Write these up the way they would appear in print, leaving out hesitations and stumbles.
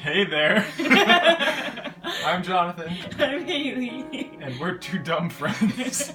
Hey there. I'm Jonathan. I'm Haley. And we're two dumb friends.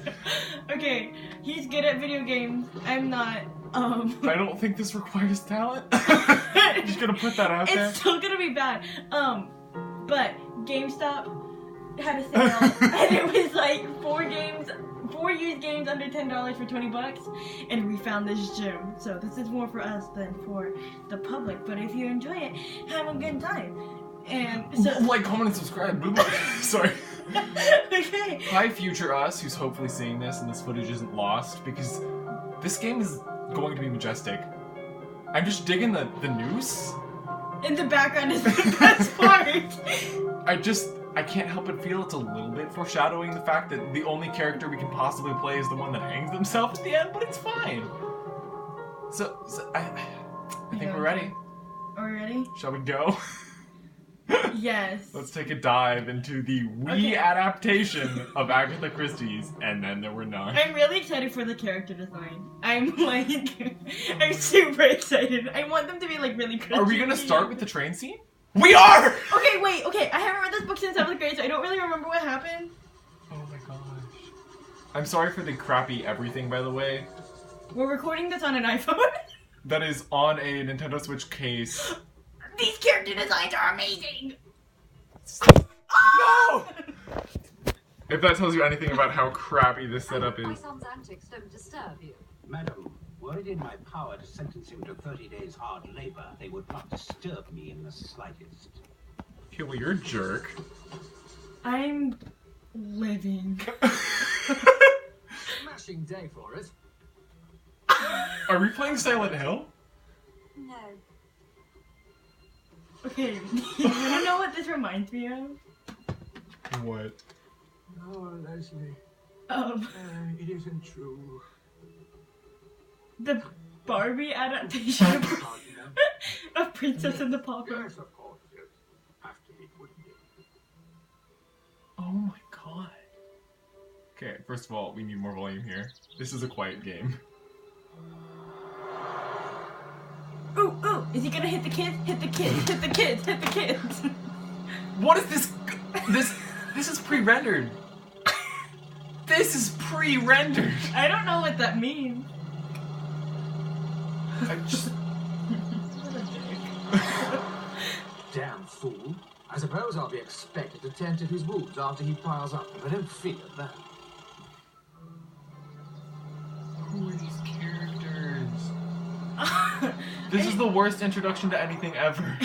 Okay, he's good at video games. I'm not. I don't think this requires talent. I'm just gonna put that out there. It's still gonna be bad. But GameStop had a sale, and it was like 4 used games under $10 for $20, and we found this gem. So this is more for us than for the public. But if you enjoy it, have a good time. And so like, comment, and subscribe. Sorry. Okay. Hi, future us, who's hopefully seeing this and this footage isn't lost, because this game is going to be majestic. I'm just digging the noose. In the background is the best part. I can't help but feel it's a little bit foreshadowing the fact that the only character we can possibly play is the one that hangs themselves at the end, but it's fine. So I think we're ready. Are we ready? Shall we go? Yes. Let's take a dive into the Wii adaptation of Agatha Christie's, and then there were none. I'm really excited for the character design. I'm super excited. I want them to be like really cringy. Are we gonna start with the train scene? We are! Okay, wait, I haven't read this book since 7th grade, so I don't really remember what happened. Oh my gosh. I'm sorry for the crappy everything, by the way. We're recording this on an iPhone. That is on a Nintendo Switch case. These character designs are amazing! No! If that tells you anything about how crappy this setup is. My son's antics don't disturb you. Madam, were it in my power to sentence him to 30 days hard labor, they would not disturb me in the slightest. Okay, well, you're a jerk. I'm living. Smashing day for it. Are we playing Silent Hill? No. Okay, you wanna know what this reminds me of? What? No, Leslie. It isn't true. The Barbie adaptation of Princess and the Pauper. Yes, of course. Yes. Have to be, wouldn't it? Oh my god. Okay, first of all, we need more volume here. This is a quiet game. Ooh, is he gonna hit the kids? Hit the kids, hit the kids, hit the kids. What is this? This is pre-rendered. This is pre-rendered. I don't know what that means. I just... Damn fool. I suppose I'll be expected to tend to his wounds after he piles up, but I don't feel that. Who are these characters? This is the worst introduction to anything ever.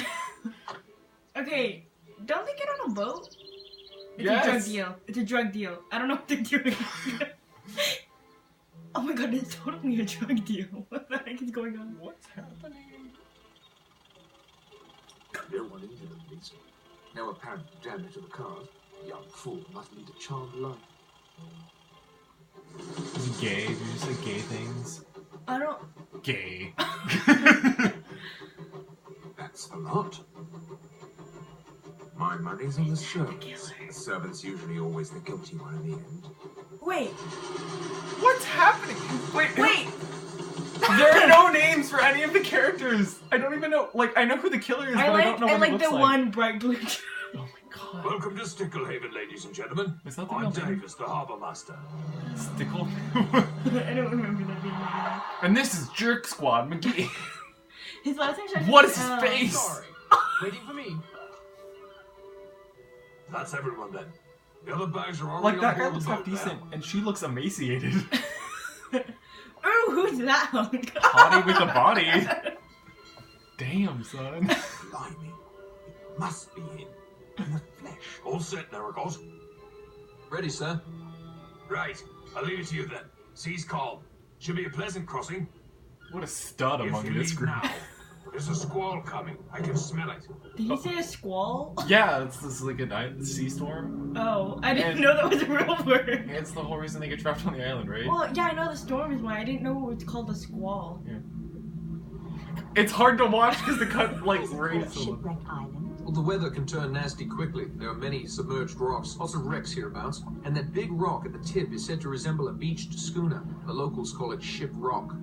Okay, don't they get on a boat? It's Yes. a drug deal. It's a drug deal. I don't know what they're doing. Oh my god, it's totally a drug deal. What the heck is going on? What's happening? No one injured at least. No apparent damage to the cars. Young fool must lead a charmed life. Is he gay? Do you just say gay things? I don't... Gay. That's a lot. My money's on the servants. Servants usually always the guilty one in the end. Wait. What's happening? Wait. There are no names for any of the characters. I don't even know. Like, I know who the killer is, but I don't know what he looks the like. one bright blue. Oh my god. Welcome to Sticklehaven, ladies and gentlemen. Is that the I'm real name? Davis, the harbour master. Stickle. I don't remember that being like And this is Jerk Squad McGee. his last name starts What with is his L. face? Sorry. Waiting for me. That's everyone then. The other bags are already Like, that on guy board looks the half boat decent, now. and she looks emaciated. Ooh, who's that? Hottie with a body. Damn, son. Blimey. It must be him. In the flesh. All set, Naragos. Ready, sir. Right. I'll leave it to you then. Sea's calm. Should be a pleasant crossing. What a stud If among you this leave group. now, there's a squall coming. I can smell it. Did he say a squall? Yeah, it's like a sea storm. Oh, I didn't And- know that was a real word. It's the whole reason they get trapped on the island, right? Well, yeah, I know the storm is why. I didn't know it's called a squall. Yeah. It's hard to watch because the cut, like, rains so much. Shipwreck Island. Well, the weather can turn nasty quickly. There are many submerged rocks, lots of wrecks hereabouts, and that big rock at the tip is said to resemble a beached schooner. The locals call it Ship Rock.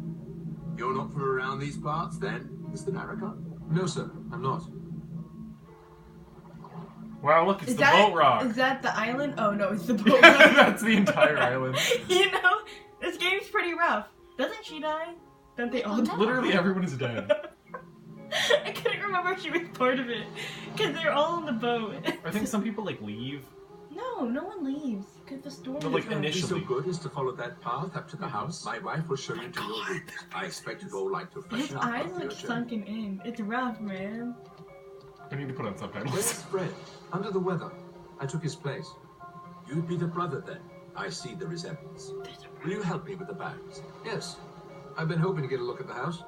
You're not from around these parts, then, Mr. Naraka? No, sir, I'm not. Wow, look, it's Is the that, boat rock. Is that the island? Oh no, it's the boat rock. That's the entire island. You know, this game's pretty rough. Doesn't she die? Don't they all die? Literally everyone is dead. I couldn't remember if she was part of it. Because they're all on the boat. I think some people, like, leave. No, no one leaves. Because the storm No, like, is rough. Be so initially. good as to follow that path up to the house. My wife will show you to your room. I expect you'd all like to His freshen up eyes after your look journey. sunken in. It's rough, man. I need to put on Where's subtitles. Fred? Under the weather. I took his place. You'd be the brother then. I see the resemblance. Will you help me with the bags? Yes. I've been hoping to get a look at the house.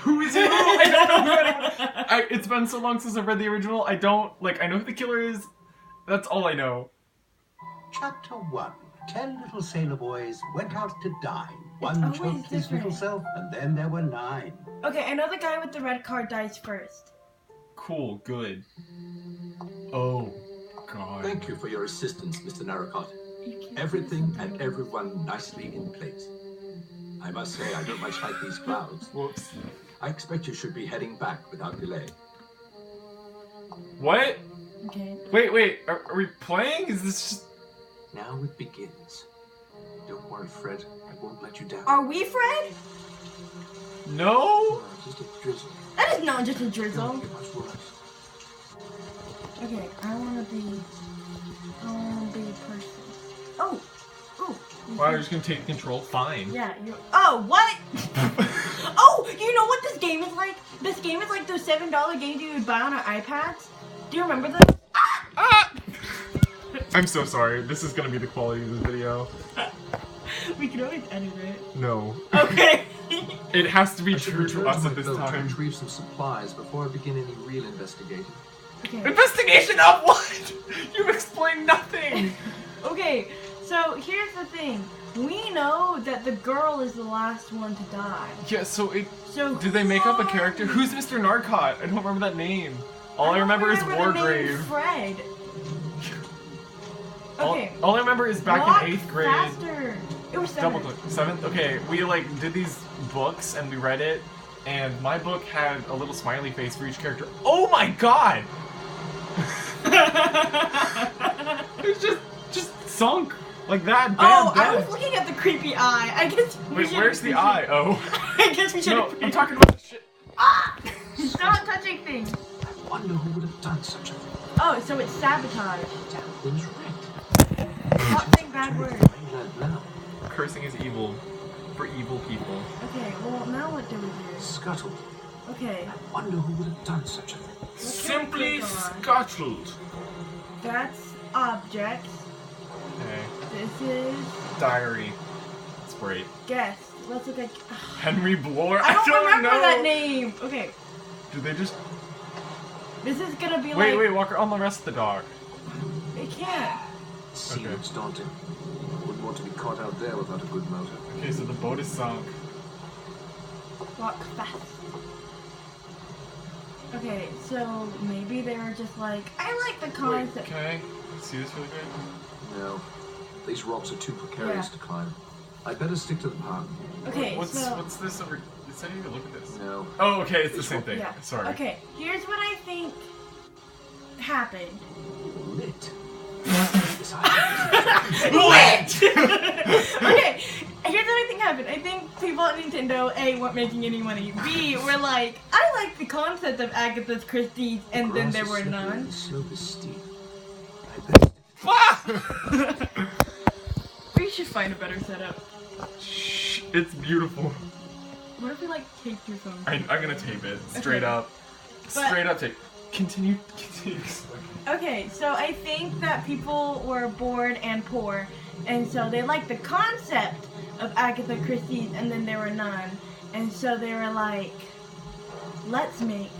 Who is who? I don't know who anyone. It's been so long since I've read the original. I don't, like, I know who the killer is. That's all I know. Chapter 1. 10 little sailor boys went out to dine. It's One always choked his little different. self, and then there were 9. Okay, I know the guy with the red card dies first. Cool, good. Oh, God. Thank you for your assistance, Mr. Narracott. You can't Everything say and something. everyone nicely in place. I must say, I don't much like these clouds. Whoops. I expect you should be heading back without delay. What? Okay. Wait, are we playing? Is this just... Now it begins. Don't worry, Fred. I won't let you down. Are we Fred? No? Just a drizzle. That is not just a Don't drizzle. get much worse. Okay, I wanna be a person. Oh! Ooh! Wow, you're just gonna take control? Fine. Yeah, you. Oh, what? Oh, you know what this game is like? This game is like those $7 games you would buy on our iPads. Do you remember those? Ah! I'm so sorry. This is gonna be the quality of this video. We can always edit it. No. Okay. It has to be I should true return to us my at this boat to time. retrieve some supplies before I begin any real investigating. Okay. Investigation of what? You've explained nothing! Okay. So here's the thing. We know that the girl is the last one to die. Yeah, so it... So Did they make up a character? who- Who's Mr. Narcot? I don't remember that name. All I don't remember is the name Wargrave. Fred. Okay. All I remember is back Walk in 8th grade. Faster. It was 7. Double click. 7th? Okay, we like did these books and we read it, and my book had a little smiley face for each character. Oh my god! It's just sunk like that. Oh, Bam, I was dead. looking at the creepy eye. I guess. Wait, where's the eye? Oh, I guess we should. no, I'm talking about the shit. Ah! Stop touching things. I wonder who would have done such a thing. Oh, so it's sabotage. Things right. Stop saying bad words. Now, Cursing is evil for evil people. Okay, well now what do we do? scuttled. Okay, I wonder who would have done such a thing. Simply click on? scuttled. that's objects. Okay. This is Diary. It's great. guess. Let's look at. Henry Bloor. I don't remember know. that name. Okay, Did they just this is gonna be wait? like. Wait, Walker on the rest of the dock. It can't. Sea Okay. looks daunting. Wouldn't want to be caught out there without a good motive. Okay, so the boat is sunk. Walk fast. Okay, so maybe they were just like, I like the Wait, concept. can I see this really quick? No, these rocks are too precarious Yeah. to climb. I'd better stick to the path. Okay, What's so this over? Is that even look at this? No. Oh, okay, it's the It's same what- thing. yeah. Sorry. Okay, here's what I think happened. Lit. Lit! Okay, here's what I think happened. I think people at Nintendo, A, weren't making any money. B, were like, I like the concept of Agatha's Christie's, and then there were none. The slope is steep. I better stick Ah! We should find a better setup. Shh, it's beautiful. What if we like taped your phone? I'm gonna tape it straight Okay. up. But- Straight up tape. Continue. Okay, so I think that people were bored and poor, and so they liked the concept of Agatha Christie's, and then there were none. And so they were like, let's make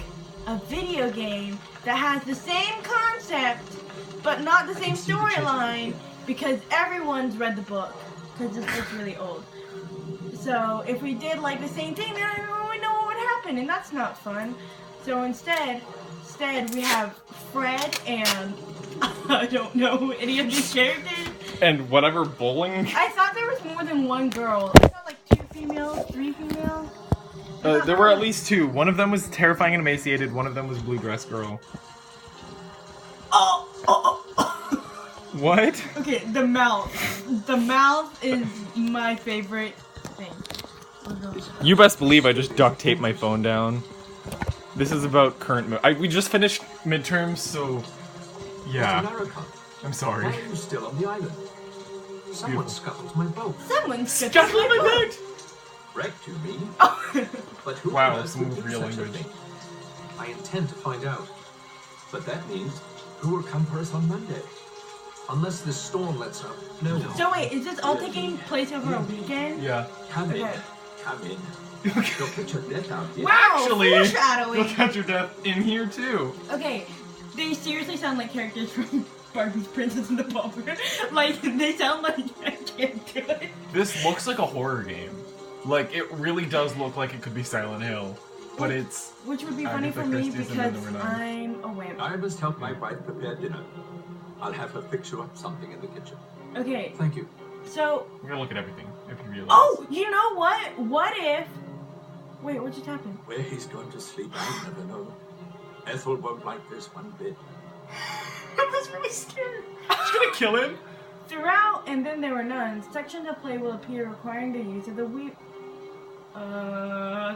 a video game that has the same concept, but not the same storyline, because everyone's read the book, because this book's really old. So if we did like the same thing, then everyone would know what would happen, and that's not fun. So instead we have Fred and I don't know any of these characters. And whatever bowling. I thought there was more than one girl. I thought like 2 females, 3 females. There were at least 2. One of them was terrifying and emaciated. One of them was blue dress girl. What? Okay, the mouth. The mouth is my favorite thing. You best believe I just duct taped my phone down. This is about current. We just finished midterms, so yeah. I'm sorry. Why are you still on the island? Someone scuttled my boat. Someone's Scuttled my boat! Wrecked, you mean? But who Wow, on earth someone would with do real such a language. thing? I intend to find out. But that means who will come for us on Monday? Unless this storm lets up. No. So wait, is this all taking place over a weekend? Yeah. Come in. Okay. Come in. You'll put your death out here. Wow, Actually, you'll foreshadowing. catch your death in here too. Okay, they seriously sound like characters from Barbie's Princess and the Pauper. Like, they sound like I can't do it. This looks like a horror game. Like, it really does look like it could be Silent Hill. But it's... Which would be funny Agatha for me Christie's because in number 9. I'm a wimp. I must help my wife prepare dinner. I'll have her fix you up something in the kitchen. Okay, Thank you. so... We're gonna look at everything, if you realize. Oh, you know what? What if... Wait, what just happened? Where he's going to sleep, I'll never know. Ethel won't like this one bit. I was really scared. She's gonna kill him? Throughout And Then There Were None, sections of play will appear requiring the use of the Wii...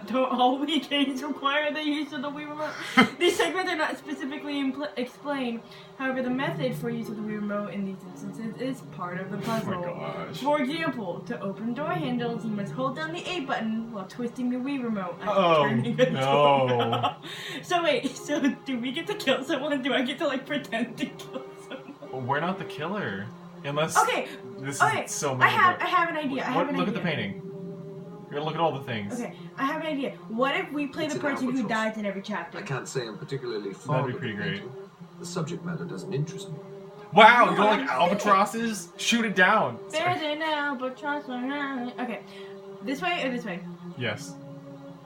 Don't all Wii games require the use of the Wii Remote? These segments are not specifically explained. However, the method for use of the Wii Remote in these instances is part of the puzzle. Oh my gosh. For example, to open door handles, you must hold down the A button while twisting the Wii Remote. as Oh, turning a no. door. So wait, so do we get to kill someone? Do I get to like pretend to kill someone? Well, we're not the killer. Unless... Okay, This okay. is so I many. have an idea. I have an Look idea. at the painting. You're gonna look at all the things. Okay, I have an idea. What if we play It's the an person who albatross. dies in every chapter? I can't say I'm particularly fond That'd be of pretty the great. painting. The subject matter doesn't interest me. Wow, you don't I'm like albatrosses? Shoot it down. There's an albatross around. Okay, this way or this way? Yes.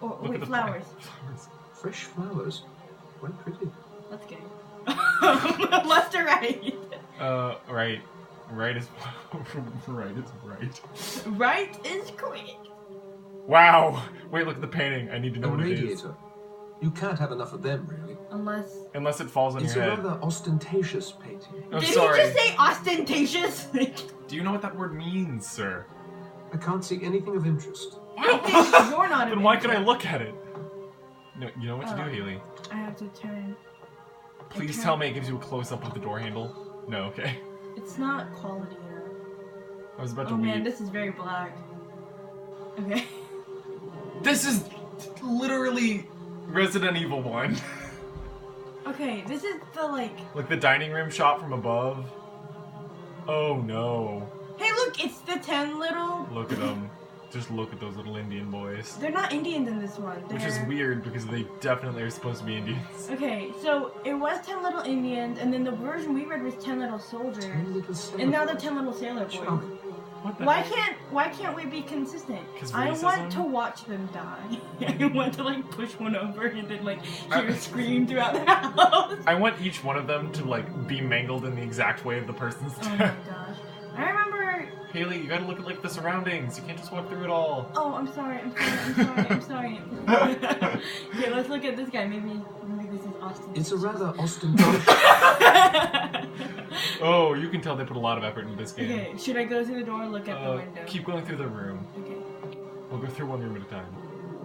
Or Look wait, at the flowers. flowers. Fresh flowers. Quite pretty. Let's go. Left or right? Right. Right is right is right. Right is correct. Wow. Wait, look at the painting. I need to know A what it is. radiator. You can't have enough of them, really. Unless it falls on It's your a head. rather ostentatious painting. I'm Did sorry. he just say ostentatious? Do you know what that word means, sir? I can't see anything of interest. I think you're not. Then why can I look at it? No, you know what to do, Haley. I have to turn. Please Okay. tell me it gives you a close-up of the door handle. No, okay. It's not quality enough. I was about to Oh man, weep. this is very black. Okay. This is literally Resident Evil 1. Okay, this is the like. Like the dining room shot from above. Oh no. Hey, look, it's the 10 little. Look at them. Just look at those little Indian boys. They're not Indians in this one. Which is They're- weird because they definitely are supposed to be Indians. Okay, so it was 10 little Indians, and then the version we read was 10 little soldiers, and now they're 10 little sailor boys. Charming. What the Why heck? can't we be consistent? 'Cause I racism? want to watch them die. I want to like push one over and then like hear a scream throughout the house. I want each one of them to like be mangled in the exact way of the person's Oh my death. gosh. I remember. Haley, you gotta look at like the surroundings. You can't just walk through it all. Oh, I'm sorry. I'm sorry. Okay, let's look at this guy. Maybe this is Austin. It's a rather ostentatious. Oh, you can tell they put a lot of effort into this game. Okay, should I go through the door or look at the window? Keep going through the room. Okay. We'll go through one room at a time.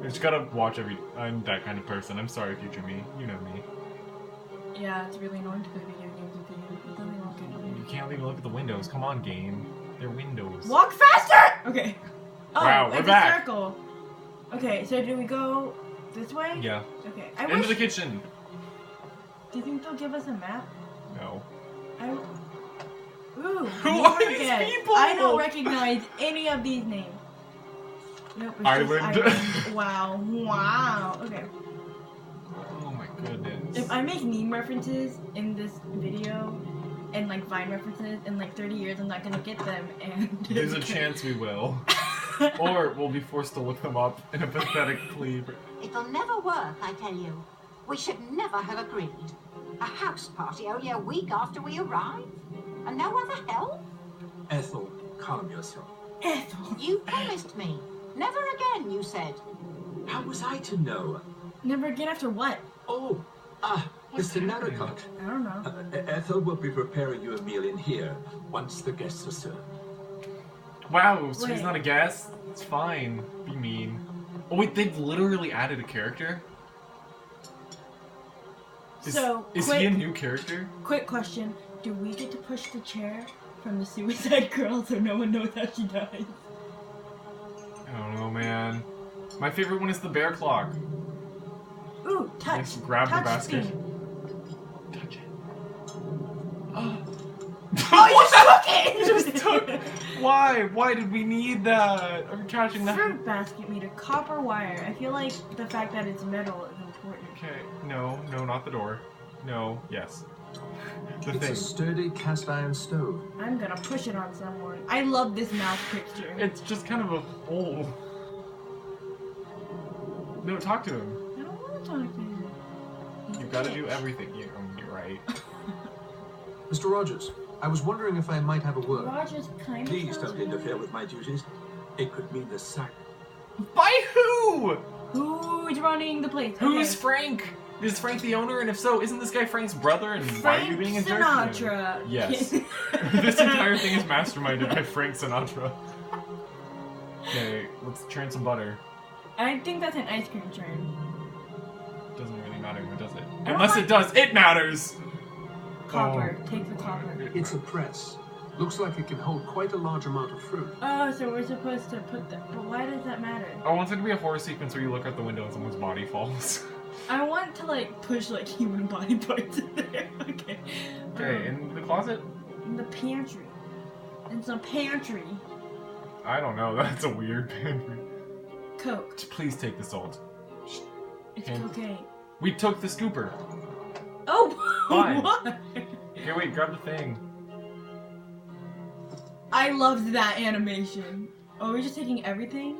You just gotta watch every. I'm that kind of person. I'm sorry, future me. You know me. Yeah, it's really annoying to play video games with you. It doesn't look good. You can't even look at the windows. Come on, game. They're windows. Walk faster! Okay. Oh, Wow, we're it's back. a circle. Okay, so do we go this way? Yeah. Okay. I Into wish. the kitchen. Do you think they'll give us a map? No. Ooh. Who name are or these guess. people? I don't recognize any of these names. Nope. It's Island. Just wow. Wow. Okay. Oh my goodness. If I make meme references in this video and like Vine references in like 30 years, I'm not gonna get them, and There's a chance we will. Or we'll be forced to look them up in a pathetic plea. It'll never work, I tell you. We should never have agreed. A house party only a week after we arrive? And no other help? Ethel, calm yourself. Ethel. You promised me. Never again, you said. How was I to know? Never again after what? Oh, Ah, What's Mr. happening? Narracott. I don't know. Ethel will be preparing you a meal in here once the guests are served. Wow, so he's Wait. not a guest? It's fine. Be mean. Oh wait, they've literally added a character? Is he a new character? Quick question. Do we get to push the chair from the Suicide Girl so no one knows how she dies? I don't know, man. My favorite one is the bear clock. Ooh, touch. Nice, grab the touch basket. thing. Touch it. Oh, Oh, you took it! Just took. Why? Why did we need that? I'm catching that. Fruit basket made of copper wire. I feel like the fact that it's metal is important. Okay, no, not the door. No, yes. The It's thing. a sturdy cast iron stove. I'm gonna push it on someone. I love this mouth picture. It's just kind of a hole. No, talk to him. I don't want to talk to him. You gotta do everything. You're right. Mr. Rogers, I was wondering if I might have a word. Roger's kind of Please sounds don't interfere with my duties. It could mean the sack. By who? Who's running the place? Who's Okay. Frank? Is Frank the owner? And if so, isn't this guy Frank's brother? And why are you being a jerk to him? Sinatra. Yes. This entire thing is masterminded by Frank Sinatra. Okay, let's churn some butter. I think that's an ice cream churn. Doesn't really matter who does it. don't Unless like- it does, it matters! Copper. Oh. Take the copper. It's a press. Looks like it can hold quite a large amount of fruit. Oh, so we're supposed to put that. But why does that matter? I want it to be a horror sequence where you look out the window and someone's body falls. I want to like push like human body parts in there. Okay. Okay, in the closet? In the pantry. In some pantry. I don't know, that's a weird pantry. Coke. Please take the salt. It's Okay. cocaine. We took the scooper. Oh, Fine. what? Okay, wait, grab the thing. I loved that animation. Oh, we're just taking everything?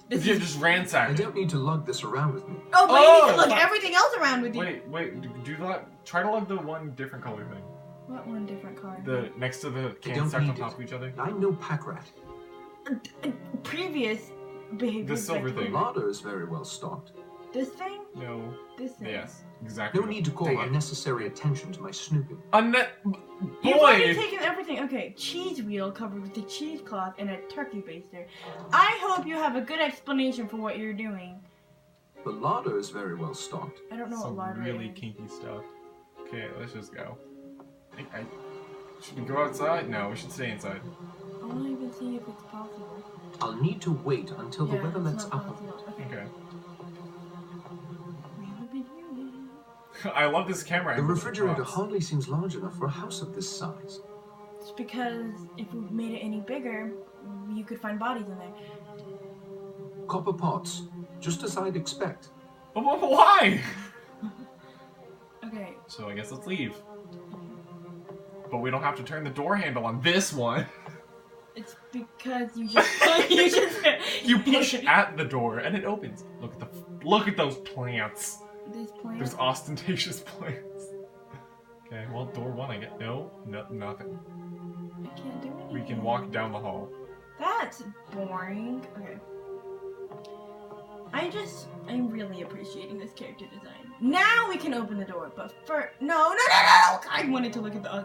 This Yeah, is- just I ransack it. don't need to lug this around with me. Oh, but you Oh! need to look everything else around with you. Wait, do that. Try to lug the one different color thing. What one different car? The next to the I cans don't stacked on need top it. of each other. I'm no pack rat. Previous behavior. The silver The thing. larder is very well stocked. This thing? No. This thing. Yes, exactly. No need to call Dang it. unnecessary attention to my snooping. You've already Boy! taken everything. Okay, cheese wheel covered with a cheesecloth and a turkey baster. I hope you have a good explanation for what you're doing. The larder is very well stocked. I don't know Some what larder really is. kinky stuff. Okay, let's just go. Should we go outside? No, we should stay inside. I want to even see if it's possible. I'll need to wait until the Yeah, weather it's lets not up. possible. Okay. Okay. Really? I love this camera. The angle with refrigerator props. hardly seems large enough for a house of this size. It's because if we made it any bigger, you could find bodies in there. Copper pots, just as I'd expect. Why? Okay. So I guess let's leave. But we don't have to turn the door handle on this one. It's because you just you just You push at the door and it opens. Look at those plants. this plant. There's ostentatious plants. Okay, well, door one, I get nothing. I can't do anything. We can walk down the hall. That's boring. Okay. I'm really appreciating this character design. Now we can open the door, but no! I wanted to look at the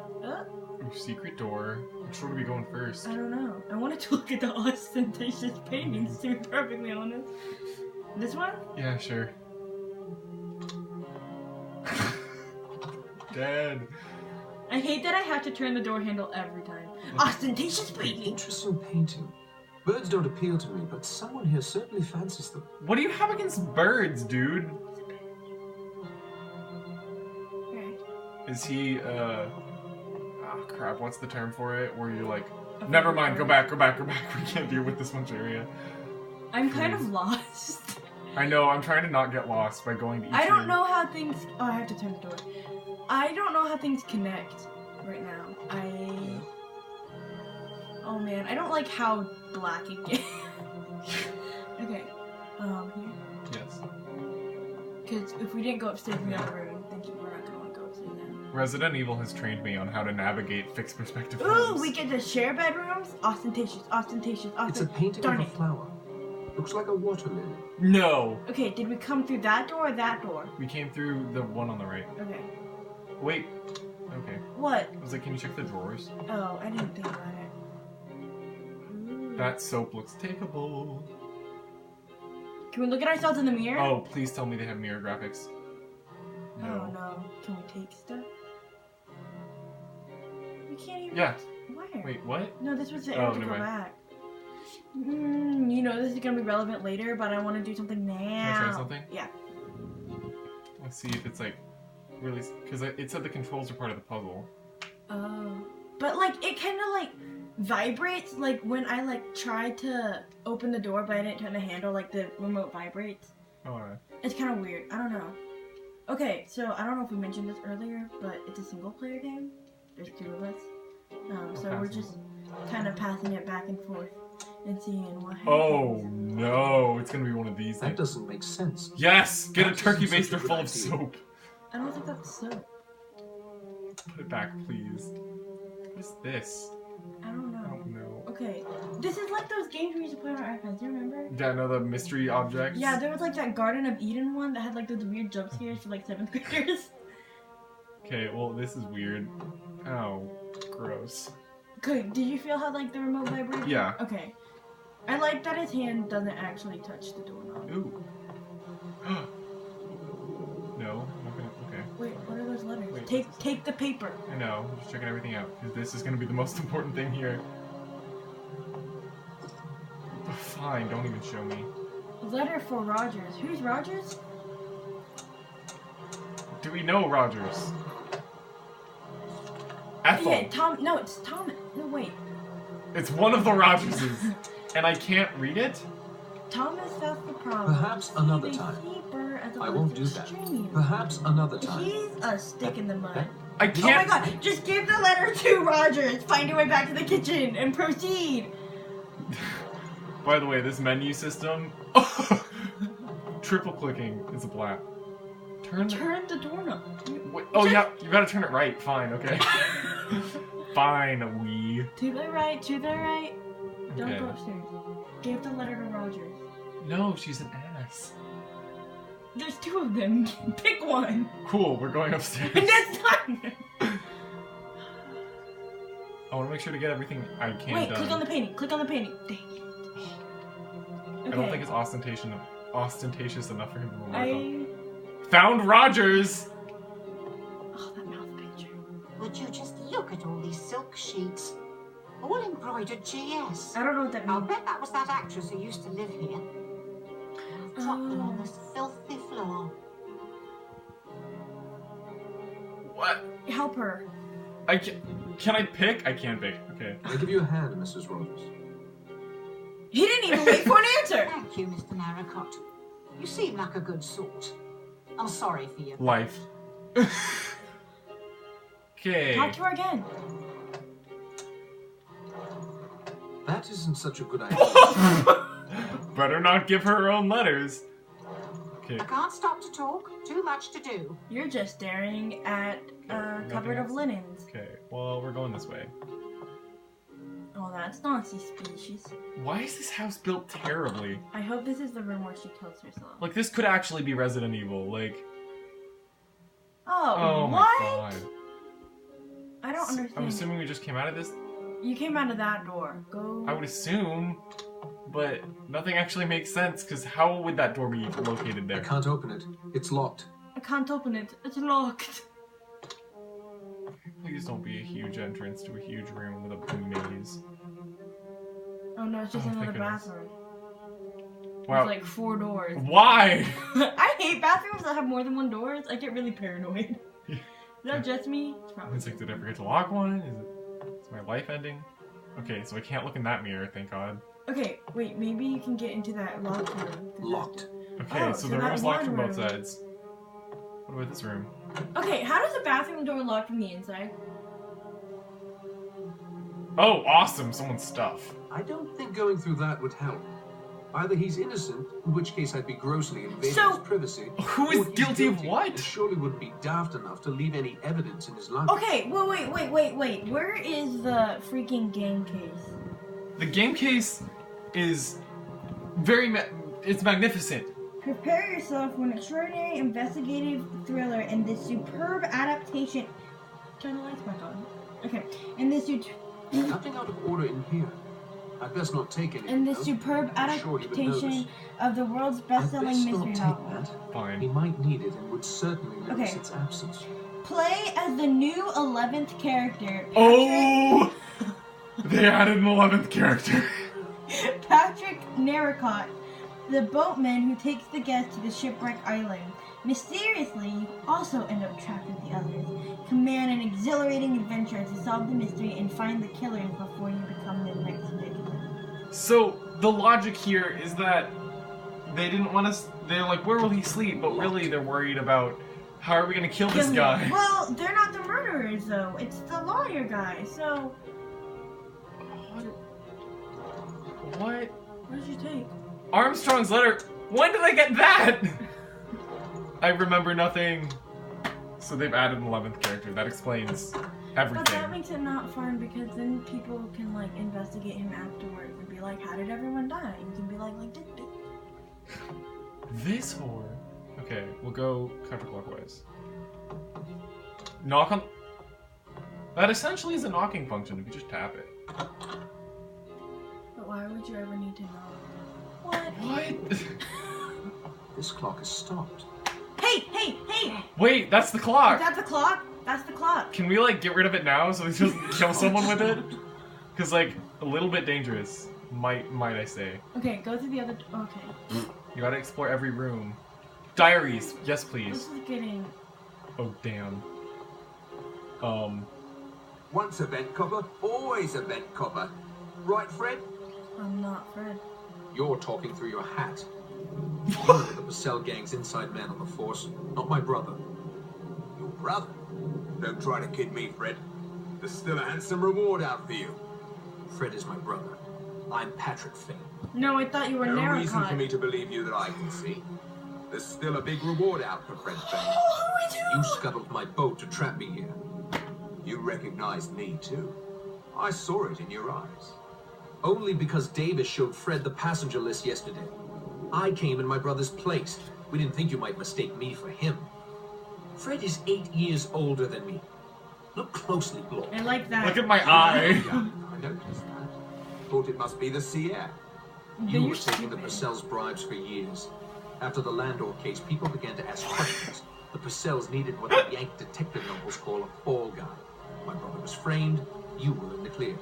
Ooh, secret door. Which one are we going first? I don't know. I wanted to look at the ostentatious paintings, to be perfectly honest. This one? Yeah, sure. Dead. I hate that I have to turn the door handle every time. Ostentatious painting! Interesting painting. Birds don't appeal to me, but someone here certainly fancies them. What do you have against birds, dude? Okay. Is he, oh crap, what's the term for it? Where you're like, never mind, go back. We can't deal with this much area. I'm kind of lost. I know, I'm trying to not get lost by going to each I don't room. know how things. Oh, I have to turn the door. I don't know how things connect right now. Oh man, I don't like how black it gets. Okay. Here. Yes. Because if we didn't go upstairs in the other room, then we're not gonna want to go upstairs now. Resident Evil has trained me on how to navigate fixed perspective Ooh, homes. we get to share bedrooms. Ostentatious. It's a painting Darn of a it. flower. Looks like a water lily. No. Okay, did we come through that door or that door? We came through the one on the right. Okay. Wait. Okay. What? I was like, can you check the drawers? Oh, I didn't think about it. Ooh. That soap looks takeable. Can we look at ourselves in the mirror? Oh, please tell me they have mirror graphics. Oh No. no. Can we take stuff? We can't even. Yeah. Where? Wait, what? No, this was the Oh, arrow to never go mind. back. You know this is gonna be relevant later, but I want to do something now. Can I try something? Yeah. Let's see if it's like really, because it said the controls are part of the puzzle. Oh. But like it kind of like vibrates like when I like try to open the door, but I didn't turn the handle. Like the remote vibrates. Oh, alright. It's kind of weird. I don't know. Okay, so I don't know if we mentioned this earlier, but it's a single player game. There's 2 of us. So we're just kind of passing it back and forth and seeing what happens. Oh no, it's gonna be one of these That things. doesn't make sense. Yes! Get a That turkey isn't such a baster good full of idea. soap. I don't think that's soap. Put it back, please. What's this? I don't I know. don't know. Okay, this is like those games we used to play on our iPads. Do you remember? Yeah, no, the mystery objects? Yeah, there was like that Garden of Eden one that had like those weird jump scares for like 7th graders. Okay, well, this is weird. Oh, gross. Okay, did you feel how like the remote vibrated? Yeah. Okay. I like that his hand doesn't actually touch the doorknob. Ooh. No, I'm not gonna. Okay. Wait, what are those letters? Wait. Take the paper. I know, I'm just checking everything out, because this is gonna be the most important thing here. Fine, don't even show me. Letter for Rogers. Who's Rogers? Do we know Rogers? Ethel! Yeah, Tom. No, it's Thomas. No, wait. It's one of the Rogerses! And I can't read it? Thomas, that's the problem. Perhaps another He's a time. keeper as a I won't do blessed that. stream. Perhaps another time. He's a stick in the mud. I Oh my can't. god, just give the letter to Rogers. Find your way back to the kitchen and proceed. By the way, this menu system. Triple clicking is a blat. Turn the doorknob. Wait, oh, yeah, you gotta turn it right. Fine, okay. Fine, we. To the right, to the right. Don't Okay. go upstairs. Give the letter to Rogers. No, she's an ass. There's 2 of them. Pick one. Cool, we're going upstairs. That's not. I want to make sure to get everything I can Wait, done. click on the painting. Click on the painting. Dang it. I don't think it's ostentatious enough for him to remember. Found Rogers! Oh, that mouth picture. Would you just look at all these silk sheets? All embroidered GS. I don't know what that I'll means. bet that was that actress who used to live here. Dropped them on this filthy floor. What? Help her. Can I pick? I can't pick. Okay. I'll give you a hand, Mrs. Rogers. He didn't even wait for an answer. Thank you, Mr. Narracott. You seem like a good sort. I'm sorry for you. Life. Okay. Talk to her again. That isn't such a good idea. Better not give her her own letters. Okay. I can't stop to talk. Too much to do. You're just staring at a nothing cupboard of else? linens. Okay. Well, we're going this way. Oh, that's Nazi species. Why is this house built terribly? I hope this is the room where she kills herself. Like, this could actually be Resident Evil. Like, Oh, oh my what? god. I don't understand. I'm assuming we just came out of this. You came out of that door. Go. I would assume, but nothing actually makes sense, because how would that door be located I there? can't open it. It's locked. I can't open it. It's locked. Please don't be a huge entrance to a huge room with a maze. Oh no, it's just Oh, another thank goodness. bathroom. Wow. With like 4 doors. Why? I hate bathrooms that have more than 1 doors. I get really paranoid. Yeah. Is that just me? It's probably It's like, did I forget to lock one? Is my life ending? Okay, so I can't look in that mirror, thank God. Okay, wait, maybe you can get into that locked room. Locked. Okay, Oh, so so the that room's locked from one both room. sides. What about this room? Okay, how does a bathroom door lock from the inside? Oh, awesome! Someone's stuff. I don't think going through that would help. Either he's innocent, in which case I'd be grossly invading So- his privacy. Who is or he's guilty of what? and surely wouldn't be daft enough to leave any evidence in his lunch. Okay, well, wait. Where is the freaking game case? The game case is it's magnificent. Prepare yourself for an extraordinary investigative thriller in this superb adaptation. Turn the lights back on. Okay. In this Nothing out of order in here. I'd best not take anything. in this else. superb I'm sure he would adaptation notice. of the world's I'd best-selling best mystery not take novel. that. Fine. He might need it and would certainly notice Okay. its absence. Play as the new 11th character, Oh! They added an 11th character. Patrick Narracott, the boatman who takes the guests to the shipwreck island. Mysteriously, you also end up trapped with the others. Command an exhilarating adventure to solve the mystery and find the killers before you become their next victim. So, the logic here is that they didn't want us. They're like, where will he sleep? But really, they're worried about how are we going to kill this guy? Well, they're not the murderers, though. It's the lawyer guy, so... What? What did you take? Armstrong's letter. When did I get that? I remember nothing. So they've added an 11th character. That explains But everything. that makes it not fun because then people can, like, investigate him afterwards and be like, how did everyone die? And you can be like this. This whore. Okay, we'll go counterclockwise. Knock on. That essentially is a knocking function if you just tap it. But why would you ever need to know? What? This clock is stopped. Hey! Wait, that's the Is clock. that the clock? That's the clock. Can we like get rid of it now so he doesn't kill someone with it? Because like a little bit dangerous, might I say. Okay, go to the other. Okay. You gotta explore every room. Diaries, yes This please. is getting. Oh damn. Once a vent copper, always a vent copper. Right, Fred? I'm not Fred. You're talking through your hat. You're the Purcell gang's inside man on the force, not my brother. Your brother? Don't try to kid me, Fred. There's still a handsome reward out for you. Fred is my brother. I'm Patrick Fane. No, I thought you were No reason for me Narracott. to believe you that I can see. There's still a big reward out for Fred Fane. You scuttled my boat to trap me here. You recognized me, too. I saw it in your eyes. Only because Davis showed Fred the passenger list yesterday. I came in my brother's place. We didn't think you might mistake me for him. Fred is 8 years older than me. Look closely, Block. I like that. Look at my eye. Yeah, I noticed that. Thought it must be the Sierra. You You're were taking the stupid. Purcells' bribes for years. After the Landor case, people began to ask questions. The Purcells needed what the Yank detective novels call a fall guy. My brother was framed. You were in the clear.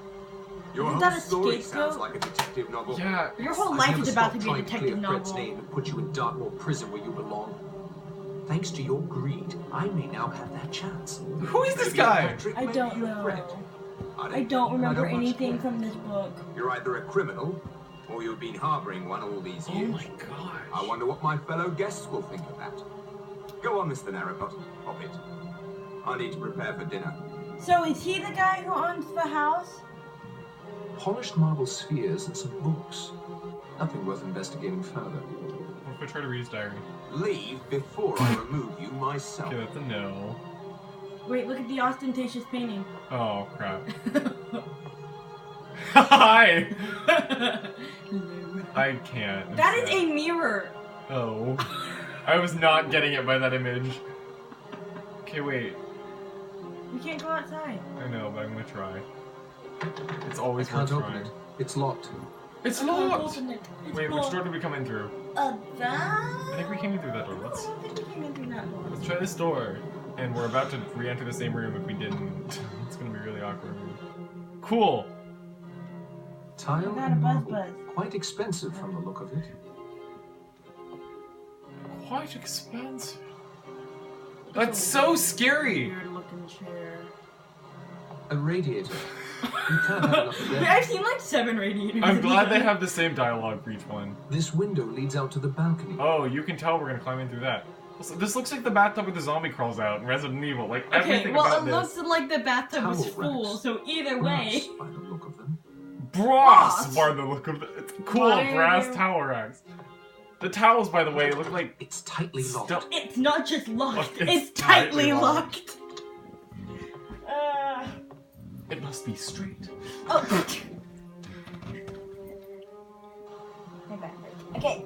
Your Isn't whole that a story scapegoat? sounds like a detective novel. Yeah. Your whole I've life never is about to stopped be a trying detective clear Fred's novel. name and put you in Dartmoor prison where you belong. Thanks to your greed, I may now have that chance. Who is this Maybe guy? Patrick, I maybe don't you're know. Fred. I don't remember much anything care. from this book. You're either a criminal, or you've been harboring one all these Oh years. my gosh. I wonder what my fellow guests will think of that. Go on, Mr. Narracott. Hop it. I need to prepare for dinner. So is he the guy who owns the house? Polished marble spheres and some books. Nothing worth investigating further. What if I try to read his diary? Leave before I remove you myself. Okay, that's a no. Wait, look at the ostentatious painting. Oh crap. Hi. I can't. I'm That is sad. a mirror. Oh. I was not getting it by that image. Okay, wait. We can't go outside. I know, but I'm gonna try. It's I always can't worth open trying. it. It's locked. It's I can't locked! open it. It's Wait, which locked. door did we come in through? I That? think we came in through that door. I Let's don't think we came in through that door. try this door. And we're about to re-enter the same room if we didn't. It's gonna be really awkward. Cool. Tile I got a and buzz marble. buzz. Quite expensive from the look of it. Quite expensive. That's so scary. Weird looking chair. A radiator. You can't have enough of Wait, that. I've seen like 7 radiators. I'm glad they have the same dialogue for each one. This window leads out to the balcony. Oh, you can tell we're gonna climb in through that. This looks like the bathtub where the zombie crawls out in Resident Evil. Like Okay, everything well, about it this. looks like the bathtub was Towel full, racks. so either Brass, way. by the look of them. Brass, Brass. by the look of it. It's cool, Why are brass you- towel racks. The towels, by the way, look like It's tightly locked. stuff. It's not just locked, Look, it's tightly locked. It must be straight. Oh. My back hurts. Okay.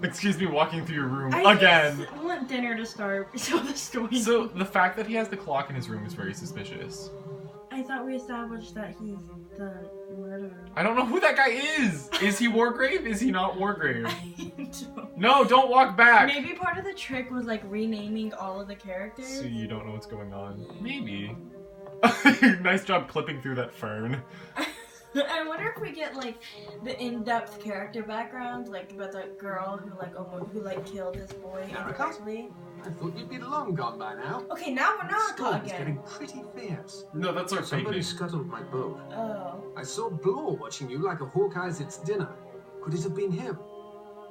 Excuse me, walking through your room I again. just want dinner to start so the story. So the fact that he has the clock in his room is very suspicious. I thought we established that he's the murderer. I don't know who that guy is. Is he Wargrave? Is he not Wargrave? I don't. No, don't walk back. Maybe part of the trick was like renaming all of the characters. So you don't know what's going on. Maybe. Nice job clipping through that fern. I wonder if we get like the in-depth character backgrounds, like about the girl who like killed this boy incorrectly. I thought you'd be long gone by now. Okay, now we're not Storm's again. getting pretty fierce. No, that's our fake Somebody name. scuttled my boat. Oh. I saw Blore watching you like a hawk eyes its dinner. Could it have been him?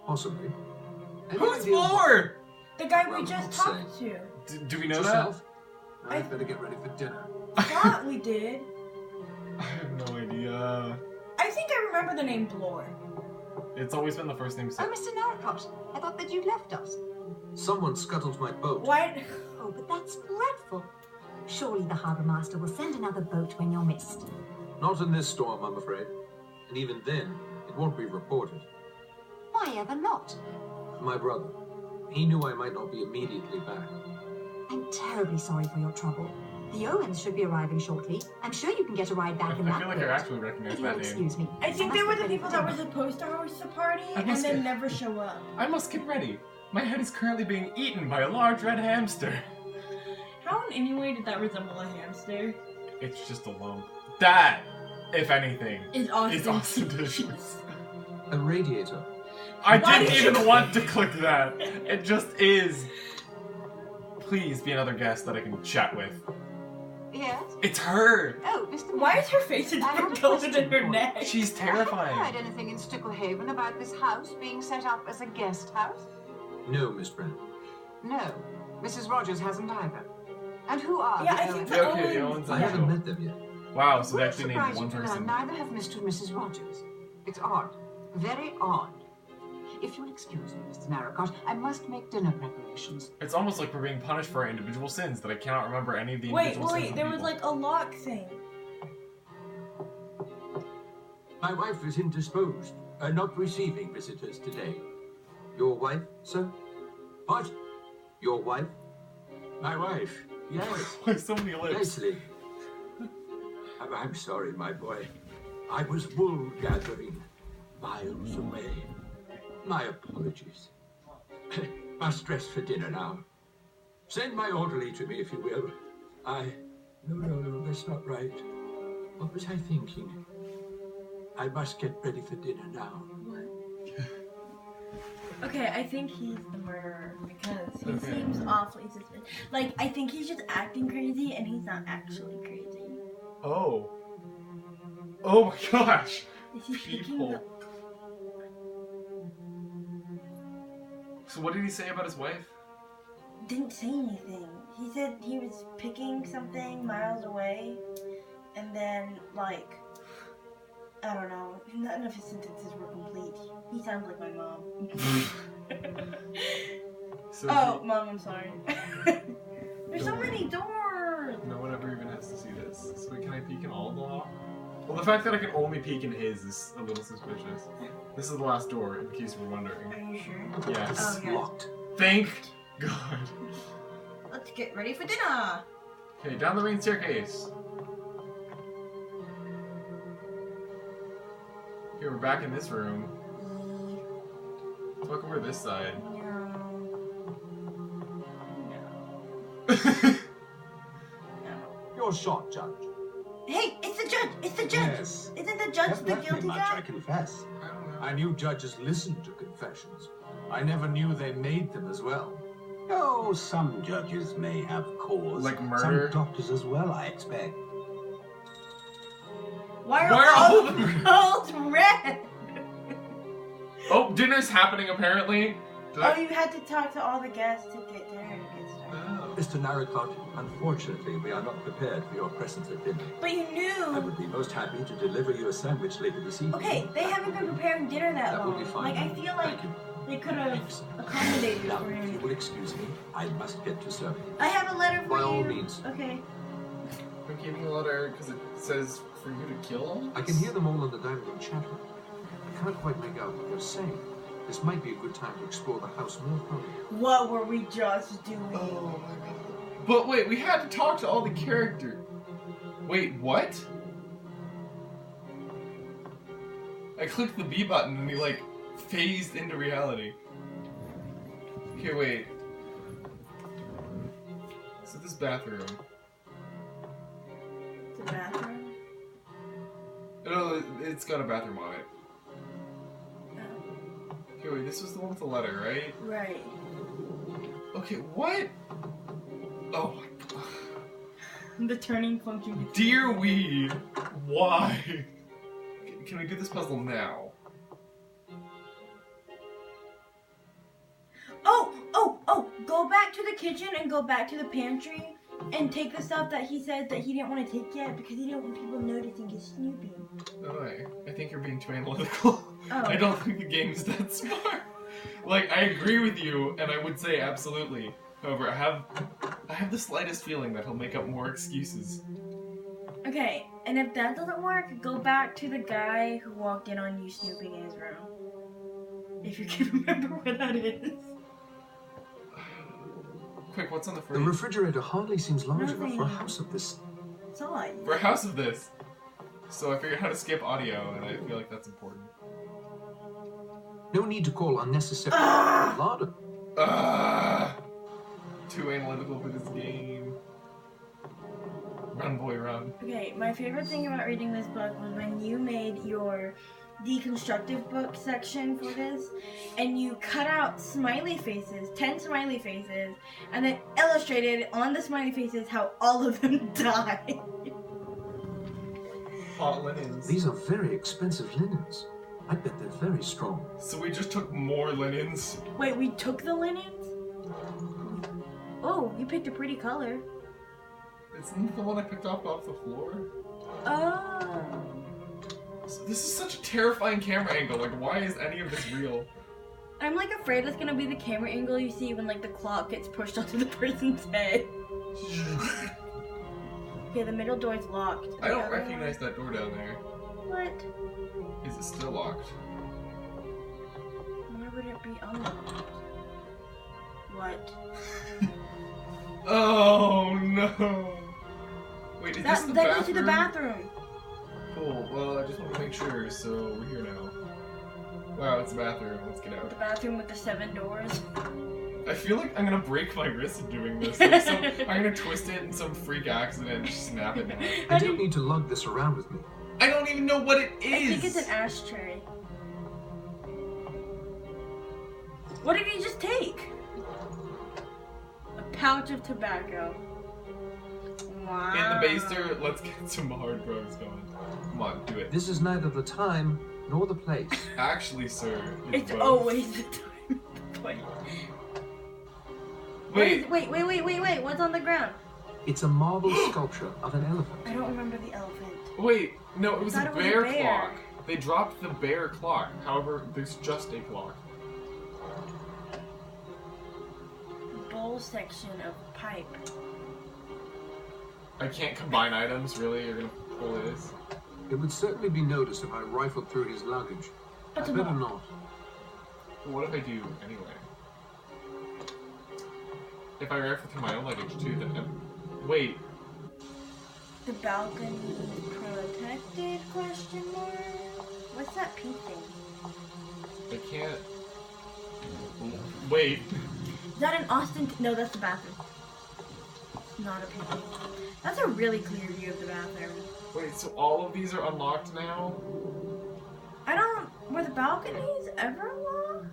Possibly. Any Who's idea what- more? The guy Well, we just not talked to. Do we know Yourself? I- I'd better get ready for dinner. Thought we did. that? I have no idea. I think I remember the name Blore. It's always been the first name. Oh, Mr. Narracott, I thought that you'd left us. Someone scuttled my boat. Why? Oh, but that's dreadful. Surely the harbour master will send another boat when you're missed. Not in this storm, I'm afraid. And even then, it won't be reported. Why ever not? My brother. He knew I might not be immediately back. I'm terribly sorry for your trouble. The Owens should be arriving shortly. I'm sure you can get a ride back in I that feel like boat. I actually recognize If you'll that name. excuse me. I think must they were get the ready people for that were dinner. supposed to host the party I and must then get- never show up. I must get ready. My head is currently being eaten by a large red hamster. How in any way did that resemble a hamster? It's just a lump. That, if anything, Is is Austin. ostentatious. A radiator. I Why didn't did you- even want to click that. It just is. Please be another guest that I can chat with. Yes? It's her. Oh, Mr. Why is her Narracott, face I have a different colored question in her for you. neck? She's I haven't heard terrifying. anything in Sticklehaven about this house being set up as a guest house? No, Miss Brent. No. Mrs. Rogers hasn't either. And who are Yeah, the I think Owens? the Yeah, okay, the Owens. Owens I and haven't Joe. met them yet. Wow, so they Well, actually named surprised one you to learn person. neither have Mr. and Mrs. Rogers. It's odd. Very odd. If you'll excuse me, Mr. Narracott, I must make dinner preparations. It's almost like we're being punished for our individual sins that I cannot remember any of the Wait, individual sins. wait, of there was people. like a lock thing. My wife is indisposed, not receiving visitors today. Your wife, sir? What? Your wife? My wife, yes. Why so many lips? Nicely. I'm sorry, my boy. I was wool gathering miles away. My apologies. Must dress for dinner now. Send my orderly to me, if you will. No, that's not right. What was I thinking? I must get ready for dinner now. Okay, I think he's the murderer because he Okay. seems awfully suspicious. Like, I think he's just acting crazy and he's not actually crazy. Oh. Oh my gosh. Is he picking People. the... So what did he say about his wife? Didn't say anything. He said he was picking something miles away, and then, like, I don't know. None of his sentences were complete. He sounds like my mom. So Oh, Mom, I'm sorry. There's so many doors! no one ever even has to see this. So can I peek in all of them? Well, the fact that I can only peek in his is a little suspicious. This is the last door, in case you were wondering. Are you sure? Yes. Oh, yeah. Locked. Thank God. Let's get ready for dinner! Okay, down the main staircase. Okay, we're back in this room. Let's walk over this side. No. You're shot, Judge. Hey, it's the judge! It's the judge! Yes. Isn't the judge Haven't the left me guilty much, guy? I confess. I don't know. I knew judges listened to confessions. I never knew they made them as well. Oh, some judges may have cause. Like murder? Some doctors as well, I expect. Why Why are are all all the the- girls red? Oh, dinner's happening apparently. Did Oh, I- you had to talk to all the guests to get dinner to get started. Oh. Mr. Narracott, unfortunately, we are not prepared for your presence at dinner. But you I knew. would be most happy to deliver you a sandwich later this evening. Okay, they haven't been preparing dinner that That will long. be fine. Like, I feel like Thank you. they could have Thanks. accommodated Now, for if you him. will excuse me, I must get to serving. I have a letter for By you. all means. Okay. I'm keeping a letter because it says for you to kill. I can hear them all in the dining room chattering. can't quite make out what they're saying. This might be a good time to explore the house more thoroughly. What were we just doing? Oh my god. But wait, we had to talk to all the characters. Wait, what? I clicked the B button and he like phased into reality. Okay, wait. So this bathroom. The bathroom? Oh, it's got a bathroom on it. Oh. Okay, wait, this was the one with the letter, right? Right. Okay, what? Oh my god. The turning function. Dear we, why? Can we do this puzzle now? Oh! Go back to the kitchen and go back to the pantry and take the stuff that he said that he didn't want to take yet because he didn't want people noticing his snooping. Oh, I think you're being too analytical. Oh. I don't think the game is that smart. Like, I agree with you, and I would say absolutely. However, I have the slightest feeling that he'll make up more excuses. Okay, and if that doesn't work, go back to the guy who walked in on you snooping in his room. If you can remember where that is. Quick, what's on the The fridge? refrigerator hardly seems large enough for a Nothing. house of this. Saw it. For a house of this. So I figured how to skip audio, and I feel like that's important. No need to call unnecessary larder. Too analytical for this game. Run, boy, run. Okay, my favorite thing about reading this book was when you made your deconstructive book section for this, and you cut out smiley faces, 10 smiley faces, and then illustrated on the smiley faces how all of them died. Hot linens. These are very expensive linens. I bet they're very strong. So we just took more linens. Wait, we took the linens? Oh, you picked a pretty color. Isn't the one I picked off the floor? Oh. So this is such a terrifying camera angle. Like, why is any of this real? I'm like afraid it's gonna be the camera angle you see when like the clock gets pushed onto the person's head. Okay, the middle door's locked. I don't The other recognize that door down there. one- What? Is it still locked? Why would it be unlocked? What? Oh no! Wait, is this the That bathroom? goes to the bathroom. Cool. Well, I just want to make sure. So we're here now. Wow, it's the bathroom. Let's get The out. bathroom with the 7 doors. I feel like I'm gonna break my wrist in doing this. Like I'm gonna twist it in some freak accident and just snap it. I don't need to lug this around with me. I don't even know what it is. I think it's an ashtray. What did he just take? A pouch of tobacco. Wow. In the baster, let's get some hard drugs going. Come on, do it. This is neither the time nor the place. Actually, sir, It's both. always the time. Wait. Wait, Wait. What's on the ground? It's a marble sculpture of an elephant. I don't remember the elephant. wait. No, it was I a thought it was a bear bear. clock. They dropped the bear clock. However, there's just a clock. Bowl section of pipe. I can't combine items, really? You're gonna pull this? It would certainly be noticed if I rifled through his luggage. But I better not. What if I do anyway? If I rifle through my own luggage too, then wait. The balcony protected? Question mark. What's that pink thing? I can't. Wait. Is that an Austin? No, that's the bathroom. Not a pink thing. That's a really clear view of the bathroom. Wait, so all of these are unlocked now? I don't. Were the balconies ever locked?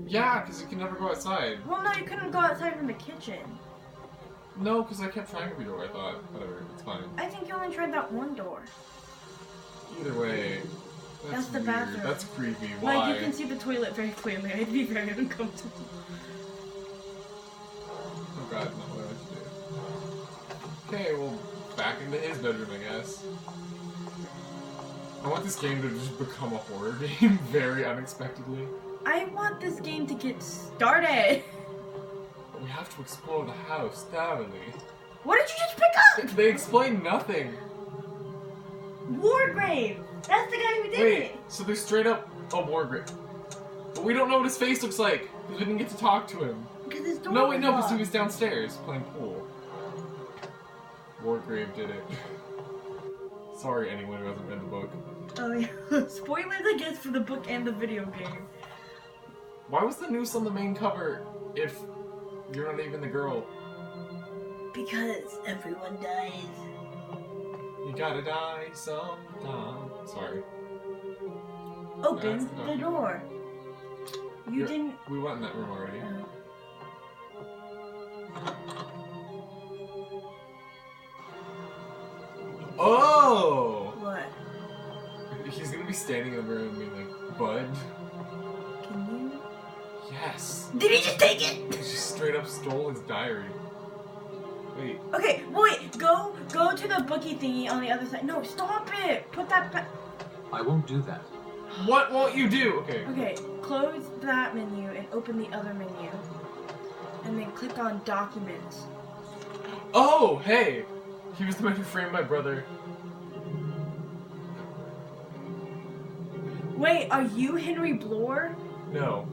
Yeah, because you can never go outside. Well, no, you couldn't go outside from the kitchen. No, because I kept trying every door, I thought. Whatever, it's fine. I think you only tried that one door. Either way. That's the weird. bathroom. That's creepy. Why? Like, you can see the toilet very clearly. I'd be very uncomfortable. Oh god, not what I want to do. Okay, well, back into his bedroom, I guess. I want this game to just become a horror game very unexpectedly. I want this game to get started. But we have to explore the house thoroughly. What did you just pick up? They explain nothing. Wargrave. That's the guy who did Wait, it. so they're straight up Oh, Wargrave. But we don't know what his face looks like, because we didn't get to talk to him. Because his door No, was wait, no, because he locked. was downstairs playing pool. Wargrave did it. Sorry, anyone who hasn't read the book. Oh, yeah. Spoilers, I guess, for the book and the video game. Why was the noose on the main cover if you're not even the girl? Because everyone dies. You gotta die sometime. Sorry. Open That's the door. You didn't. We went in that room already. Oh! What? He's gonna be standing in the room being like, Bud? Can you? Yes! Did he just take it? He just straight up stole his diary. Wait. Okay, wait. Go to the bookie thingy on the other side. No, stop it. Put that back. I won't do that. What won't you do? Okay. Okay, close that menu and open the other menu. And then click on documents. Oh, hey! He was the man who framed my brother. Wait, are you Henry Bloor? No.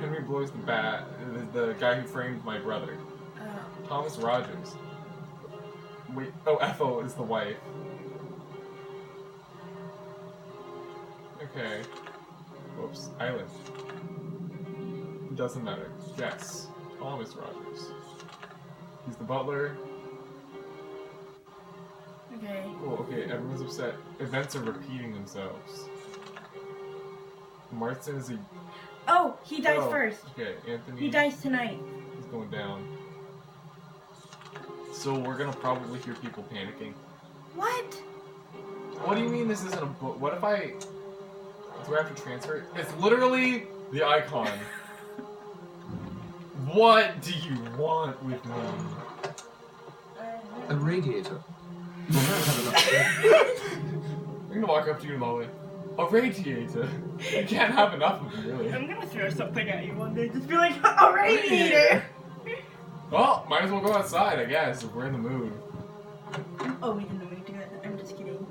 Henry Bloor's the guy who framed my brother. Thomas Rogers. Wait, oh, Ethel is the wife. Okay. Whoops. Island. Doesn't matter. Yes. Thomas Rogers. He's the butler. Okay. Cool, okay, everyone's upset. Events are repeating themselves. Martin is a... Oh, he dies Oh, first. Okay, Anthony... He dies tonight. He's going down. So we're gonna probably hear people panicking. What? What do you mean this isn't a book? What if I... Do I have to transfer it? It's literally the icon. What do you want with me? A radiator. You don't have enough space. I'm gonna walk up to you in the hallway. A radiator. You can't have enough of them, really. I'm gonna throw something at you one day. Just be like, a radiator! Well, might as well go outside, I guess, if we're in the mood. Oh, we didn't know we do it. I'm just kidding.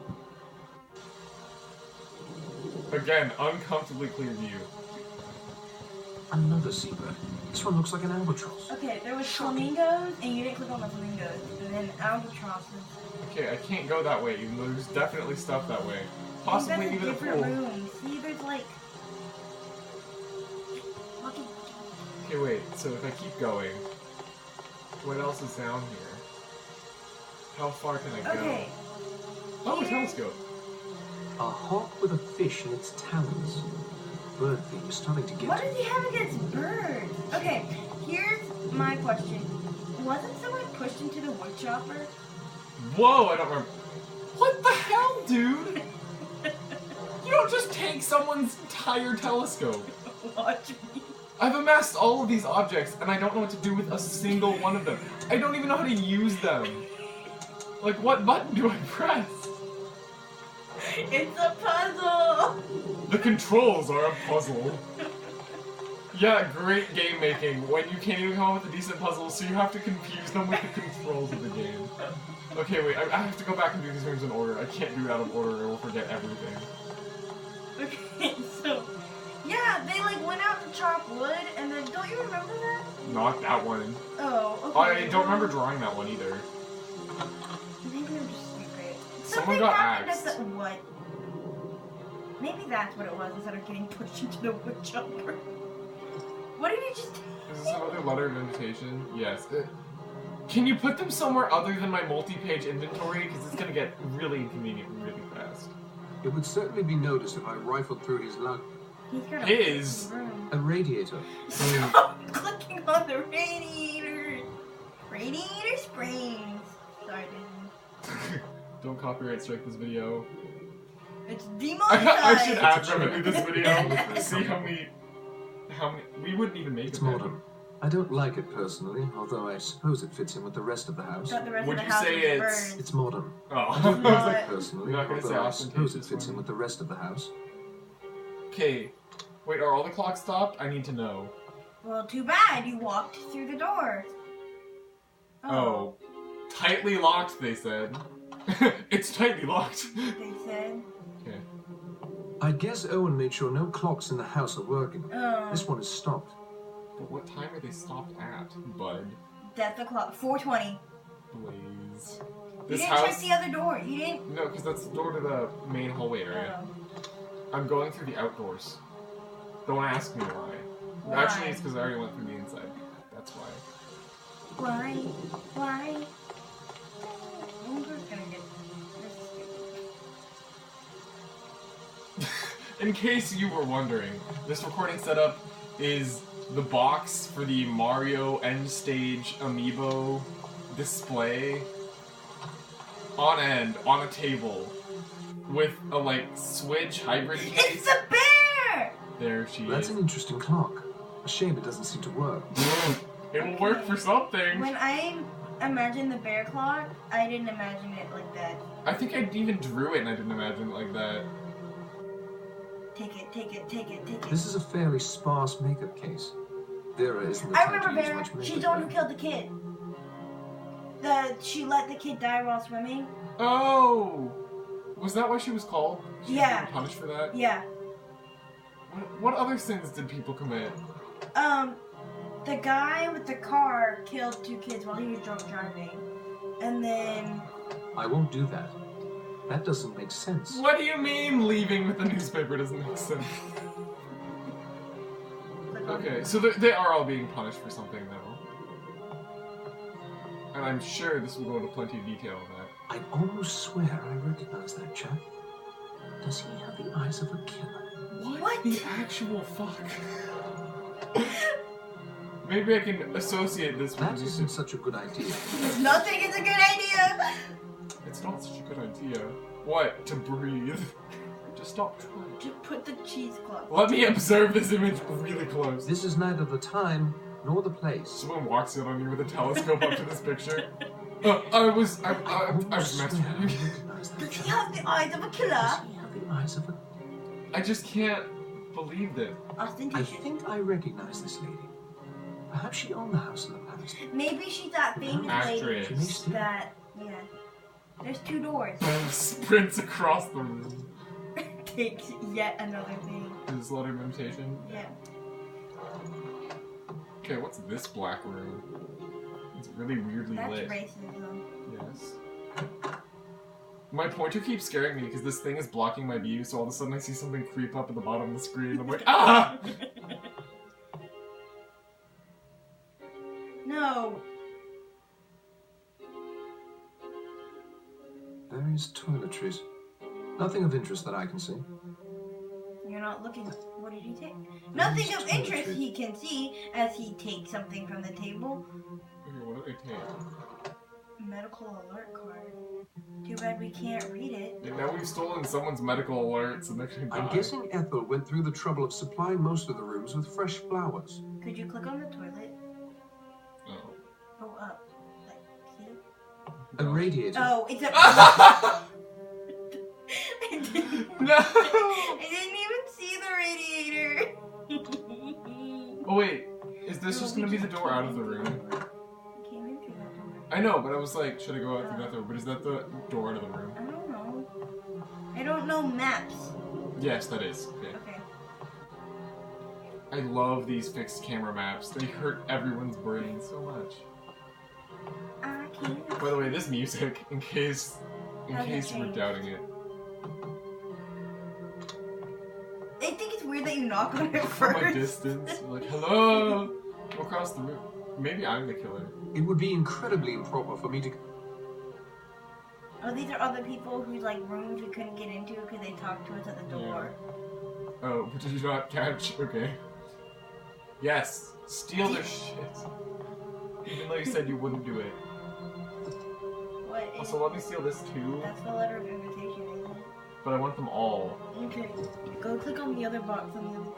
Again, uncomfortably clear view. Another seabird. This one looks like an albatross. Okay, there was flamingos, and you didn't click on the flamingos. And then albatrosses. Okay, I can't go that way, even though there's definitely stuff that way. I Possibly think even a that's a different pool. room. See, there's like... Fucking... Okay, wait, so if I keep going, what else is down here? How far can I go? Okay. Oh, a telescope. A hawk with a fish in its talons. Bird thing is starting to get... What does he have against birds? Okay, here's my question. Wasn't someone pushed into the wood chopper? Whoa, I don't remember. What the hell, dude? You don't just take someone's entire telescope. Watch me. I've amassed all of these objects, and I don't know what to do with a single one of them. I don't even know how to use them. Like, what button do I press? It's a puzzle! The controls are a puzzle. Yeah, great game making when you can't even come up with a decent puzzle, so you have to confuse them with the controls of the game. Okay, wait, I have to go back and do these rooms in order. I can't do it out of order or we'll forget everything. Okay, so... Yeah, they like went out to chop wood, and then... Don't you remember that? Not that one. Oh, okay. I don't remember drawing that one either. Maybe I'm just stupid. Someone Something got happened axed. at the... What? Maybe that's what it was, instead of getting pushed into the wood chopper. What did you just... Is this another letter of invitation? Yes. Can you put them somewhere other than my multi-page inventory? Because it's going to get really inconvenient really fast. It would certainly be noticed if I rifled through his lug. He's got a His? room. A radiator. Stop clicking on the radiator. Radiator springs. Sorry, dude. Don't copyright strike this video. It's demonetized. I should ad revenue this video. See how many... We wouldn't even make It's it. modern. I don't like it personally, although I suppose it fits in with the rest of the house. Got the rest Would of the you house say is it's- birds. It's modern. Oh. I don't like What? it personally, You're not gonna say although I suppose it ostentatious fits in one? with the rest of the house. Okay. Wait, are all the clocks stopped? I need to know. Well, too bad. You walked through the door. Oh. Tightly locked, they said. It's tightly locked. They said. Okay. I guess Owen made sure no clocks in the house are working. This one is stopped. But what time are they stopped at, bud? That's the clock. 4:20. Blaze. You This didn't house... check the other door. You didn't. No, because that's the door to the main hallway area. I'm going through the outdoors. Don't ask me why. Why? Actually, it's because I already went through the inside. That's why. Why? I'm just gonna get this. In case you were wondering, this recording setup is the box for the Mario End Stage Amiibo display on end, on a table, with a, like, Switch hybrid case. It's the bear! There she That's is. an interesting clock. A shame it doesn't seem to work. It'll work for something. When I imagined the bear clock, I didn't imagine it like that. I think I even drew it and I didn't imagine it like that. Take it. This is a fairly sparse makeup case. Vera isn't the I type remember to use Bear. much makeup. She's the one who killed the kid. She let the kid die while swimming. Oh! Was that why she was called? She was Yeah. being punished for that? Yeah. What other sins did people commit? The guy with the car killed 2 kids while he was drunk driving. And then... I won't do that. That doesn't make sense. What do you mean leaving with the newspaper doesn't make sense? Okay, so they are all being punished for something, though. And I'm sure this will go into plenty of detail on that. I almost swear I recognize that chap. Does he have the eyes of a killer? What? The actual fuck? Maybe I can associate this with That isn't such a good idea. Nothing is a good idea! It's not such a good idea. What? To breathe. Just stop trying. To put the cheesecloth. Let me observe this image really close. This is neither the time nor the place. Someone walks in on you with a telescope up to this picture. I was messing with you. Does he have the eyes of a killer? Does he have the eyes of a... I just can't believe this. I Ostentatious. think I recognize this lady. Perhaps she owned the house in the past. Maybe she's that famous lady Actress. that... Yeah. There's 2 doors. Sprints across the room. Takes yet another thing. Is this letter of imitation? Yeah. Okay, what's this black room? It's really weirdly That's lit. racism. Yes. My pointer keeps scaring me because this thing is blocking my view, so all of a sudden I see something creep up at the bottom of the screen. I'm like, ah! No. Various toiletries. Nothing of interest that I can see. You're not looking. What did he take? Nothing of interest he can see as he takes something from the table. Okay, what did I take? Medical alert card. Too bad we can't read it. Yeah, now we've stolen someone's medical alerts and they're gonna die. I'm guessing Ethel went through the trouble of supplying most of the rooms with fresh flowers. Could you click on the toilet? Oh. Go up. Like, see? A radiator. Oh, it's a... No! I didn't even see the radiator. Oh wait, is this just gonna be the door out of the room? Came in through that door. I know, but I was like, should I go out through that door? But is that the door out of the room? I don't know. I don't know maps. Yes, that is. Okay. Okay. I love these fixed camera maps. They hurt everyone's brain so much. I can't. By the way, this music, in case Hasn't you were changed. doubting it. I think it's weird that you knock on it From a first. distance, you're like, hello! Go across the room. Maybe I'm the killer. It would be incredibly improper for me to... Oh, these are other people whose like rooms we couldn't get into because they talked to us at the door. Oh, but did you not catch? Okay. Yes! Steal their shit! Even though you said you wouldn't do it. What is? Also, let me steal this too. That's the letter of invitation, isn't it? But I want them all. Okay. Go click on the other box on the other.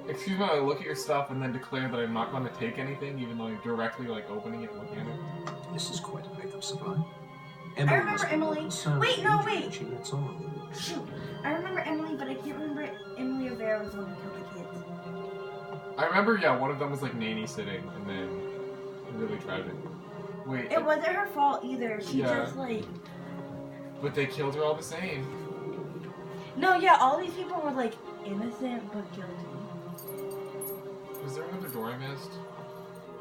Excuse me, I look at your stuff and then declare that I'm not going to take anything, even though I'm directly like opening it and looking at it. This is quite a makeup supply. I remember must be Emily. concerned Wait, with no, the wait. injury She lets on. Shoot. I remember Emily, but I can't remember Emily or Vera was the one who killed the kids. I remember, yeah, one of them was like nanny sitting, and then really tragic. Wait, It wasn't her fault either. She Yeah. just like. but they killed her all the same. No, yeah, all these people were like innocent but guilty. Was there another door I missed?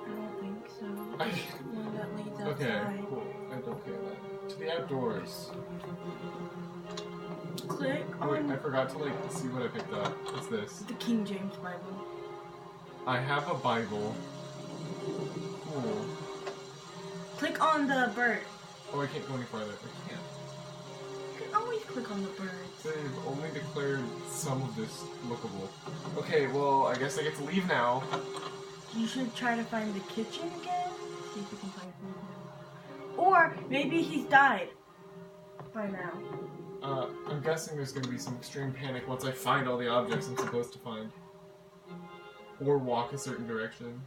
I don't think so. I... One that leads Okay, outside. cool. I don't care then. To the outdoors. Click Oh, wait, on I forgot to like see what I picked up. What's this? the King James Bible. I have a Bible. Cool. Click on the bird. Oh, I can't go any farther. I can't. You can always click on the birds. They've only declared some of this lookable. Okay, well, I guess I get to leave now. You should try to find the kitchen again. See if you can find food now. Or maybe he's died by now. I'm guessing there's gonna be some extreme panic once I find all the objects I'm supposed to find. Or walk a certain direction.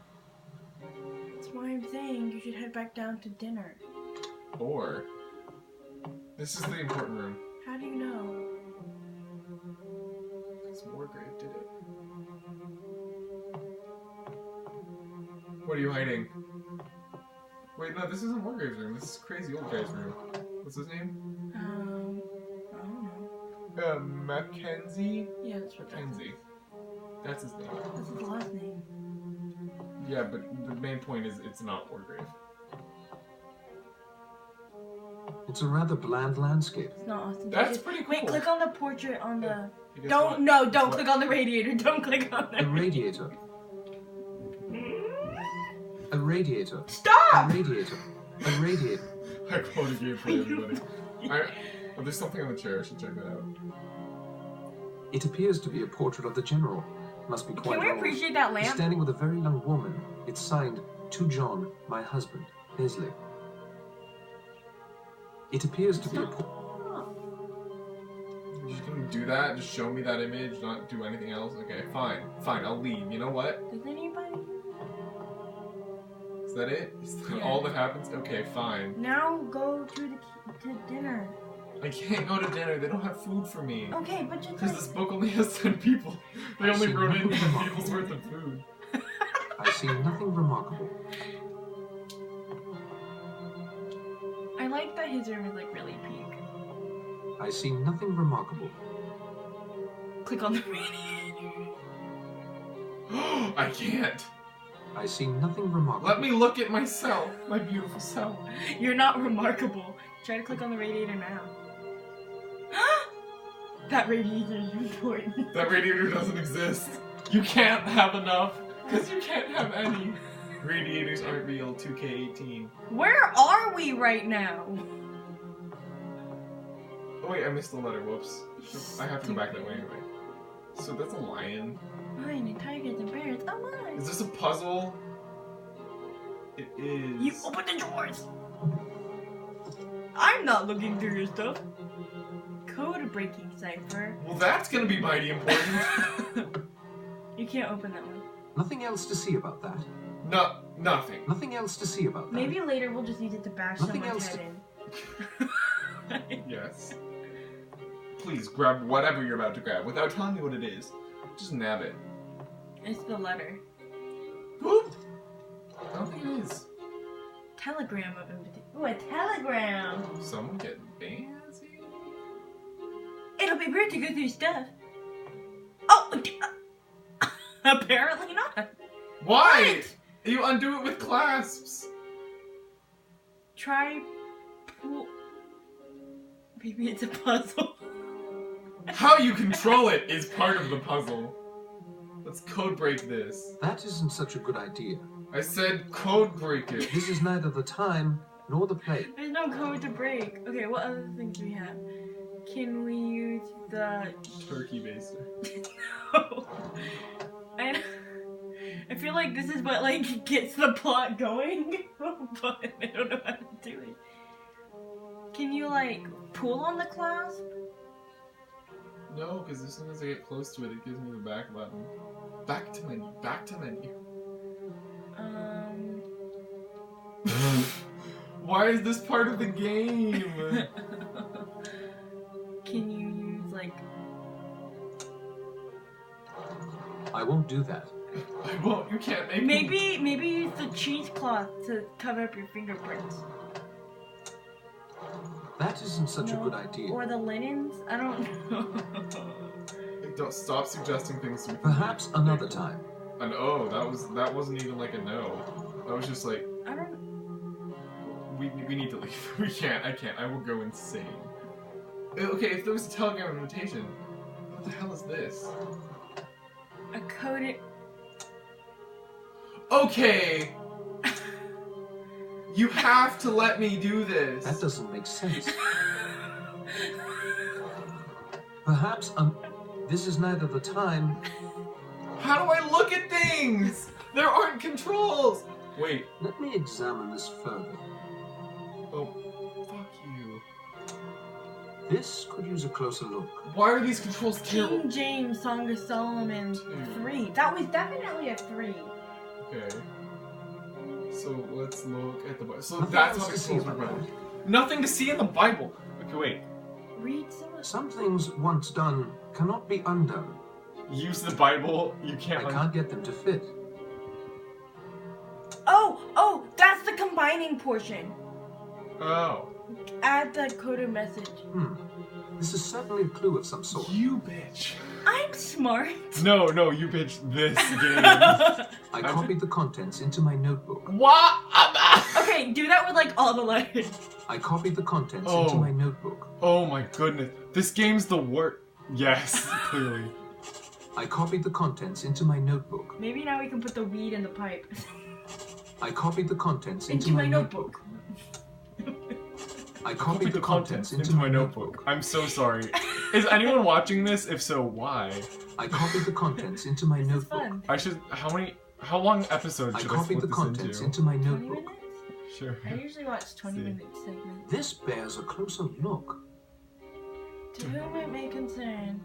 That's why I'm saying you should head back down to dinner. Or... This is the important room. How do you know? Because Wargrave did it. What are you hiding? Wait, no, this isn't Wargrave's room. This is crazy old guy's room. What's his name? I don't know. Mackenzie? Yeah, that's what that is. Mackenzie. That's his name. That's his last name. Yeah, but the main point is it's not Wargrave. It's a rather bland landscape. It's not Austin. That's pretty cool. Wait, click on the portrait on the... Guess Don't, what? no, Guess don't what? click on the radiator. Don't click on A the... radiator. A radiator. Stop! A radiator. A radiator. I quote a game for everybody. Oh, there's something on the chair. I should check that out. It appears to be a portrait of the general. Must be quite Can we old. appreciate that He's lamp? standing with a very young woman. It's signed, "To John, my husband, Leslie." It appears to be a portrait. You're just gonna do that? Just show me that image, not do anything else? Okay, fine. Fine, I'll leave. You know what? Does anybody? Is that it? Is that Yeah. all that happens? Okay, fine. Now go to dinner. I can't go to dinner. They don't have food for me. Okay, but just Because like... this book only has 10 people. They only wrote in 10 people's worth of food. I see nothing remarkable. I like that his room is like really pink. I see nothing remarkable. Click on the radiator. I can't. I see nothing remarkable. Let me look at myself. My beautiful self. You're not remarkable. Try to click on the radiator now. That radiator is important. That radiator doesn't exist. You can't have enough. Because you can't have any. Radiators aren't real. 2K18. Where are we right now? Oh wait, I missed the letter. Whoops. I have to go back that way anyway. So that's a lion. Lion and tigers and bears. Oh my! Is this a puzzle? It is. You open the drawers. I'm not looking through your stuff. Code breaking cipher. Well, that's gonna be mighty important. You can't open that one. Nothing else to see about that. No, nothing. Nothing else to see about that. Maybe later we'll just use it to bash Nothing someone's else head in. Yes. Please grab whatever you're about to grab without telling me what it is. Just nab it. It's the letter. Whoop! I don't think it is. Telegram of invitation. Ooh, a telegram! Someone getting fancy? It'll be weird to go through stuff. Oh! Apparently not. Why? What? You undo it with clasps. Try pull. Maybe it's a puzzle. How you control it is part of the puzzle. Let's code break this. That isn't such a good idea. I said code break it. This is neither the time nor the place. There's no code to break. Okay, what other things do we have? Can we use the... Turkey baster. No. I feel like this is what, like, gets the plot going, but I don't know how to do it. Can you, like, pull on the clasp? No, because as soon as I get close to it, it gives me the back button. Back to menu. Back to menu. Why is this part of the game? Can you use, like... I won't do that. I won't. You can't make me. Maybe use the cheesecloth to cover up your fingerprints. That isn't such a No. good idea. Or the linens? I don't know. Don't stop suggesting things to me. Perhaps another time. And that wasn't even like a no. That was just like, I don't. we need to leave. We can't. I can't. I will go insane. Okay, if there was a telegram invitation, what the hell is this? A coded. Okay. You have to let me do this. That doesn't make sense. Perhaps this is neither the time. How do I look at things? There aren't controls. Wait. Let me examine this further. Oh, fuck you. This could use a closer look. Why are these controls terrible? King James Song of Solomon 3. That was definitely a 3. Okay. So let's look at the Bible. So Nothing that's else how to it see controls in my the Bible. Bible. Nothing to see in the Bible. Okay, wait. Read some of Some things once done cannot be undone. Use the Bible. You can't. I can't get them to fit. Oh, that's the combining portion. Oh. Add the coded message. This is certainly a clue of some sort. You bitch. I'm smart. No, you bitch. This game. I copied the contents into my notebook. What? Okay, do that with like all the letters. I copied the contents Oh. into my notebook. Oh my goodness. This game's the worst. Yes, clearly. I copied the contents into my notebook. Maybe now we can put the weed in the pipe. I copied the contents Into my notebook. I copied the contents into my notebook. I'm so sorry. Is anyone watching this? If so, why? I copied the contents into my This is notebook. fun. I should. How long episodes I should I copied split the this contents into? into my 20 notebook. minutes? Sure. I usually watch 20-minute segments. This bears a closer look. To whom it may concern,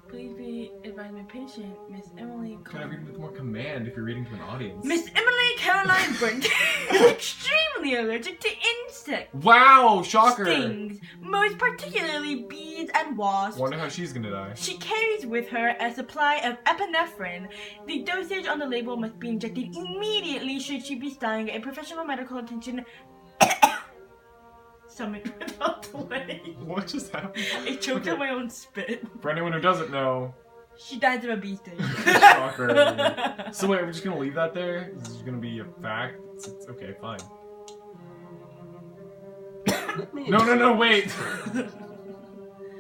please be advised my patient, Miss Emily. Can I read with more command if you're reading to an audience? Miss Emily Caroline Brent is extremely allergic to insects. Wow! Shocker! Stings, most particularly bees and wasps. Wonder how she's gonna die. She carries with her a supply of epinephrine. The dosage on the label must be injected immediately should she be stung. A professional medical attention summoned without delay. What just happened? I choked on my own spit. For anyone who doesn't know, She dies of a bee sting. shocker. So wait, we're just gonna leave that there? This is gonna be a fact? It's okay, fine. No, wait!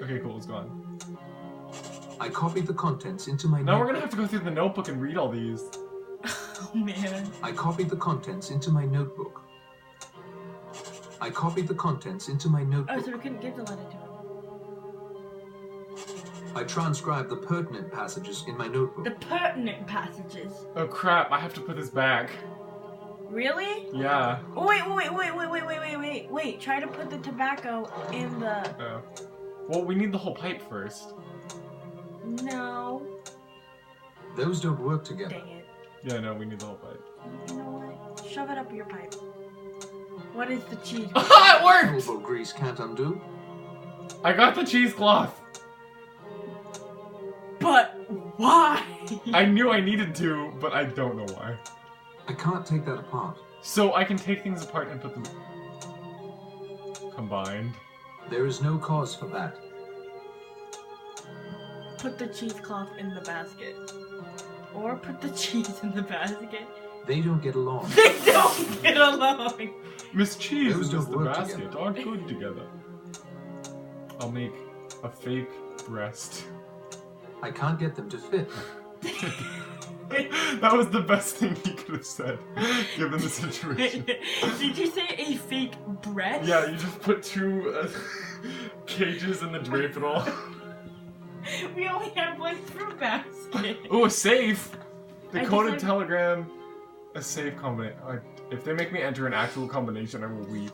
Okay, cool, it's gone. I copied the contents into my Now notebook. we're gonna have to go through the notebook and read all these. Oh man. I copied the contents into my notebook. I copied the contents into my Oh, notebook. so we couldn't give the letter to him. I transcribed the pertinent passages in my notebook. The pertinent passages. Oh crap, I have to put this back. Really? Yeah. Oh, wait. Try to put the tobacco in the... Oh. Well, we need the whole pipe first. No. Those don't work together. Dang it. Yeah, no, we need the whole pipe. You know what? Shove it up your pipe. What is the cheese? It worked! Elbow grease can't undo. I got the cheesecloth! But why? I knew I needed to, but I don't know why. I can't take that apart. So I can take things apart and put them combined. There is no cause for that. Put the cheesecloth in the basket. Or put the cheese in the basket. They don't get along. They don't get along. Miss Cheese Those and don't Mr. work Basket together. aren't good together. I'll make a fake breast. I can't get them to fit. That was the best thing he could have said, given the situation. Did you say a fake breast? Yeah, you just put two cages and then drape it all. We only have one fruit basket. Oh, a safe! The I coded just, telegram, a safe combination. If they make me enter an actual combination, I will weep.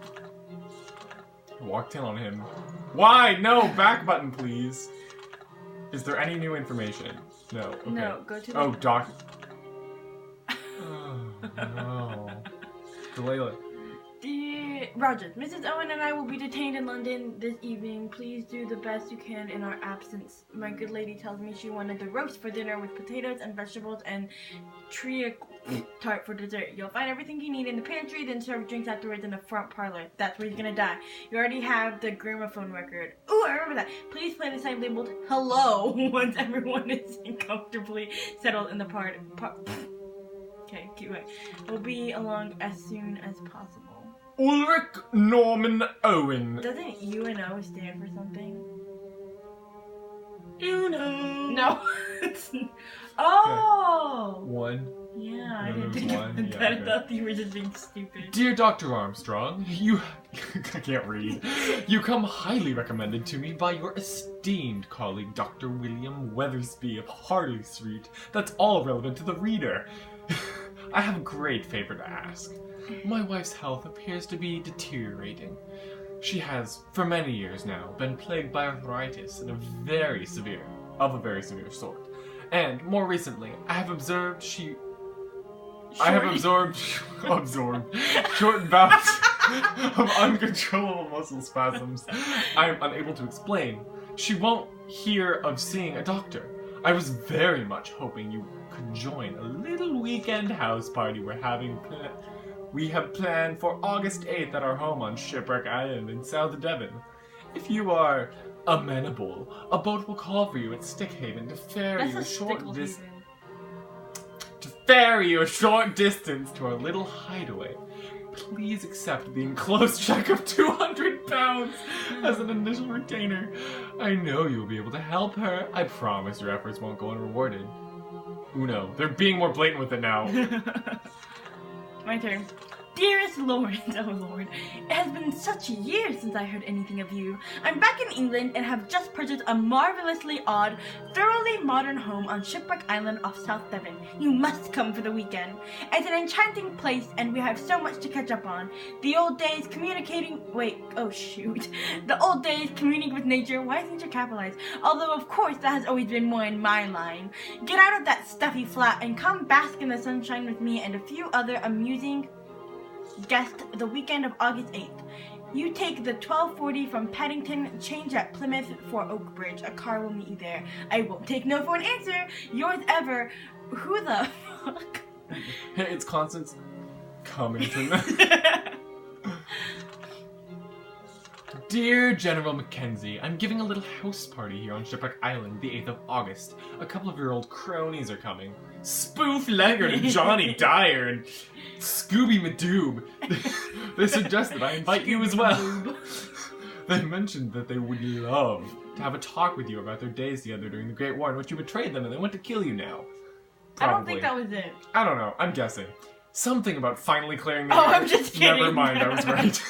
I walked in on him. Why? No, back button, please. Is there any new information? No. Okay. No, go to the... Oh, doc. Oh, no. Delayla. Dear Rogers, Mrs. Owen and I will be detained in London this evening. Please do the best you can in our absence. My good lady tells me she wanted the roast for dinner with potatoes and vegetables and tart for dessert. You'll find everything you need in the pantry, then serve drinks afterwards in the front parlor. That's where you're gonna die. You already have the gramophone record. Ooh, I remember that. Please play the sign labeled hello once everyone is comfortably settled in the Okay, keep going. We'll be along as soon as possible. Ulrich Norman Owen. Doesn't UNO stand for something? UNO. No. Oh! One. Yeah, I No, didn't there's think one. about Yeah, that. okay. I thought you were just being stupid. Dear Dr. Armstrong, I can't read. You come highly recommended to me by your esteemed colleague, Dr. William Weathersby of Harley Street. That's all relevant to the reader. I have a great favor to ask. My wife's health appears to be deteriorating. She has, for many years now, been plagued by arthritis of a very severe sort. And more recently, I have absorbed short bouts of uncontrollable muscle spasms I am unable to explain. She won't hear of seeing a doctor. I was very much hoping you could join a little weekend house party we have planned for August 8th at our home on Shipwreck Island in South Devon. If you are amenable, a boat will call for you at Stickhaven to ferry you a short distance to our little hideaway. Please accept the enclosed check of £200 as an initial retainer. I know you'll be able to help her. I promise your efforts won't go unrewarded. Uno, they're being more blatant with it now. My turn. Dearest Lawrence, oh Lord, it has been such years since I heard anything of you. I'm back in England and have just purchased a marvelously odd, thoroughly modern home on Shipwreck Island off South Devon. You must come for the weekend. It's an enchanting place and we have so much to catch up on. The old days communicating with nature. Why is nature capitalized? Although of course that has always been more in my line. Get out of that stuffy flat and come bask in the sunshine with me and a few other amusing guest the weekend of August 8th. You take the 12:40 from Paddington, change at Plymouth for Oakbridge. A car will meet you there. I won't take no for an answer. Yours ever. Who the fuck? Hey, it's Constance Cummington. Dear General Mackenzie, I'm giving a little house party here on Shipwreck Island the 8th of August. A couple of your old cronies are coming. Spoof Leggard and Johnny Dyer and Scooby Madoob. They suggested I invite you as well. They mentioned that they would love to have a talk with you about their days together during the Great War in which you betrayed them and they went to kill you now. Probably. I don't think that was it. I don't know. I'm guessing. Something about finally clearing the air. I'm just kidding. Never mind, I was right.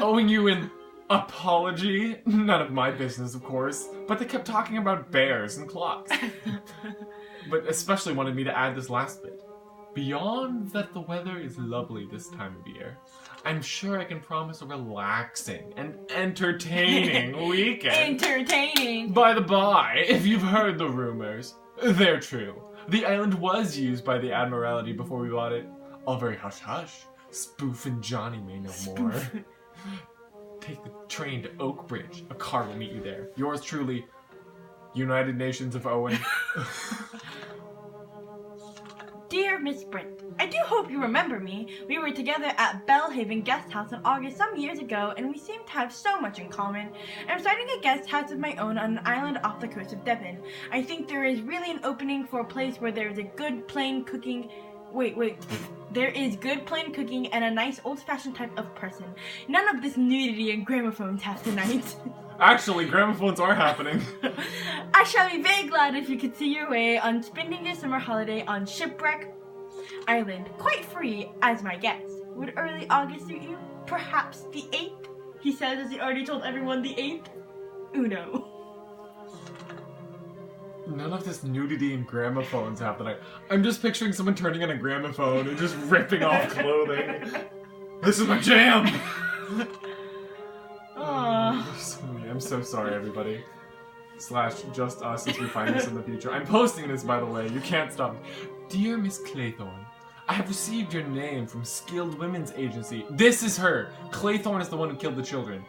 Owing you an apology. None of my business, of course. But they kept talking about bears and clocks. But especially wanted me to add this last bit. Beyond that the weather is lovely this time of year, I'm sure I can promise a relaxing and entertaining weekend. Entertaining! By the by, if you've heard the rumors, they're true. The island was used by the Admiralty before we bought it. All very hush-hush. Spoof and Johnny may know more. Take the train to Oakbridge. A car will meet you there. Yours truly, United Nations of Owen. Dear Miss Brent, I do hope you remember me. We were together at Bellhaven Guest House in August some years ago, and we seem to have so much in common. I'm starting a guest house of my own on an island off the coast of Devon. I think there is really an opening for a place where there is a good plain cooking... There is good plain cooking and a nice old-fashioned type of person. None of this nudity and gramophones have tonight. Actually, gramophones are happening. I shall be very glad if you could see your way on spending your summer holiday on Shipwreck Island, quite free as my guest. Would early August suit you? Perhaps the 8th? He says as he already told everyone the 8th. Uno. None of this nudity and gramophones happening. I'm just picturing someone turning on a gramophone and just ripping off clothing. This is my jam! I'm so sorry, everybody. / just us if we find this in the future. I'm posting this, by the way. You can't stop. Dear Miss Claythorne, I have received your name from Skilled Women's Agency. This is her. Claythorne is the one who killed the children.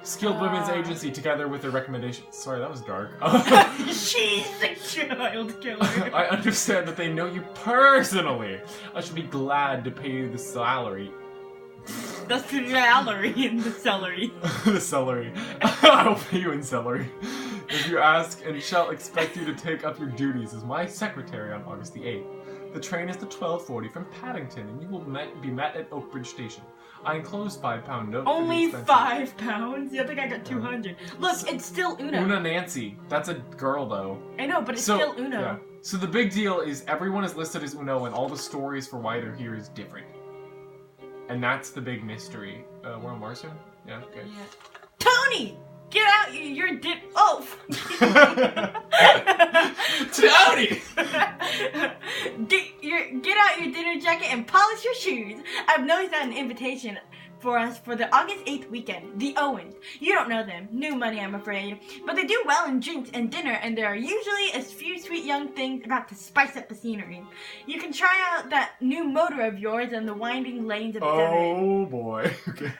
Skilled Women's Agency together with their recommendations. Sorry, that was dark. She's the child killer. I understand that they know you personally. I should be glad to pay you the salary. The salary in the celery. The celery. I'll pay you in celery. If you ask, and shall expect you to take up your duties as my secretary on August the 8th. The train is the 12:40 from Paddington, and you will be met at Oakbridge Station. I enclose £5 note. Only £5? The other guy got 200. Look, it's still Uno. Una Nancy. That's a girl, though. I know, but it's still Uno. Yeah. So the big deal is everyone is listed as Uno, and all the stories for why they're here is different. And that's the big mystery. We're on Marston? Yeah, okay. Yeah. Tony! Get out! You're Oh! Tony! Get out your dinner jacket and polish your shoes. I've noticed that an invitation for us for the August 8th weekend. The Owens. You don't know them. New money, I'm afraid. But they do well in drinks and dinner, and there are usually a few sweet young things about to spice up the scenery. You can try out that new motor of yours in the winding lanes of Devon. Oh boy. Okay.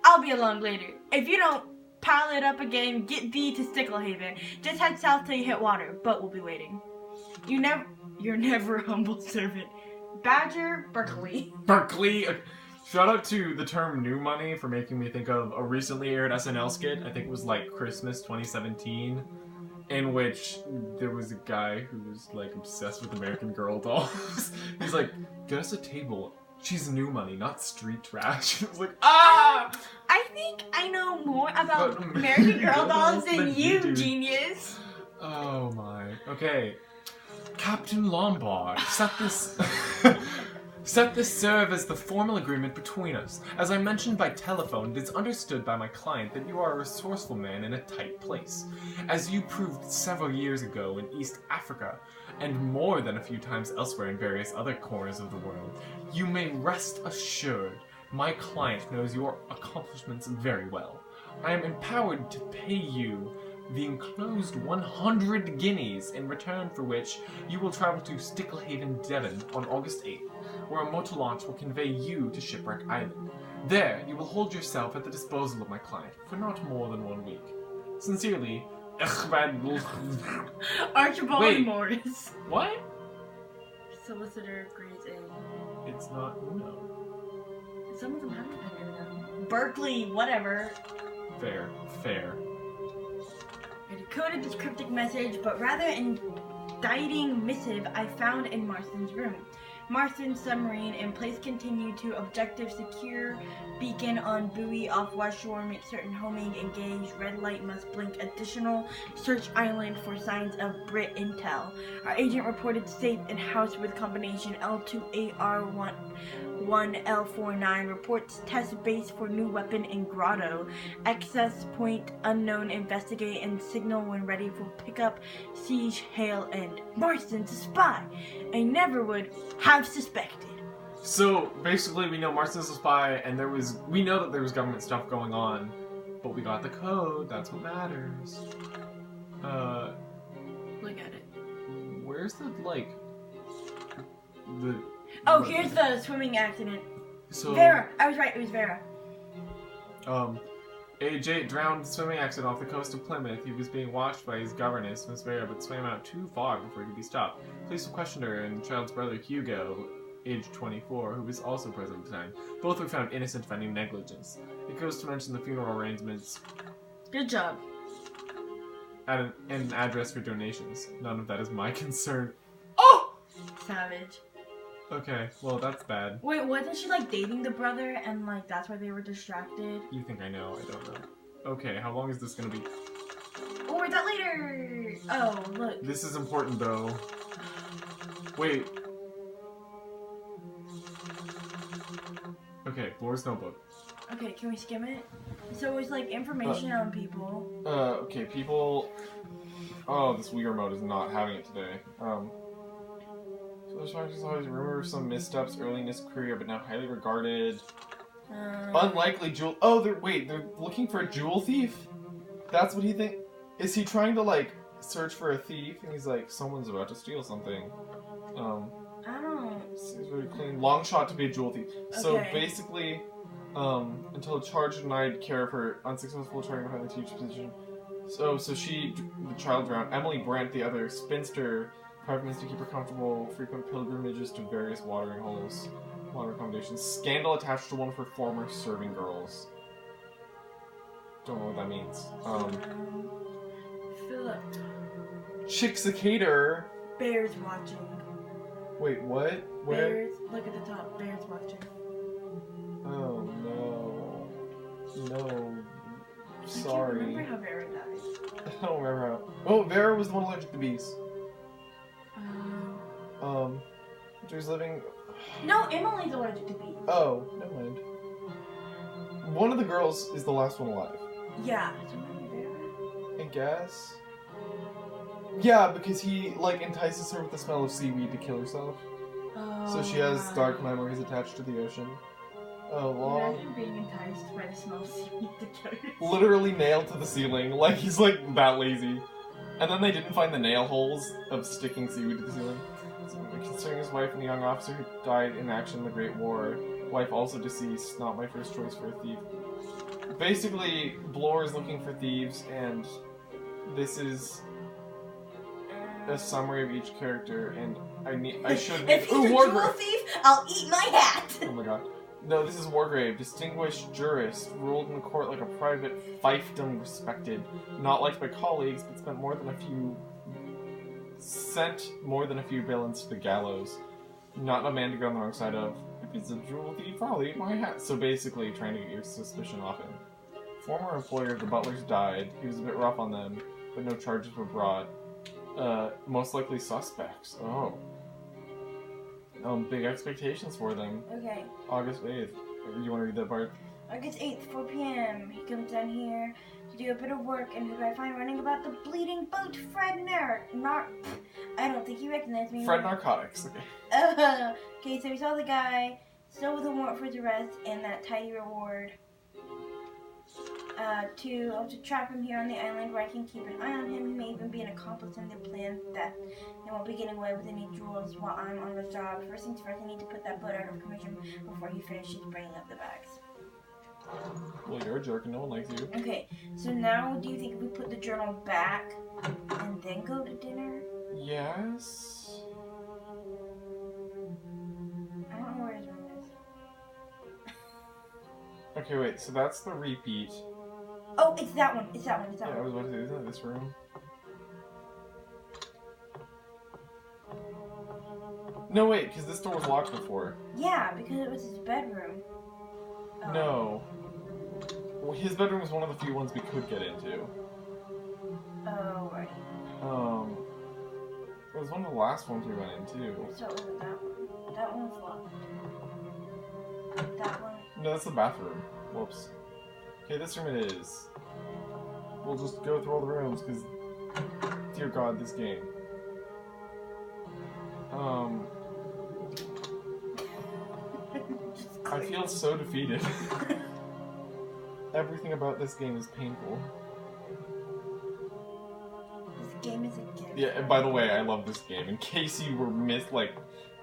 I'll be along later. If you don't pile it up again, get thee to Sticklehaven. Just head south till you hit water. Boat will be waiting. You're never a humble servant. Badger, Berkeley. Berkeley. Shout out to the term new money for making me think of a recently aired SNL skit. I think it was like Christmas 2017, in which there was a guy who was like obsessed with American Girl dolls. He's like, get us a table. She's new money, not street trash. It was like, ah! I think I know more about American Girl dolls than you, genius. Oh my. Okay. Captain Lombard, set this serve as the formal agreement between us. As I mentioned by telephone, it is understood by my client that you are a resourceful man in a tight place. As you proved several years ago in East Africa, and more than a few times elsewhere in various other corners of the world, you may rest assured my client knows your accomplishments very well. I am empowered to pay you the enclosed 100 guineas, in return for which you will travel to Sticklehaven, Devon on August 8th, where a motor launch will convey you to Shipwreck Island. There, you will hold yourself at the disposal of my client for not more than 1 week. Sincerely, Archibald Morris. What? Solicitor agrees in. It's not Uno. Some of them have to pay Uno. Berkeley, whatever. Fair. I decoded this cryptic message, but rather indicting missive I found in Marston's room. Marston's submarine in place continued to objective secure. Beacon on buoy off west shore. Make certain homing engaged. Red light must blink. Additional search island for signs of Brit intel. Our agent reported safe in house with combination L2AR11L49. Reports test base for new weapon in grotto. Access point unknown. Investigate and signal when ready for pickup. Siege hail end. Marston's a spy. I never would have suspected. So basically, we know Marston's a spy, and we know that there was government stuff going on, but we got the code. That's what matters. Look at it. Where's the Oh, here's the swimming accident. So Vera. I was right. It was Vera. AJ drowned swimming accident off the coast of Plymouth. He was being watched by his governess, Miss Vera, but swam out too far before he could be stopped. Police have questioned her and the child's brother, Hugo, age 24, who was also present at the time. Both were found innocent of any negligence. It goes to mention the funeral arrangements. Good job. And an address for donations. None of that is my concern. Oh! Savage. Okay, well, that's bad. Wait, wasn't she dating the brother and that's why they were distracted? You think I know, I don't know. Okay, how long is this gonna be? Oh, we're that later! Oh, look. This is important, though. Wait. Okay, Laura's notebook. Okay, can we skim it? So it's information on people. Okay, people... Oh, this Uyghur mode is not having it today. So this is always rumor of some missteps early in his career, but now highly regarded. Unlikely jewel... Oh, they're looking for a jewel thief? That's what he think... Is he trying to, search for a thief? And he's like, someone's about to steal something. I don't... Seems very clean. Long shot to be a jewel thief. Okay. So basically, Until a charge denied care of her unsuccessful trying to find the teacher position. So she, the child drowned. Emily Brent, the other spinster, private means to keep her comfortable, frequent pilgrimages to various watering holes, water accommodations. Scandal attached to one of her former serving girls. Don't know what that means. Philip. Chick Cicator. Bears watching. Wait, what? Where? Bears. Look at the top. Bears watching. Oh no. No. I Sorry. can't remember how Vera died. I don't remember how. Oh, Vera was the one allergic to bees. She was living. No, Emily's allergic to bees. Oh, never mind. One of the girls is the last one alive. Yeah. Do you remember Vera? I guess. Yeah, because he like entices her with the smell of seaweed to kill herself. Oh, So she has right. dark memories attached to the ocean. Oh, long. Imagine being enticed by the smell of seaweed to kill yourself. Literally nailed to the ceiling. Like, he's like that lazy. And then they didn't find the nail holes of sticking seaweed to the ceiling. So, considering his wife and the young officer who died in action in the Great War, wife also deceased, not my first choice for a thief. Basically, Blore is looking for thieves, and this is a summary of each character, and I should... If he's a jewel thief, I'll eat my hat! Oh my god. No, this is Wargrave, distinguished jurist, ruled in the court like a private fiefdom respected, not liked by colleagues, but sent more than a few villains to the gallows. Not a man to go on the wrong side of. If he's a jewel thief, I'll eat my hat. So basically, trying to get your suspicion off him. Former employer of the Butlers died. He was a bit rough on them, but no charges were brought. Most likely suspects. Oh. Big expectations for them. Okay. August 8th. You want to read that part? August 8th, 4 p.m. He comes down here to do a bit of work, and who do I find running about the bleeding boat? Fred I don't think he recognized me. Fred Narcotics. Okay. Okay, so we saw the guy, still with a warrant for his arrest, and that tidy reward. To trap him here on the island where I can keep an eye on him. He may even be an accomplice in the planned theft. He won't be getting away with any jewels while I'm on the job. First things first, I need to put that boat out of commission before he finishes bringing up the bags. Well, you're a jerk and no one likes you. Okay, so now do you think we put the journal back and then go to dinner? Yes. I don't know where his room is. Okay, wait, so that's the repeat. Oh, it's that one. Yeah, I was about to say, isn't it this room? No, wait, because this door was locked before. Yeah, because it was his bedroom. Oh. No. Well, his bedroom was one of the few ones we could get into. Oh, right. It was one of the last ones we went into. So it wasn't that one. That one's locked. That one. No, that's the bathroom. Whoops. Okay, this room it is. We'll just go through all the rooms, because... Dear God, this game. I feel so defeated. Everything about this game is painful. This game is a gift. Yeah, and by the way, I love this game. In case you were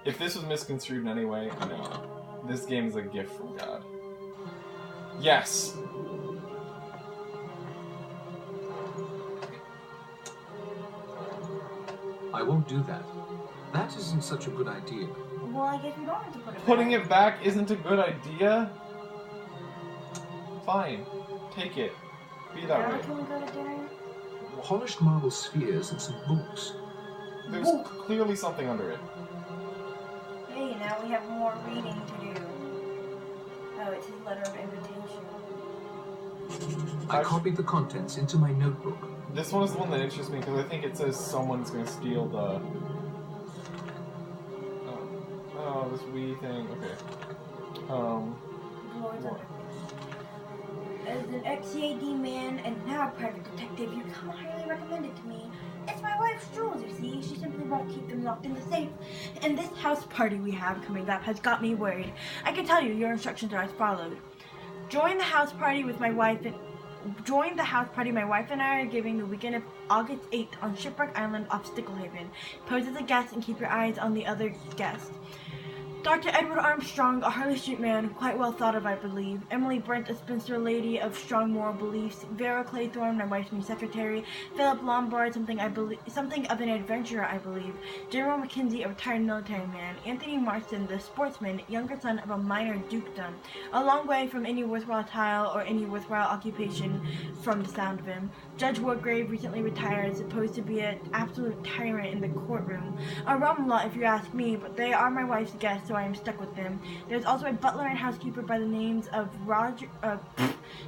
if this was misconstrued in any way, no. This game is a gift from God. Yes! I won't do that. That isn't such a good idea. Well, I guess we don't have to put it back. Putting it back isn't a good idea? Fine. Take it. Be that Now way. can we go to dinner? Polished marble spheres and some books. There's clearly something under it. Hey, now we have more reading to do. Oh, it's his letter of invitation. I copied the contents into my notebook. This one is the one that interests me because I think it says someone's gonna steal the... Oh, this wee thing. Okay. Lord, as an ex-CAD man and now private detective, you come highly recommended to me. It's my wife's jewels, you see. She simply won't keep them locked in the safe. And this house party we have coming up has got me worried. I can tell you, your instructions are as followed. Join the house party my wife and I are giving the weekend of August 8th on Shipwreck Island off Sticklehaven. Pose as a guest and keep your eyes on the other guests. Dr. Edward Armstrong, a Harley Street man, quite well thought of, I believe. Emily Brent, a spinster lady of strong moral beliefs. Vera Claythorne, my wife's new secretary. Philip Lombard, something of an adventurer, I believe. General Mackenzie, a retired military man. Anthony Marston, the sportsman, younger son of a minor dukedom. A long way from any worthwhile tile or any worthwhile occupation from the sound of him. Judge Wargrave, recently retired, supposed to be an absolute tyrant in the courtroom. A rum lot, if you ask me, but they are my wife's guests, so I am stuck with them. There's also a butler and housekeeper by the names of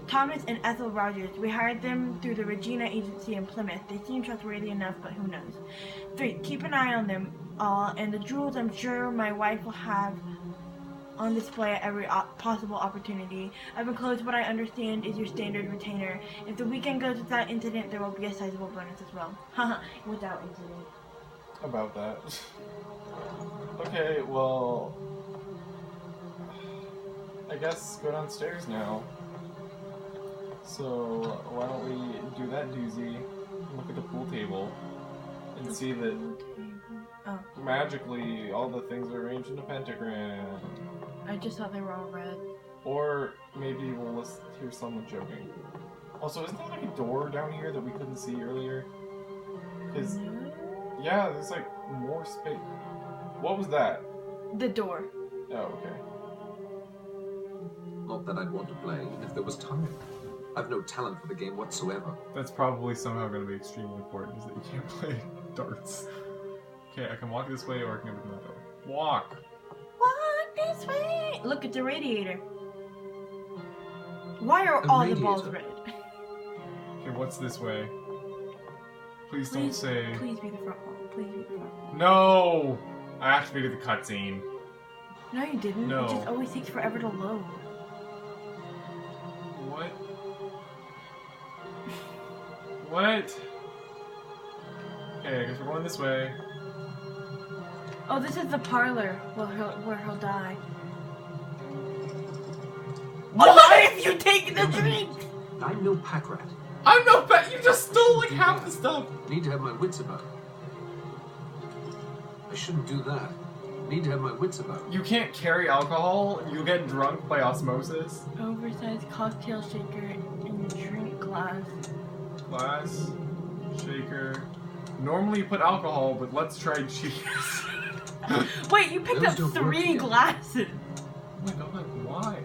Thomas and Ethel Rogers. We hired them through the Regina Agency in Plymouth. They seem trustworthy enough, but who knows. 3. Keep an eye on them all, and the jewels I'm sure my wife will have on display at every possible opportunity. I've enclosed what I understand is your standard retainer. If the weekend goes without incident, there will be a sizable bonus as well. Haha, without incident. About that. Okay, well... I guess go downstairs now. So, why don't we do that doozy, look at the pool table, and see that magically all the things are arranged in a pentagram. I just thought they were all red. Or maybe we'll hear someone joking. Also, isn't there like a door down here that we couldn't see earlier? Because, yeah, there's like more space. What was that? The door. Oh, okay. Not that I'd want to play, if there was time. I've no talent for the game whatsoever. That's probably somehow going to be extremely important, is that you can't play darts. Okay, I can walk this way or I can open that door. Walk! Walk this way! Look, it's a radiator. Why are A all radiator? the balls red? Okay, what's this way? Please don't say... Please be the front wall. Please be the front wall. No! I activated the cutscene. No, you didn't. No. It just always takes forever to load. What? What? Okay, I guess we're going this way. Oh, this is the parlor where he'll die. Why have you taken the drink? I'm no pack rat. I'm no bet. You just stole like half the stuff. Need to have my wits about. I shouldn't do that. Need to have my wits about. You can't carry alcohol. You'll get drunk by osmosis. Oversized cocktail shaker and drink glass. Glass, shaker. Normally you put alcohol, but let's try cheese. Wait, you picked Those up don't work 3 here. glasses. Oh my god, why?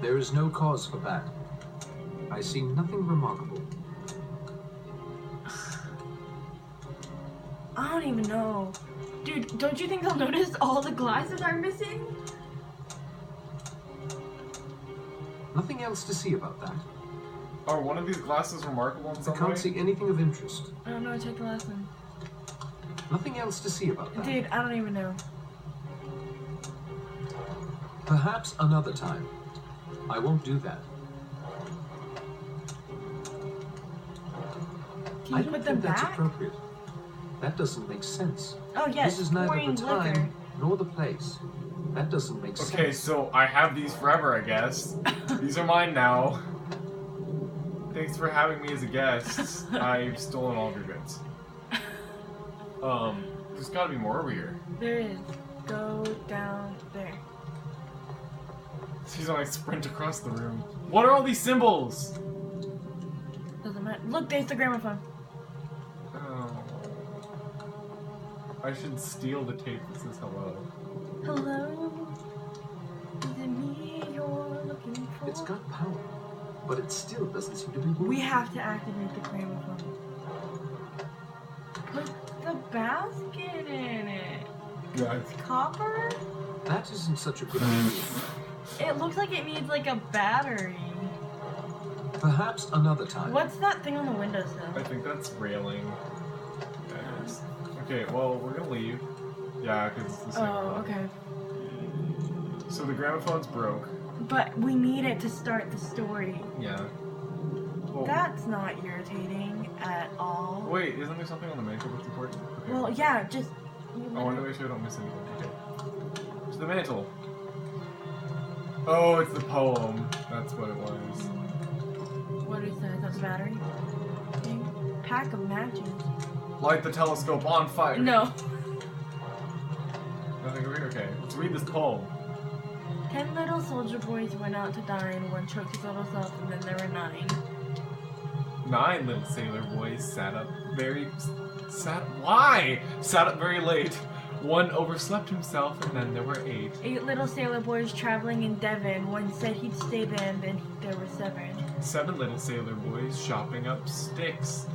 There is no cause for that. I see nothing remarkable. I don't even know. Dude, don't you think they'll notice all the glasses are missing? Nothing else to see about that. Are one of these glasses remarkable in I some can't way? see anything of interest. I don't know, check the last one. Nothing else to see about that. Dude, I don't even know. Perhaps another time. I won't do that. Can I you don't put them think that's back? appropriate. That doesn't make sense. Oh yes, This is neither pouring the time liquor. nor the place. That doesn't make sense. Okay, so I have these forever, I guess. These are mine now. Thanks for having me as a guest. I've stolen all of your goods. There's gotta be more over here. There is. Go down there. She's gonna like sprint across the room. What are all these symbols? Doesn't matter. Look, there's the gramophone. Oh. I should steal the tape that says hello. Hello? Is it me you're looking for? It's got power, but it still doesn't seem to be working. We have to activate the gramophone. Put the basket in it. Guys. Copper? That isn't such a good idea. It looks like it needs like a battery. Perhaps another time. What's that thing on the windowsill? I think that's railing. Yeah, it is. Okay, well, we're gonna leave. Yeah, because it's the same Oh, one. okay. So the gramophone's broke. But we need it to start the story. Yeah. Well, That's not irritating at all. wait, isn't there something on the mantle that's important? Okay. Well, yeah, just... I want to make sure I don't miss anything. Okay. It's the mantle. Oh, it's the poem. That's what it was. What is that? Is that the battery? Thing? Pack of matches. Light the telescope on fire. No. Nothing weird? Okay, let's read this poem. 10 little soldier boys went out to dine. One choked his little self, and then there were 9. 9 little sailor boys sat up very late. One overslept himself, and then there were 8. 8 little sailor boys traveling in Devon. One said he'd stay there, and then there were 7. 7 little sailor boys chopping up sticks.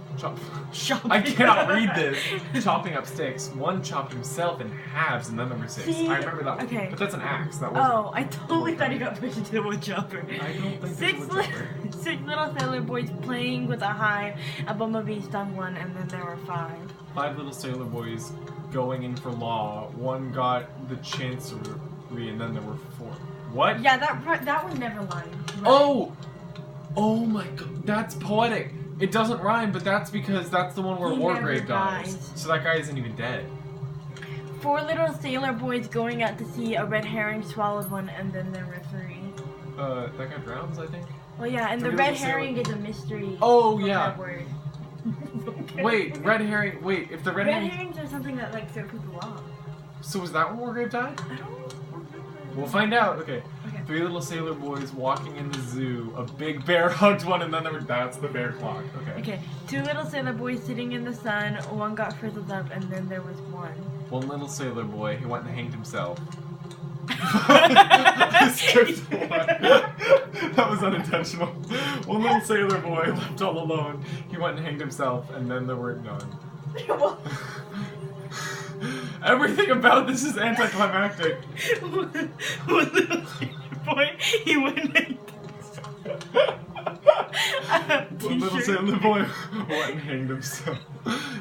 Shopping. I cannot read this. Chopping up sticks. One chopped himself in halves, and then there were 6. See? I remember that one. Okay. But that's an axe. That wasn't. Oh, I totally thought he got pushed into the woodchopper. I don't think 6 there's a woodchopper. 6 little sailor boys playing with a hive. A bumblebee stung one, and then there were 5. 5 little sailor boys going in for law. One got the chancery, and then there were 4. What? Yeah, that one never lined. Oh! Oh my god, that's poetic. It doesn't rhyme, but that's because that's the one where He Wargrave never dies. dies. So that guy isn't even dead. 4 little sailor boys going out to sea. A red herring swallowed one, and then there were 3. That guy drowns, I think. Well, yeah, and the 3 red little herring sailor- is a mystery. Oh, vocab yeah. Word. Wait, red herring. Wait, if the red Red herring. herrings are something that like throw people off. So was that when Wargrave died? I don't remember. We'll find out. Okay. Okay. 3 little sailor boys walking in the zoo. A big bear hugged one, and then there were. That's the bear clock. Okay. Okay, 2 little sailor boys sitting in the sun. One got frizzled up, and then there was 1. 1 little sailor boy. He went and hanged himself. I skipped one. That was unintentional. 1 little sailor boy left all alone. He went and hanged himself, and then there were none. Everything about this is anticlimactic. 1 little sailor boy, he went and hanged himself. 1 little sailor boy went and hanged himself.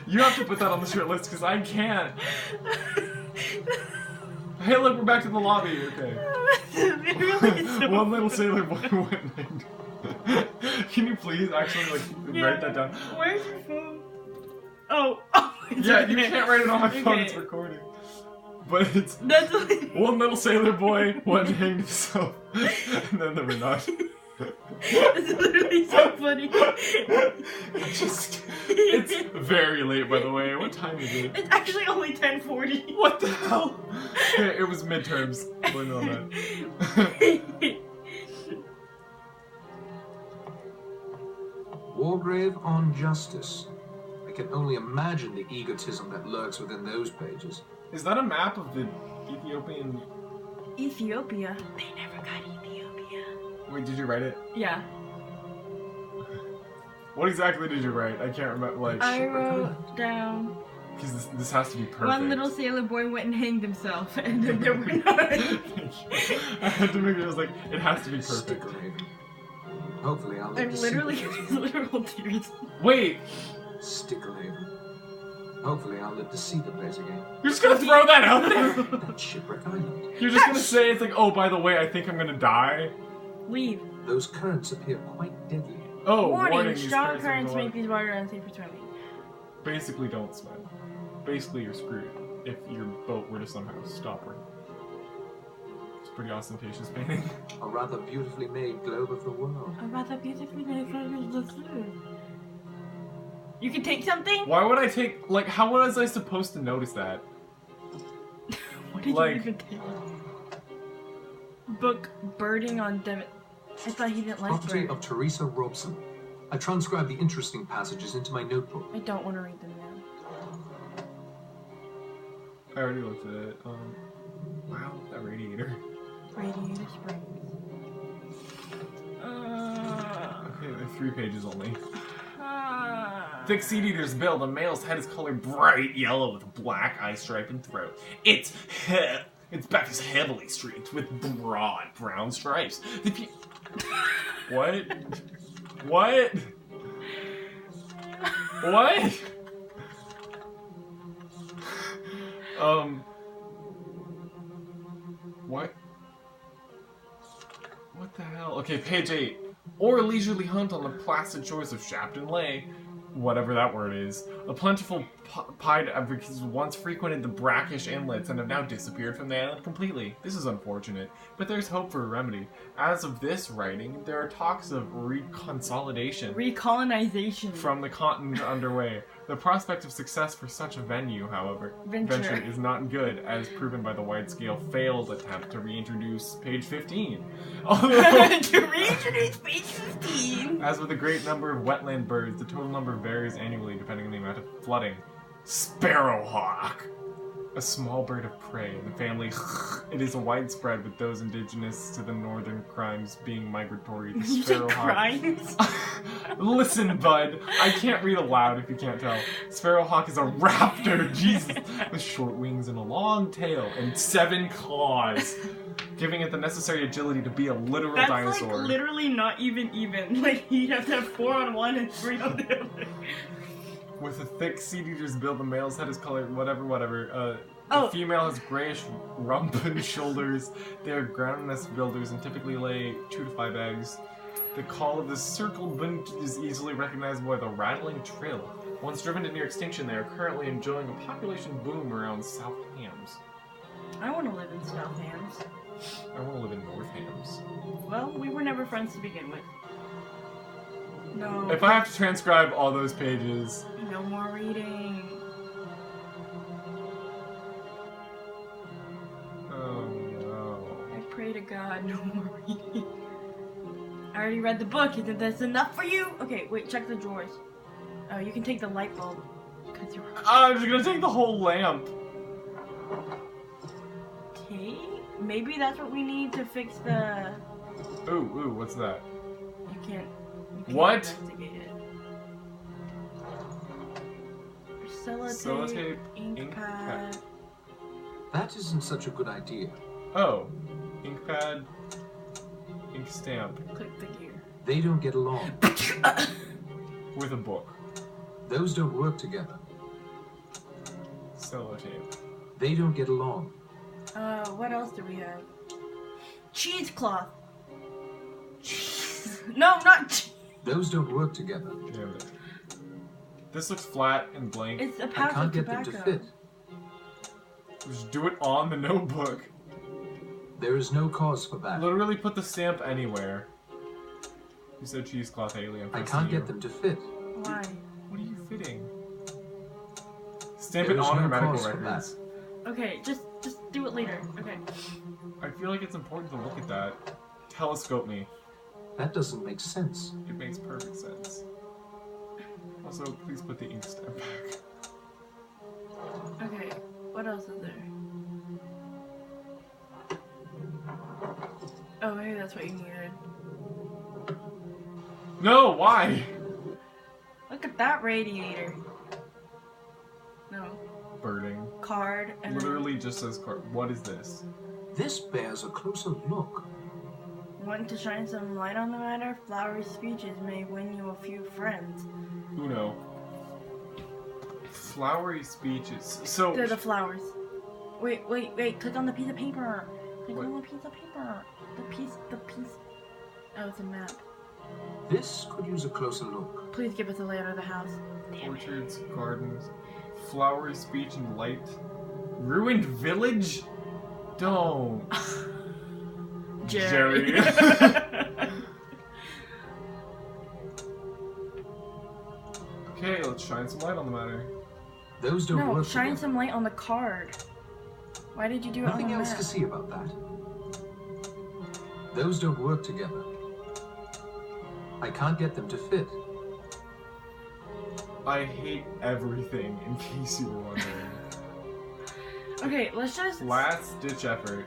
You have to put that on the short list because I can't. Hey, look, we're back to the lobby. Okay. 1 little sailor boy went and hanged. Can you please actually write that down? Where's your phone? Oh. It's Yeah, okay. you can't write it on my phone. Okay. It's recording. But it's That's like... 1 little sailor boy went and hanged himself, and then there were none. It's literally so funny. It's very late, by the way. What time is it? It's actually only 10:40. What the hell? Okay, it was midterms. Blame it on that. Wargrave on justice. I can only imagine the egotism that lurks within those pages. Is that a map of the Ethiopian? Ethiopia? They never got Ethiopia. Wait, did you write it? Yeah. What exactly did you write? I can't remember. I wrote down... Because this has to be perfect. 1 little sailor boy went and hanged himself, and then there were none. I had to make it. I was like, it has to be perfect. Sticklehaven. Hopefully I'll live I'm to see literally the place literal tears. Wait, Sticklehaven. Hopefully I'll live to see the place again. you're just gonna throw that out there? That shipwreck island. You're just gonna say it's like, oh, by the way, I think I'm gonna die. Leave. Those currents appear quite deadly. Oh, Warning, these strong are currents going- make these water unsafe for swimming. Basically, don't swim. Basically, you're screwed if your boat were to somehow stop her. It's a pretty ostentatious painting. A rather beautifully made globe of the world. A rather beautifully made the You can take something? Why would I take, like, how was I supposed to notice that? What did Like- you even take? Book Birding on Devon. I thought he didn't like Property bird. of Teresa Robson. I transcribed the interesting passages into my notebook. I don't want to read them now. I already looked at it. Wow, that radiator. Radiator Springs. Okay, there are 3 pages only. Thick seed eater's build. A male's head is colored bright yellow with a black eye stripe and throat. Its back is heavily streaked with broad brown stripes. What? What? What? What? What the hell? Okay, page 8. Or a leisurely hunt on the placid shores of Shapton Lay, whatever that word is. A plentiful pied advocates once frequented the brackish inlets and have now disappeared from the island completely. This is unfortunate, but there's hope for a remedy. As of this writing, there are talks of reconsolidation Recolonization. from the continent underway. The prospect of success for such a venue, however, venture is not good, as proven by the wide-scale failed attempt to reintroduce page 15. To reintroduce page 15! As with a great number of wetland birds, the total number varies annually depending on the amount of flooding. Sparrowhawk! A small bird of prey in the family. It is widespread, with those indigenous to the northern crimes being migratory. The sparrowhawk. Crimes? Listen, bud. I can't read aloud if you can't tell. Sparrowhawk is a raptor, Jesus, with short wings and a long tail and 7 claws, giving it the necessary agility to be a literal dinosaur. That's like literally not even. Like you'd have to have 4 on one and 3 on the other. With a thick seed eater's bill, the male's head is colored whatever. Oh. The female has grayish rump and shoulders. They are ground nest builders and typically lay 2 to 5 eggs. The call of the circled bunt is easily recognizable by the rattling trill. Once driven to near extinction, they are currently enjoying a population boom around South Hams. I want to live in South Hams. I want to live in North Hams. Well, we were never friends to begin with. No. If I have to transcribe all those pages... No more reading. Oh no. I pray to God, no more reading. I already read the book. Isn't this enough for you? Okay, wait, check the drawers. Oh, you can take the light bulb. Because you're... I'm just gonna take the whole lamp. Okay. Maybe that's what we need to fix the... Ooh, what's that? You can't What? investigate it. Sellotape, ink ink pad. pad. That isn't such a good idea. Oh, ink pad, ink stamp, Click the gear. They don't get along. with a book. Those don't work together. Sellotape. They don't get along. What else do we have? Cheesecloth. No, not cheese. Those don't work together. Damn it. This looks flat and blank. It's a I pouch can't of get tobacco. them to fit. Just do it on the notebook. There is no cause for that. Literally put the stamp anywhere. You said cheesecloth alien. I can't get them to fit. Why? What are you fitting? Stamp There it is on no her medical cause for records. Okay, just do it later. Okay. I feel like it's important to look at that. Telescope me. That doesn't make sense. It makes perfect sense. Also, please put the ink stamp back. Okay. What else is there? Oh, maybe that's what you needed. No, why? Look at that radiator. No. Birding. Card and Literally just says card. What is this? This bears a closer look. Want to shine some light on the matter? Flowery speeches may win you a few friends. Uno. Flowery speeches. So. They're the flowers. Wait. Click on the piece of paper. Click What? on the piece of paper. The piece. Oh, it's a map. This could use a closer look. Please give us a layout of the house. Orchards, gardens, flowery speech and light. Ruined village? Don't. Jerry. Okay, let's shine some light on the matter. Those don't No, work shine together. some light on the card. Why did you do it Nothing on the else map? to see about that. Those don't work together. I can't get them to fit. I hate everything, in case you were wondering. Okay, let's just... Last ditch effort.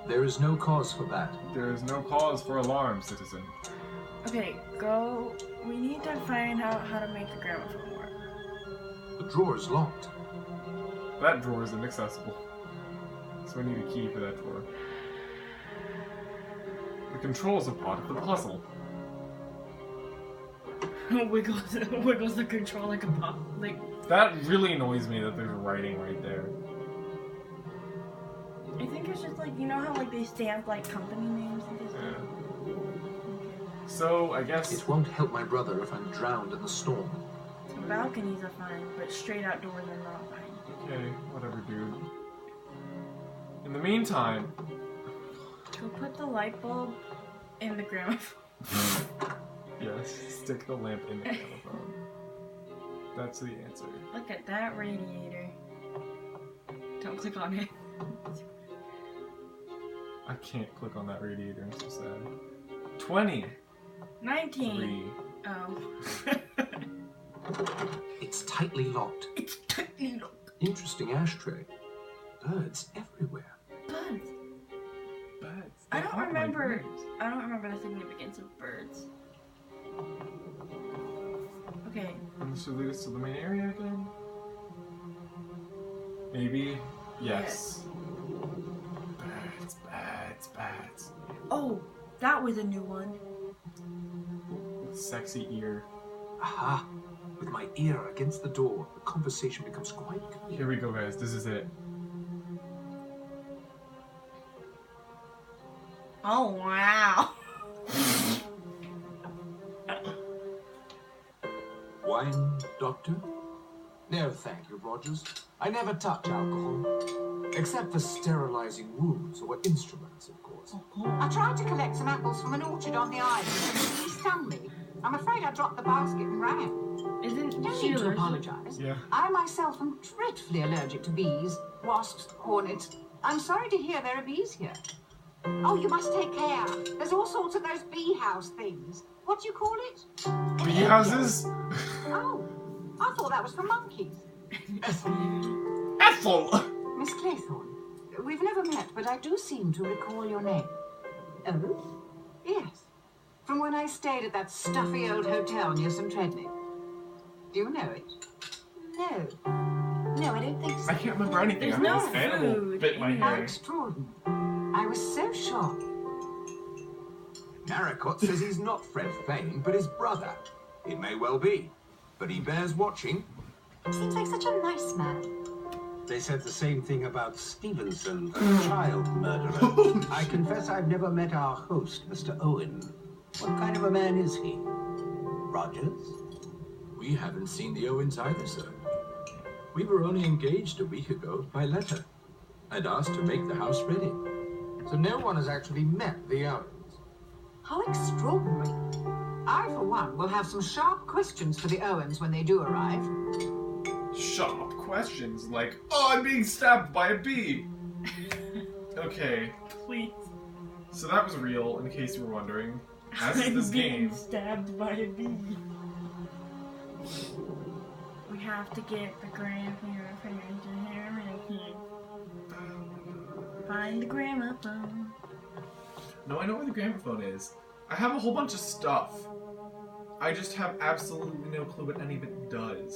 There is no cause for that. There is no cause for alarm, citizen. Okay, go... We need to find out how to make the gramophone work. The drawer is locked. That drawer is inaccessible. So I need a key for that drawer. The controls are part of the puzzle. wiggles the control like a pop. Like... That really annoys me that there's writing right there. I think it's just like, you know how like they stamp like company names and stuff? Yeah. So, I guess... It won't help my brother if I'm drowned in the storm. Balconies are fine, but straight outdoors are not fine. Okay, whatever, dude. In the meantime... Go put the light bulb in the gramophone. Yes, stick the lamp in the telephone. That's the answer. Look at that radiator. Don't click on it. I can't click on that radiator. I'm so sad. 20. 19. 3. Oh. It's tightly locked. It's tightly locked. Interesting ashtray. Birds everywhere. Buds. Birds. I They don't are my remember. birds. I don't remember the significance of birds. Okay. Should we lead us to the main area again? Maybe? Yes. Birds. Oh, that was a new one. Sexy ear. Aha! With my ear against the door, the conversation becomes quite clear. Here we go, guys. This is it. Oh, wow. Wine, Doctor? No, thank you, Rogers. I never touch alcohol. Except for sterilizing wounds or instruments, of course. I tried to collect some apples from an orchard on the island, and the bee stung me. I'm afraid I dropped the basket and ran. Isn't Don't she need to allergic? apologize. Yeah. I myself am dreadfully allergic to bees, wasps, hornets. I'm sorry to hear there are bees here. Oh, you must take care. There's all sorts of those bee house things. What do you call it? Bee houses? Oh, I thought that was for monkeys. Ethel! Miss Claythorne, we've never met, but I do seem to recall your name. Oh? Yes. From when I stayed at that stuffy old hotel near St. Treadney. Do you know it? No. No, I don't think so. I can't remember anything. There's I no this animal food bit my in How hair. extraordinary. I was so shocked. Narracott says he's not Fred Fane, but his brother. It may well be, but he bears watching. Seems like such a nice man. They said the same thing about Stevenson, the child murderer. I confess I've never met our host, Mr. Owen. What kind of a man is he? Rogers? We haven't seen the Owens either, sir. We were only engaged a week ago by letter and asked to make the house ready. So no one has actually met the Owens. How extraordinary. I, for one, will have some sharp questions for the Owens when they do arrive. Sharp questions like, oh, I'm being stabbed by a bee. Okay, Please. so that was real, in case you were wondering. As is this Being game. stabbed by a bee. We have to get the grandparent here. Find the gramophone. No, I know where the gramophone is. I have a whole bunch of stuff. I just have absolutely no clue what any of it does.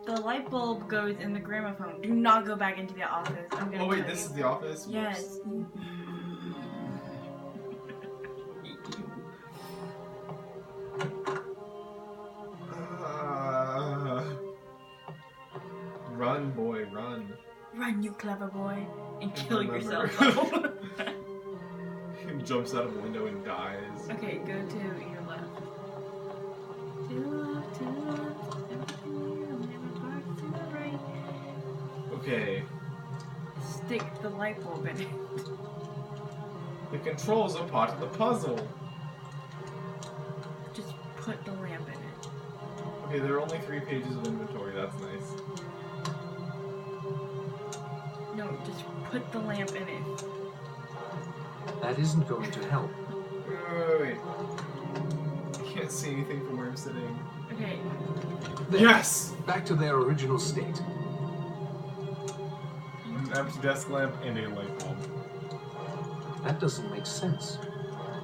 The light bulb goes in the gramophone. Do not go back into the office. I'm gonna Oh wait, tell this you. is the office? Yes. Run, boy, run. Run, you clever boy, and kill Remember. yourself. He jumps out of a window and dies. Okay, go to your left. To the left, to the right. Okay, Stick the light bulb in it. the controls are part of the puzzle. Just put the lamp in it. Okay, there are only 3 pages of inventory, that's nice. No, just put the lamp in it. That isn't going to help. Wait. I can't see anything from where I'm sitting. Okay. There. Yes! Back to their original state. An empty desk lamp and a light bulb. That doesn't make sense.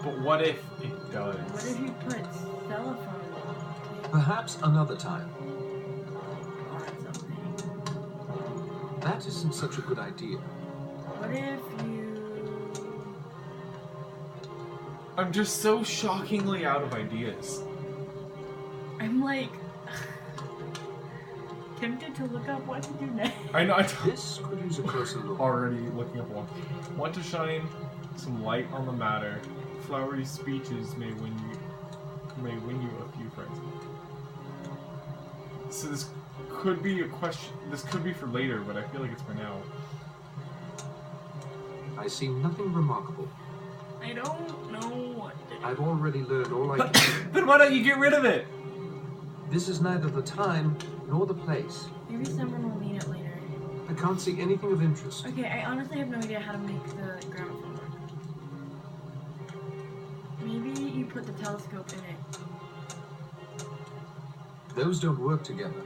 But what if it does? What if you put cellophane Perhaps another time. on something? That isn't such a good idea. What if you... I'm just so shockingly out of ideas. I'm like... tempted to look up what to do next. I know, This could use a closer look. already looking up one. Want to shine some light on the matter. Flowery speeches may win you a few friends. So this could be a question. This could be for later, but I feel like it's for now. I see nothing remarkable. I don't know what to do. I've already learned all I can. Then why don't you get rid of it? This is neither the time nor the place. Maybe someone will need it later. I can't see anything of interest. Okay, I honestly have no idea how to make the gramophone work. Maybe you put the telescope in it. Those don't work together.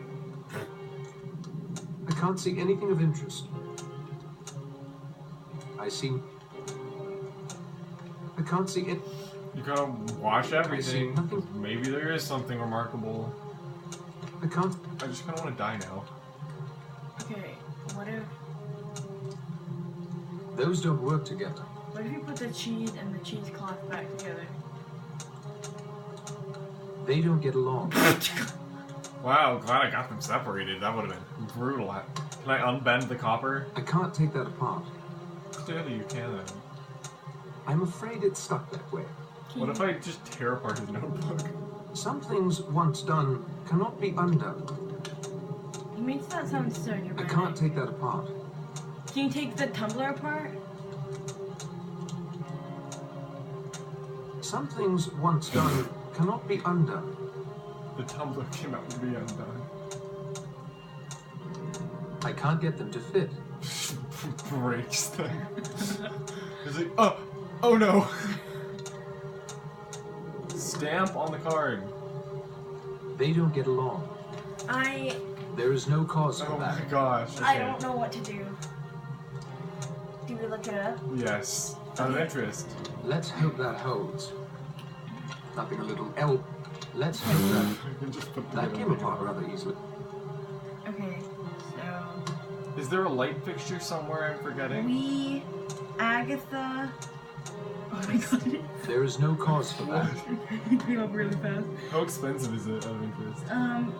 I can't see anything of interest. I can't see it. You gotta watch everything. nothing. Maybe there is something remarkable. I can't. I just kinda wanna die now. Okay, what if Those don't work together. you put the cheese and the cheesecloth back together? They don't get along. Wow, glad I got them separated. That would have been brutal. Can I unbend the copper? I can't take that apart. Clearly you can then. I'm afraid it's stuck that way. What if I just tear apart his notebook? Some things once done cannot be undone. He makes that sound so I dramatic. can't take that apart. Can you take the tumbler apart? Some things once done cannot be undone. The tumbler came out to be undone. I can't get them to fit. Breaks them. Is it? Oh no! Stamp on the card. They don't get along. There is no cause for Oh that. my gosh. Okay. I don't know what to do. Do we look it up? Yes. Out of interest. Let's hope that holds. Nothing a little L. Let's hope that I can just put that the came apart rather easily. Okay, so Is there a light fixture somewhere I'm forgetting? Agatha. Oh my god. There is no cause for that. It came up really fast. How expensive is it out of interest? On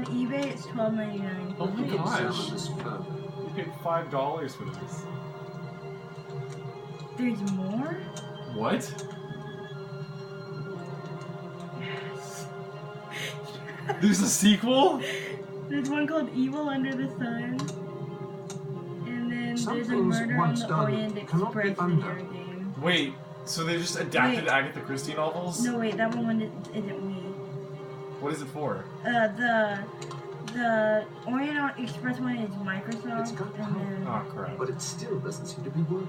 eBay it's $12.99. Oh my We can gosh. examine this further. You paid $5 for this. There's more? What? Yes. There's a sequel? There's one called Evil Under the Sun. And then Some there's a things Murder on once the done Orient cannot be Express video undone. game. Wait, so they just adapted Wait. Agatha Christie novels? No, wait, that one isn't me. What is it for? The Orient Express one is Microsoft, It's got and then Oh crap. But it still doesn't seem to be working.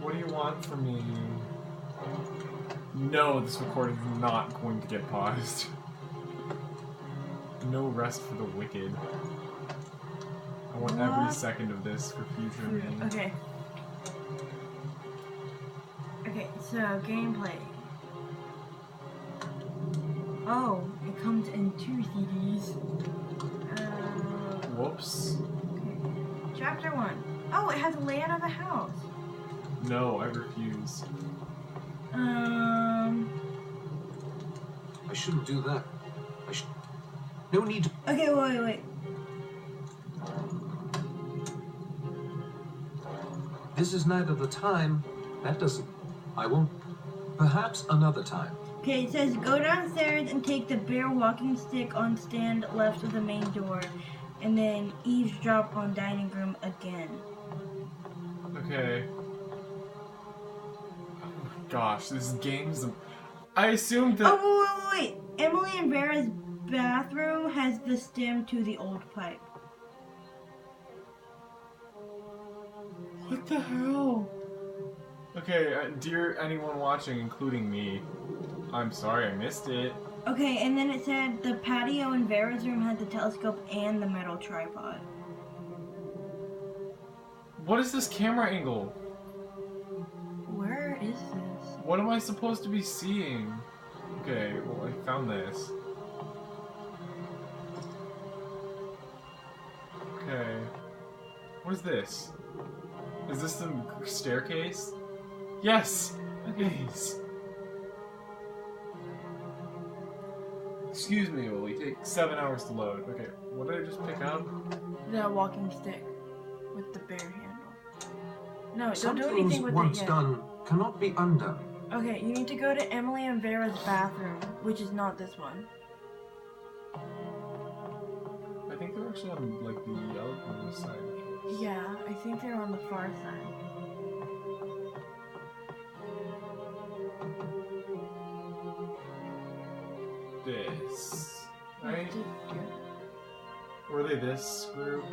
What do you want from me? No, this recording is not going to get paused. No rest for the wicked. I want every What? second of this for future me. Okay. Okay, so gameplay. Oh, it comes in 2 CDs. Whoops. Okay. Chapter 1. Oh, it has a layout of a house. No, I refuse. I shouldn't do that. No need to. Okay, wait. This is neither the time. That doesn't. I won't. Perhaps another time. Okay, it says go downstairs and take the bare walking stick on stand left of the main door, and then eavesdrop on dining room again. Okay. Oh my gosh, this game's. I assumed that. Oh, wait. Emily and Vera's bathroom has the stem to the old pipe. What the hell? Okay, dear anyone watching, including me, I'm sorry I missed it. Okay, and then it said the patio in Vera's room had the telescope and the metal tripod. What is this camera angle? Where is this? What am I supposed to be seeing? Okay, well, I found this. Okay. What is this? Is this the staircase? Yes! It is. Excuse me, it will take 7 hours to load. Okay, what did I just pick up? The walking stick with the bare handle. No, Some don't do things anything with once it yet. done cannot be undone. Okay, you need to go to Emily and Vera's bathroom, which is not this one. I think they're actually on, like, the other side. Yeah, I think they're on the far side. This. Yeah, Right? Were they this group?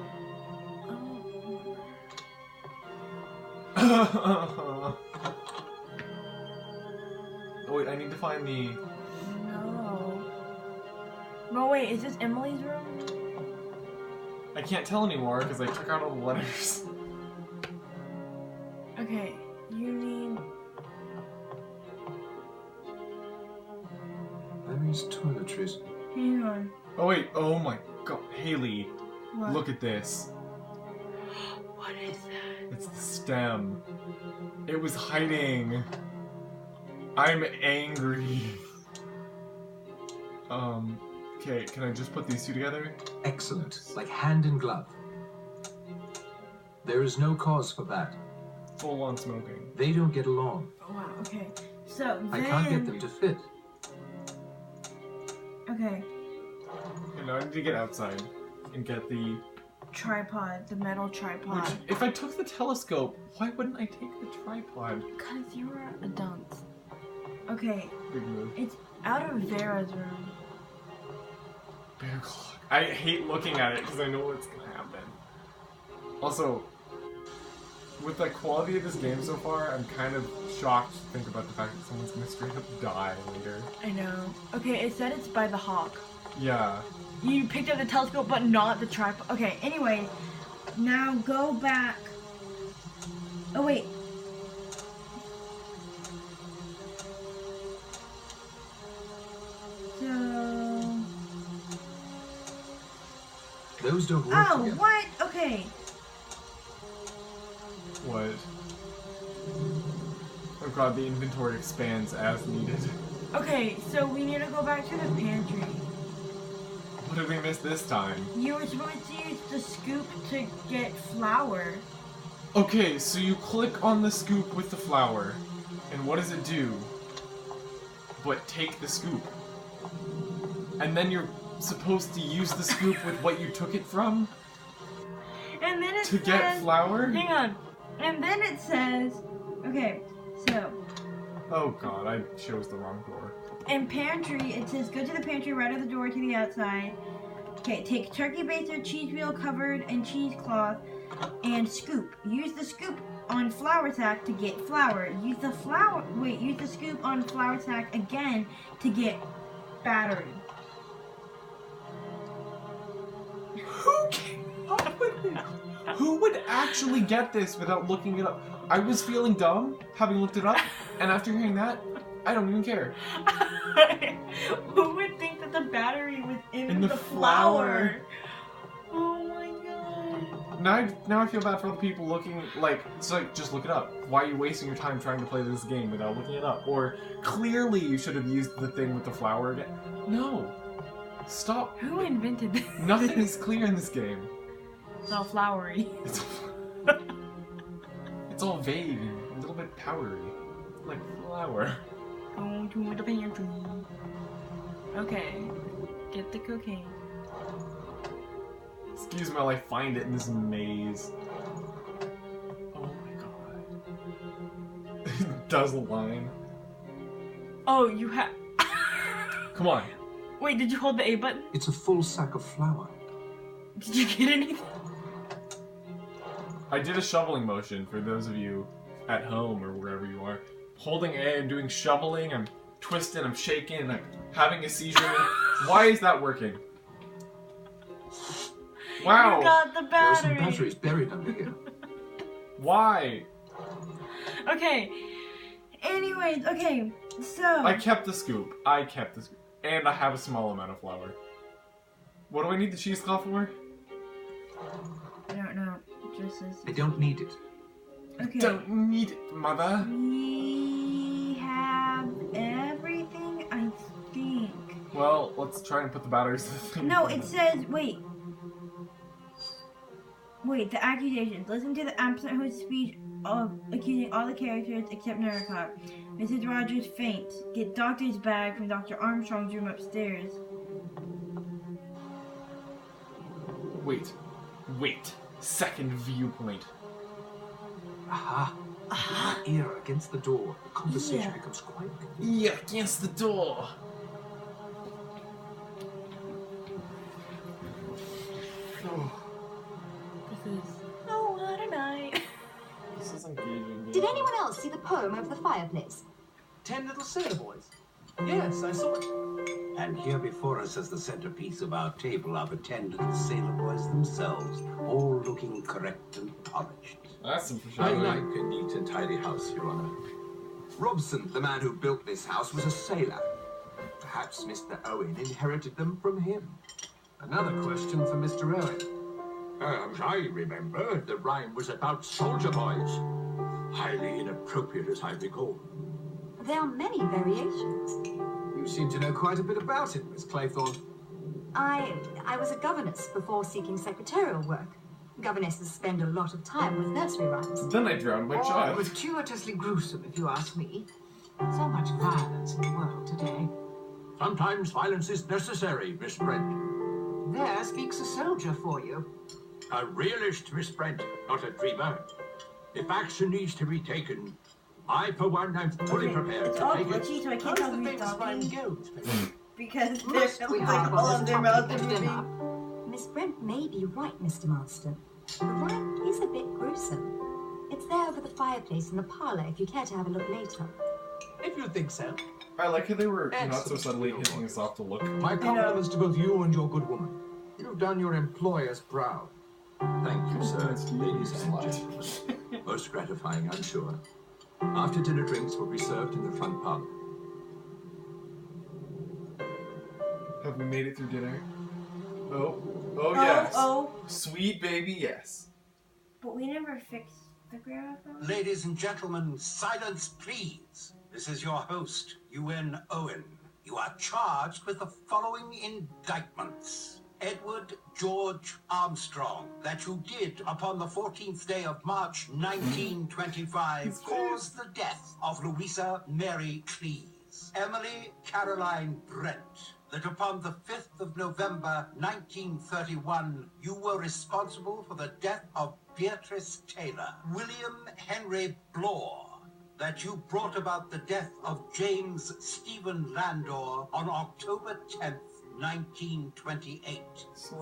Oh wait, I need to find the... No. No, wait, is this Emily's room? I can't tell anymore because I took out all the letters. Okay, you need... Mary's toiletries. Hang on. Oh wait, oh my god. Haley, What? look at this. What is that? It's the stem. It was hiding. I'm angry. Okay, can I just put these two together? Excellent. Like hand in glove. There is no cause for that. Full on smoking. They don't get along. Oh, wow, okay. So then... I can't get them to fit. Okay, Okay, now I need to get outside and get the... tripod, the metal tripod. Which, if I took the telescope, why wouldn't I take the tripod? Because you were a dunce. Okay, Big move. it's out of Vera's room. Bear clock. I hate looking at it because I know what's gonna happen. Also, with the quality of this game so far, I'm kind of shocked to think about the fact that someone's gonna straight up die later. I know. Okay, it said it's by the hawk. Yeah. You picked up the telescope, but not the tripod. Okay, anyway, now go back. Oh, wait. So... Those don't work Oh, together. what? Okay. What? Oh god, the inventory expands as needed. Okay, so we need to go back to the pantry. What did we miss this time? You were supposed to use the scoop to get flour. Okay, so you click on the scoop with the flour, and what does it do? But take the scoop. And then you're supposed to use the scoop with what you took it from And then it to says... get flour? Hang on. And then it says... Okay, so... Oh god, I chose the wrong door. In pantry, it says go to the pantry right at the door to the outside. Okay, take turkey baster, cheese wheel covered in cheesecloth, and scoop. Use the scoop on flour sack to get flour. Use the scoop on flour sack again to get battery. Who would actually get this without looking it up? I was feeling dumb having looked it up, and after hearing that, I don't even care. Who would think that the battery was in the the flour? Oh my god. Now I feel bad for all the people looking, like, it's like, just look it up. Why are you wasting your time trying to play this game without looking it up? Or, clearly you should have used the thing with the flour again. No. Stop. Who invented this? Nothing is clear in this game. It's all floury. It's all vague and a little bit powdery. Like flour. Go to the pantry. Okay. Get the cocaine. Excuse me while I find it in this maze. Oh my god. It does a line. Oh, you have... Come on. Wait, did you hold the A button? It's a full sack of flour. Did you get anything? I did a shoveling motion for those of you at home or wherever you are. Holding A and doing shoveling, I'm twisting, I'm shaking, I'm having a seizure. Why is that working? Wow. You got the There are some battery. batteries buried under here. Why? Okay. Anyways, okay. So... I kept the scoop. And I have a small amount of flour. What do I need the cheesecloth for? I don't know. Just as... I don't need it. Okay. Don't need it, mother. We have everything, I think. Well, let's try and put the batteries to the thing. No, it says, wait. Wait, the accusations. Listen to the absent host speech of accusing all the characters except Naricot. Mrs. Rogers faints. Get doctor's bag from Dr. Armstrong's room upstairs. Wait. Second viewpoint. Aha. Ear against the door. The conversation becomes quite... Yeah, against the door. poem over the fireplace. 10 little sailor boys. Yes, I saw it. And here before us as the centerpiece of our table are the 10 little sailor boys themselves, all looking correct and polished. That's some I foreshadowing. like a neat and tidy house, Your Honor. Robson, the man who built this house, was a sailor. Perhaps Mr. Owen inherited them from him. Another question for Mr. Owen. As I remember, the rhyme was about soldier boys. Highly inappropriate as I recall. There are many variations. You seem to know quite a bit about it, Miss Claythorne. I was a governess before seeking secretarial work. Governesses spend a lot of time with nursery rhymes. Then I drowned my All child. gratuitously gruesome, if you ask me. So much violence in the world today. Sometimes violence is necessary, Miss Brent. There speaks a soldier for you. A realist, Miss Brent, not a dreamer. If action needs to be taken, I, for one, am fully prepared It's to all take it. glitchy, so I How can't does tell the who's famous rhyme talking. go? Because Must there's we like harp all on of this their topic mouths at are moving. dinner? Miss Brent may be right, Mr. Marston. The rhyme is a bit gruesome. It's there over the fireplace in the parlor if you care to have a look later. If you think so. I like how they were not so Excellent. subtly hinting us off to look. My compliments to both you and your good woman. You've done your employers proud. Thank you, sir, That's you, ladies and slut. gentlemen. Most gratifying, I'm sure. After dinner, drinks will be served in the front parlor. Have we made it through dinner? Oh yes. Oh, Sweet baby, yes. but we never fixed the gramophone. Ladies and gentlemen, silence please. This is your host, UN Owen. You are charged with the following indictments. Edward George Armstrong, that you did upon the 14th day of March 1925 cause the death of Louisa Mary Cleese. Emily Caroline Brent, that upon the 5th of November 1931 you were responsible for the death of Beatrice Taylor. William Henry Blore, that you brought about the death of James Stephen Landor on October 10th, 1928.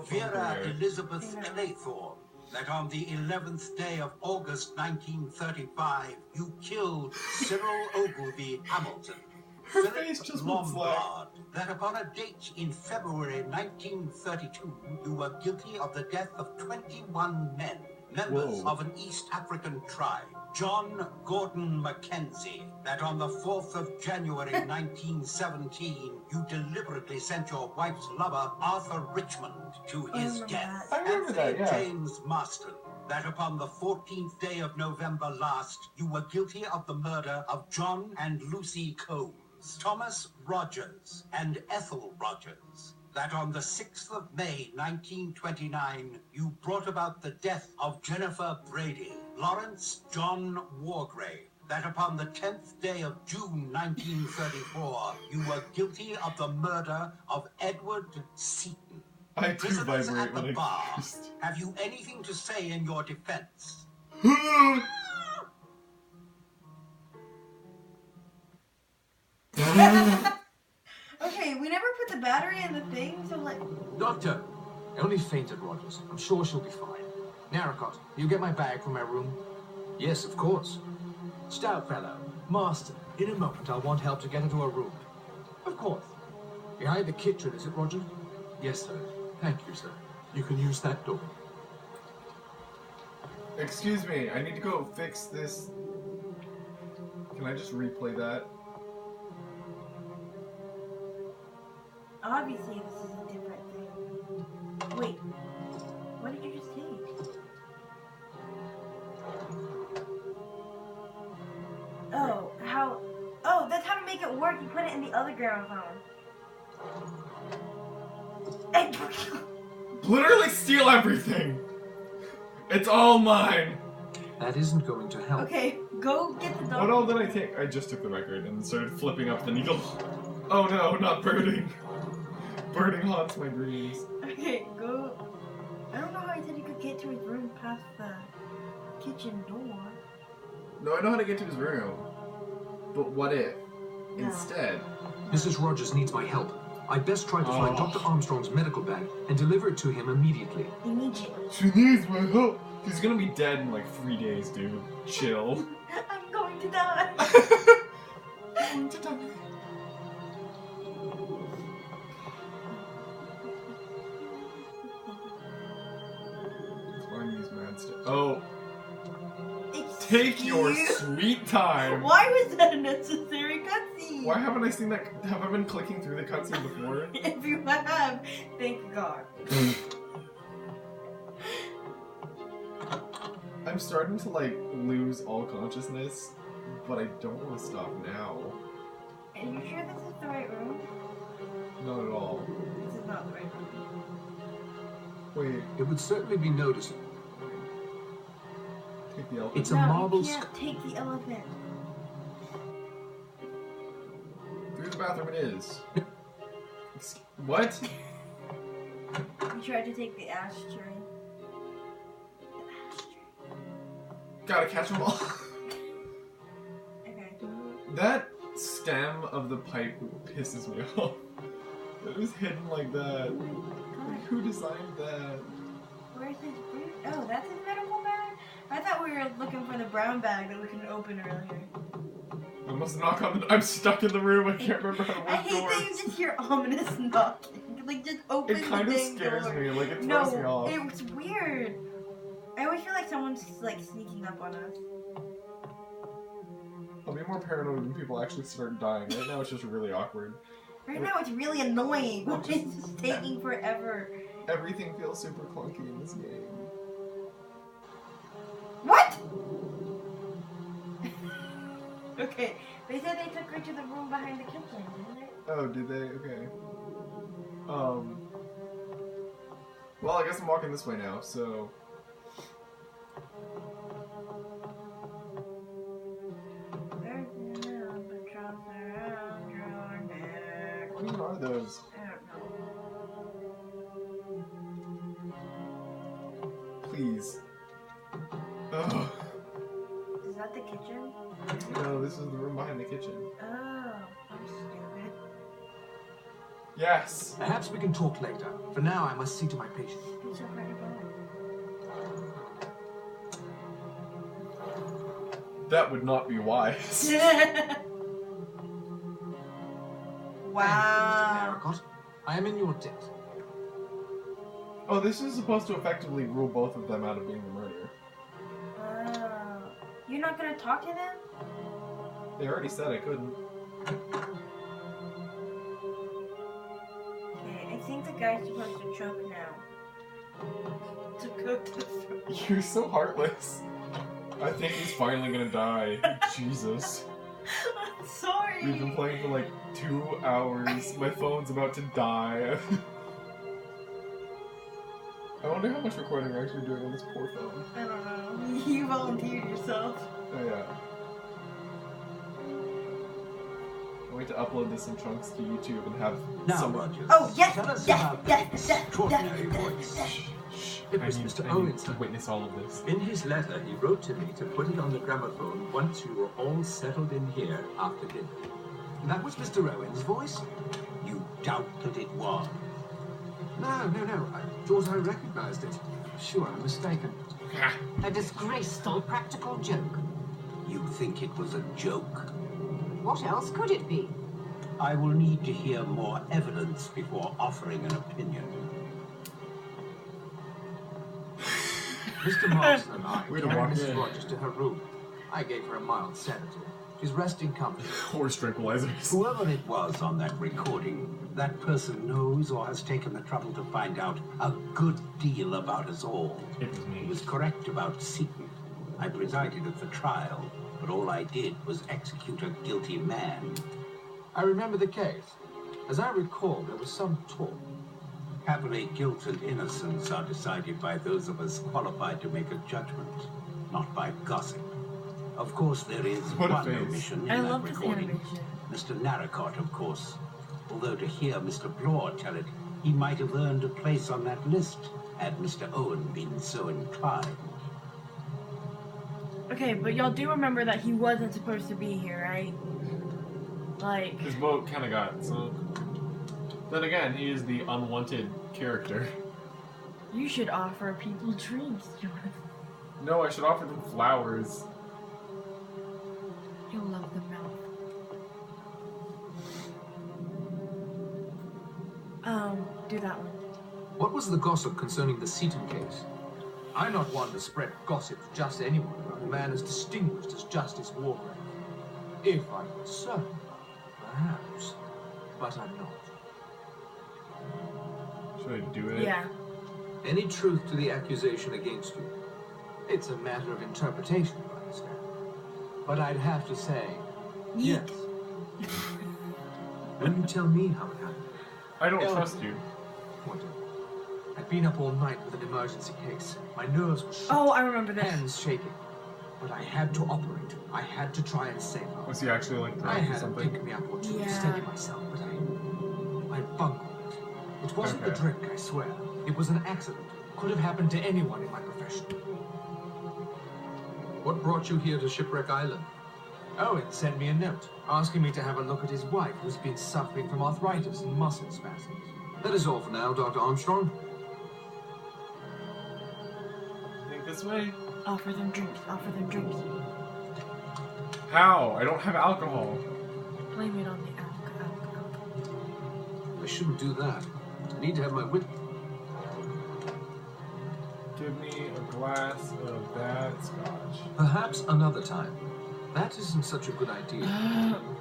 Vera Elizabeth Claythorne, that on the 11th day of August 1935 you killed Cyril Ogilvy Hamilton. Her Philip face just went slack. Lombard, that upon a date in February 1932 you were guilty of the death of 21 men, members Whoa. of an East African tribe. John Gordon Mackenzie, that on the 4th of January 1917 you deliberately sent your wife's lover Arthur Richmond to his remember death. that. I remember that, Anthony yeah. James Marston, that upon the 14th day of November last you were guilty of the murder of John and Lucy Combs. Thomas Rogers and Ethel Rogers, that on the 6th of May 1929 you brought about the death of Jennifer Brady. Lawrence John Wargrave, that upon the 10th day of June 1934 you were guilty of the murder of Edward Seaton. I do Prisoners vibrate at the when I bar, cursed. have you anything to say in your defense? Okay, we never put the battery in the thing, so like. Doctor, only fainted, Rogers. I'm sure she'll be fine. Narracott, you get my bag from my room? Yes, of course. Stout fellow, Marston, in a moment I'll want help to get her to her room. Of course. Behind the kitchen, is it, Rogers? Yes, sir. Thank you, sir. You can use that door. Excuse me, I need to go fix this. Can I just replay that? Obviously, this is a different thing. Wait, what did you just take? Oh, how? Oh, that's how to make it work. You put it in the other gramophone. Literally steal everything! It's all mine! That isn't going to help. Okay, go get the dog. What all did I take? I just took the record and started flipping up the needle. Oh no, not birding. Birding haunts my dreams. Okay, go. I don't know how he said he could get to his room past the kitchen door. No, I know how to get to his room. But what if, No. instead... Mrs. Rogers needs my help. I'd best try to find Oh. Dr. Armstrong's medical bag and deliver it to him immediately. Immediately. She needs my help! He's gonna be dead in like 3 days, dude. Chill. I'm going to die. Going to die. Find these mad stuff. Oh, take your sweet time. Why was that a necessary cutscene? Why haven't I seen that? Have I been clicking through the cutscene before? If you have, thank God. I'm starting to like lose all consciousness, but I don't want to stop now. Are you sure this is the right room? Not at all. This is not the right room. Wait, It would certainly be noticeable. take the elephant. It's a No, marble you can't take the elephant. Through the bathroom it is. What? You tried to take the ashtray. Gotta catch them all. Okay. That stem of the pipe pisses me off. It was hidden like that. Like, who designed that? Where's his boot? Oh, that's his medical bag? I thought we were looking for the brown bag that we couldn't open earlier. I must knock on the... I'm stuck in the room. I can't remember how to work I hate doors. that you just hear ominous knocking. Like, just open It the kind of dang scares door. me. Like, it throws No, me off. it's weird. I always feel like someone's, like, sneaking up on us. I'll be more paranoid when people actually start dying. Right now, it's just really awkward. Right now, it's really annoying. It's just taking forever. Everything feels super clunky in this game. What? Okay, they said they took her to the room behind the kitchen, didn't they? Oh, did they? Okay. Well, I guess I'm walking this way now, so... What even are those? I don't know. Please. Ugh. Is that the kitchen? No, this is the room behind the kitchen. Oh, I'm stupid. Yes! Perhaps we can talk later. For now, I must see to my patient. It's so pretty. That would not be wise. Wow. Narracott, I am in your debt. Oh, this is supposed to effectively rule both of them out of being the murderer. Oh. You're not gonna talk to them? They already said I couldn't. Okay, I think the guy's supposed to choke now. To cook the food. You're so heartless. I think he's finally gonna die. Jesus. I'm sorry. We've been playing for like 2 hours. My phone's about to die. I wonder how much recording we're actually doing on this poor phone. I don't know. You volunteered yourself. Oh yeah. I wait to upload this in chunks to YouTube and have Now, someone... Rogers, Oh, yes, tell us yes, about yes, this yes, extraordinary yes, voice. yes. It was Mr. Owen's. to witness all of this. In his letter, he wrote to me to put it on the gramophone once we were all settled in here after dinner. That was Mr. Owen's voice? You doubt that it was. No. I thought I recognized it. Sure, I'm mistaken. A disgraceful practical joke. You think it was a joke? What else could it be? I will need to hear more evidence before offering an opinion. Mr. Marston and I Way to carried walk Mrs. in. Rogers to her room. I gave her a mild sedative. She's resting comfortably. Horse tranquilizers. Whoever it was on that recording, that person knows or has taken the trouble to find out a good deal about us all. It was He me. was correct about Seton. I presided at the trial, but all I did was execute a guilty man. I remember the case. As I recall, there was some talk. Happily, guilt and innocence are decided by those of us qualified to make a judgment, not by gossip. Of course, there is What a one face. omission in I that love this recording. animation. Mr. Narracott, of course. Although to hear Mr. Blore tell it, he might have earned a place on that list had Mr. Owen been so inclined. Okay, but y'all do remember that he wasn't supposed to be here, right? Like, His boat kind of got sunk. Then again, he is the unwanted character. you should offer people drinks, Jonathan. No, I should offer them flowers. You'll love them Do that one. What was the gossip concerning the Seaton case? I'm not one to spread gossip to just anyone about a man as distinguished as Justice Wargrave. If I were certain, perhaps, but I'm not. Should I do it? Yeah. Any truth to the accusation against you? It's a matter of interpretation, you understand. But I'd have to say, yes. Will you tell me how it happened? I don't trust you. What? I'd been up all night with an emergency case. My nerves were shot. Oh, I remember this. Hands shaking. But I had to operate. I had to try and save her. Was he actually like I drunk or had to something? pick me up or two to Yeah. steady myself, but I bungled it. It wasn't the Okay. drink, I swear. It was an accident. Could have happened to anyone in my profession. What brought you here to Shipwreck Island? Owen sent me a note, asking me to have a look at his wife, who's been suffering from arthritis and muscle spasms. That is all for now, Dr. Armstrong. Think this way? Offer them drinks. Offer them drinks. How? I don't have alcohol. Blame it on the alcohol. I shouldn't do that. I need to have my wit. Give me a glass of that scotch. Perhaps another time. That isn't such a good idea.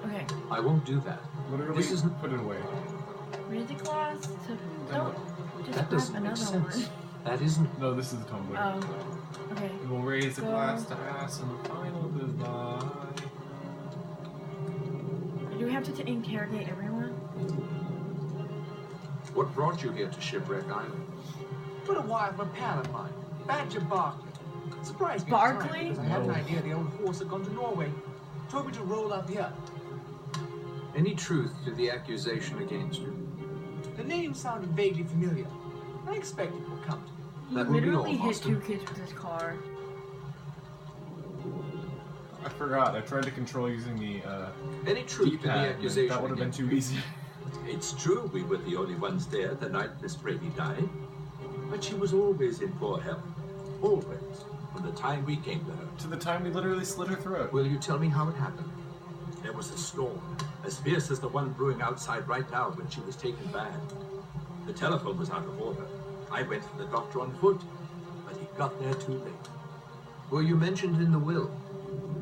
Okay. I won't do that. Literally, This isn't. put it away. Raise the glass to. Don't. Just That grab doesn't make another sense. one. That isn't. No, this is the tumbler. Oh. Okay. We will raise a Go. glass to ass in the final goodbye. Do we have to interrogate everyone? What brought you here to Shipwreck Island? Put a wire from a pal of mine, Badger Barkley. Surprised me at the time Barkley? because I had an No. idea the old horse had gone to Norway. Told me to roll up here. Any truth to the accusation against you? The name sounded vaguely familiar. I expect it will come to me. He That will be all, literally hit Master. 2 kids with his car. I forgot. I tried to control using the Any truth to the D-pad. accusation That would have been against too easy. It's true we were the only ones there the night Miss Brady died. But she was always in poor health. Always. From the time we came to her. To the time we literally slit her throat. Will you tell me how it happened? There was a storm, as fierce as the one brewing outside right now when she was taken bad. The telephone was out of order. I went for the doctor on foot, but he got there too late. Were you mentioned in the will?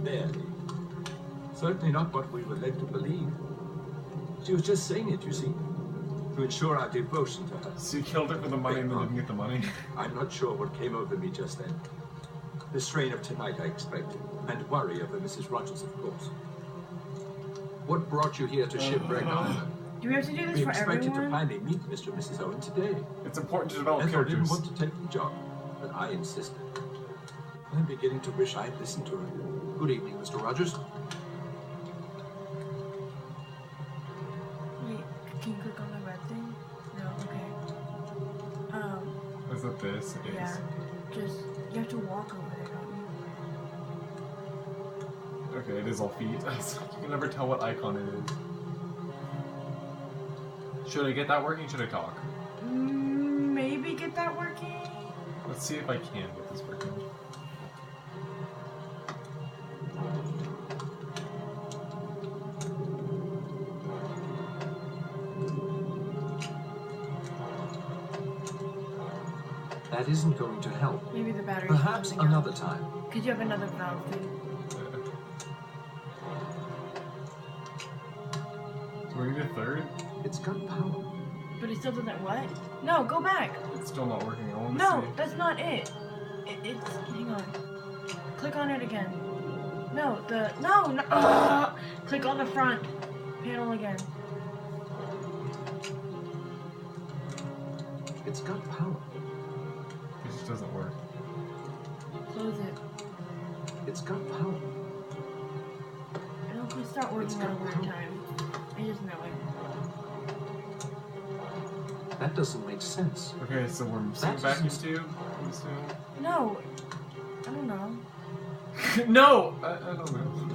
Barely. Certainly not what we were led to believe. She was just saying it, you see, to ensure our devotion to her. So you killed her for the money and then didn't get the money. I'm not sure what came over me just then. The strain of tonight, I expect, and worry over Mrs. Rogers, of course. What brought you here to Shipwreck Island? Do we have to do this We for expected to everyone? finally meet Mr. and Mrs. Owen today. It's important to develop Ethel didn't characters. want to take the job, but I insisted. I'm beginning to wish I'd listened to her. Good evening, Mr. Rogers. Wait, can you click on the red thing? No, okay. Is it this? It is. Yeah. Just, you have to walk over there, don't you? Okay, it is all feet. You can never tell what icon it is. Should I get that working? Should I talk? Maybe get that working? Let's see if I can get this working. That isn't going to help. Maybe the battery. Perhaps another time. Could you have another valve thing? We're gonna get third? It's got power. But it still doesn't what? No, go back. It's still not working. I want to No, see. that's not it. It's, hang on. Click on it again. No, no. Click on the front panel again. It's got power. It just doesn't work. Close it. It's got power. It'll start working at a weird time. I just know it. That doesn't make sense. Okay, so we're missing That's back just- into. I assume. No. I don't know. No, I don't know.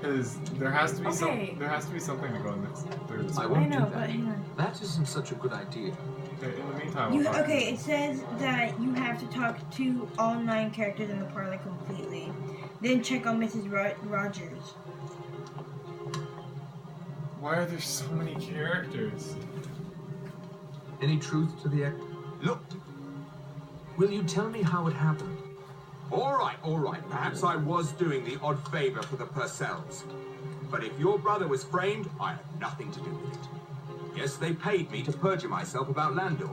Because there has to be Okay. there has to be something to go in this third. I spot. won't know, do but that. hang on. That isn't such a good idea. Okay, in the meantime, You, I'll talk. okay, it says that you have to talk to all 9 characters in the parlor completely. Then check on Mrs. Rogers. Why are there so many characters? Any truth to the Look, Will you tell me how it happened? all right. Perhaps I was doing the odd favor for the Purcells. But if your brother was framed, I had nothing to do with it. Yes, they paid me to perjure myself about Landor.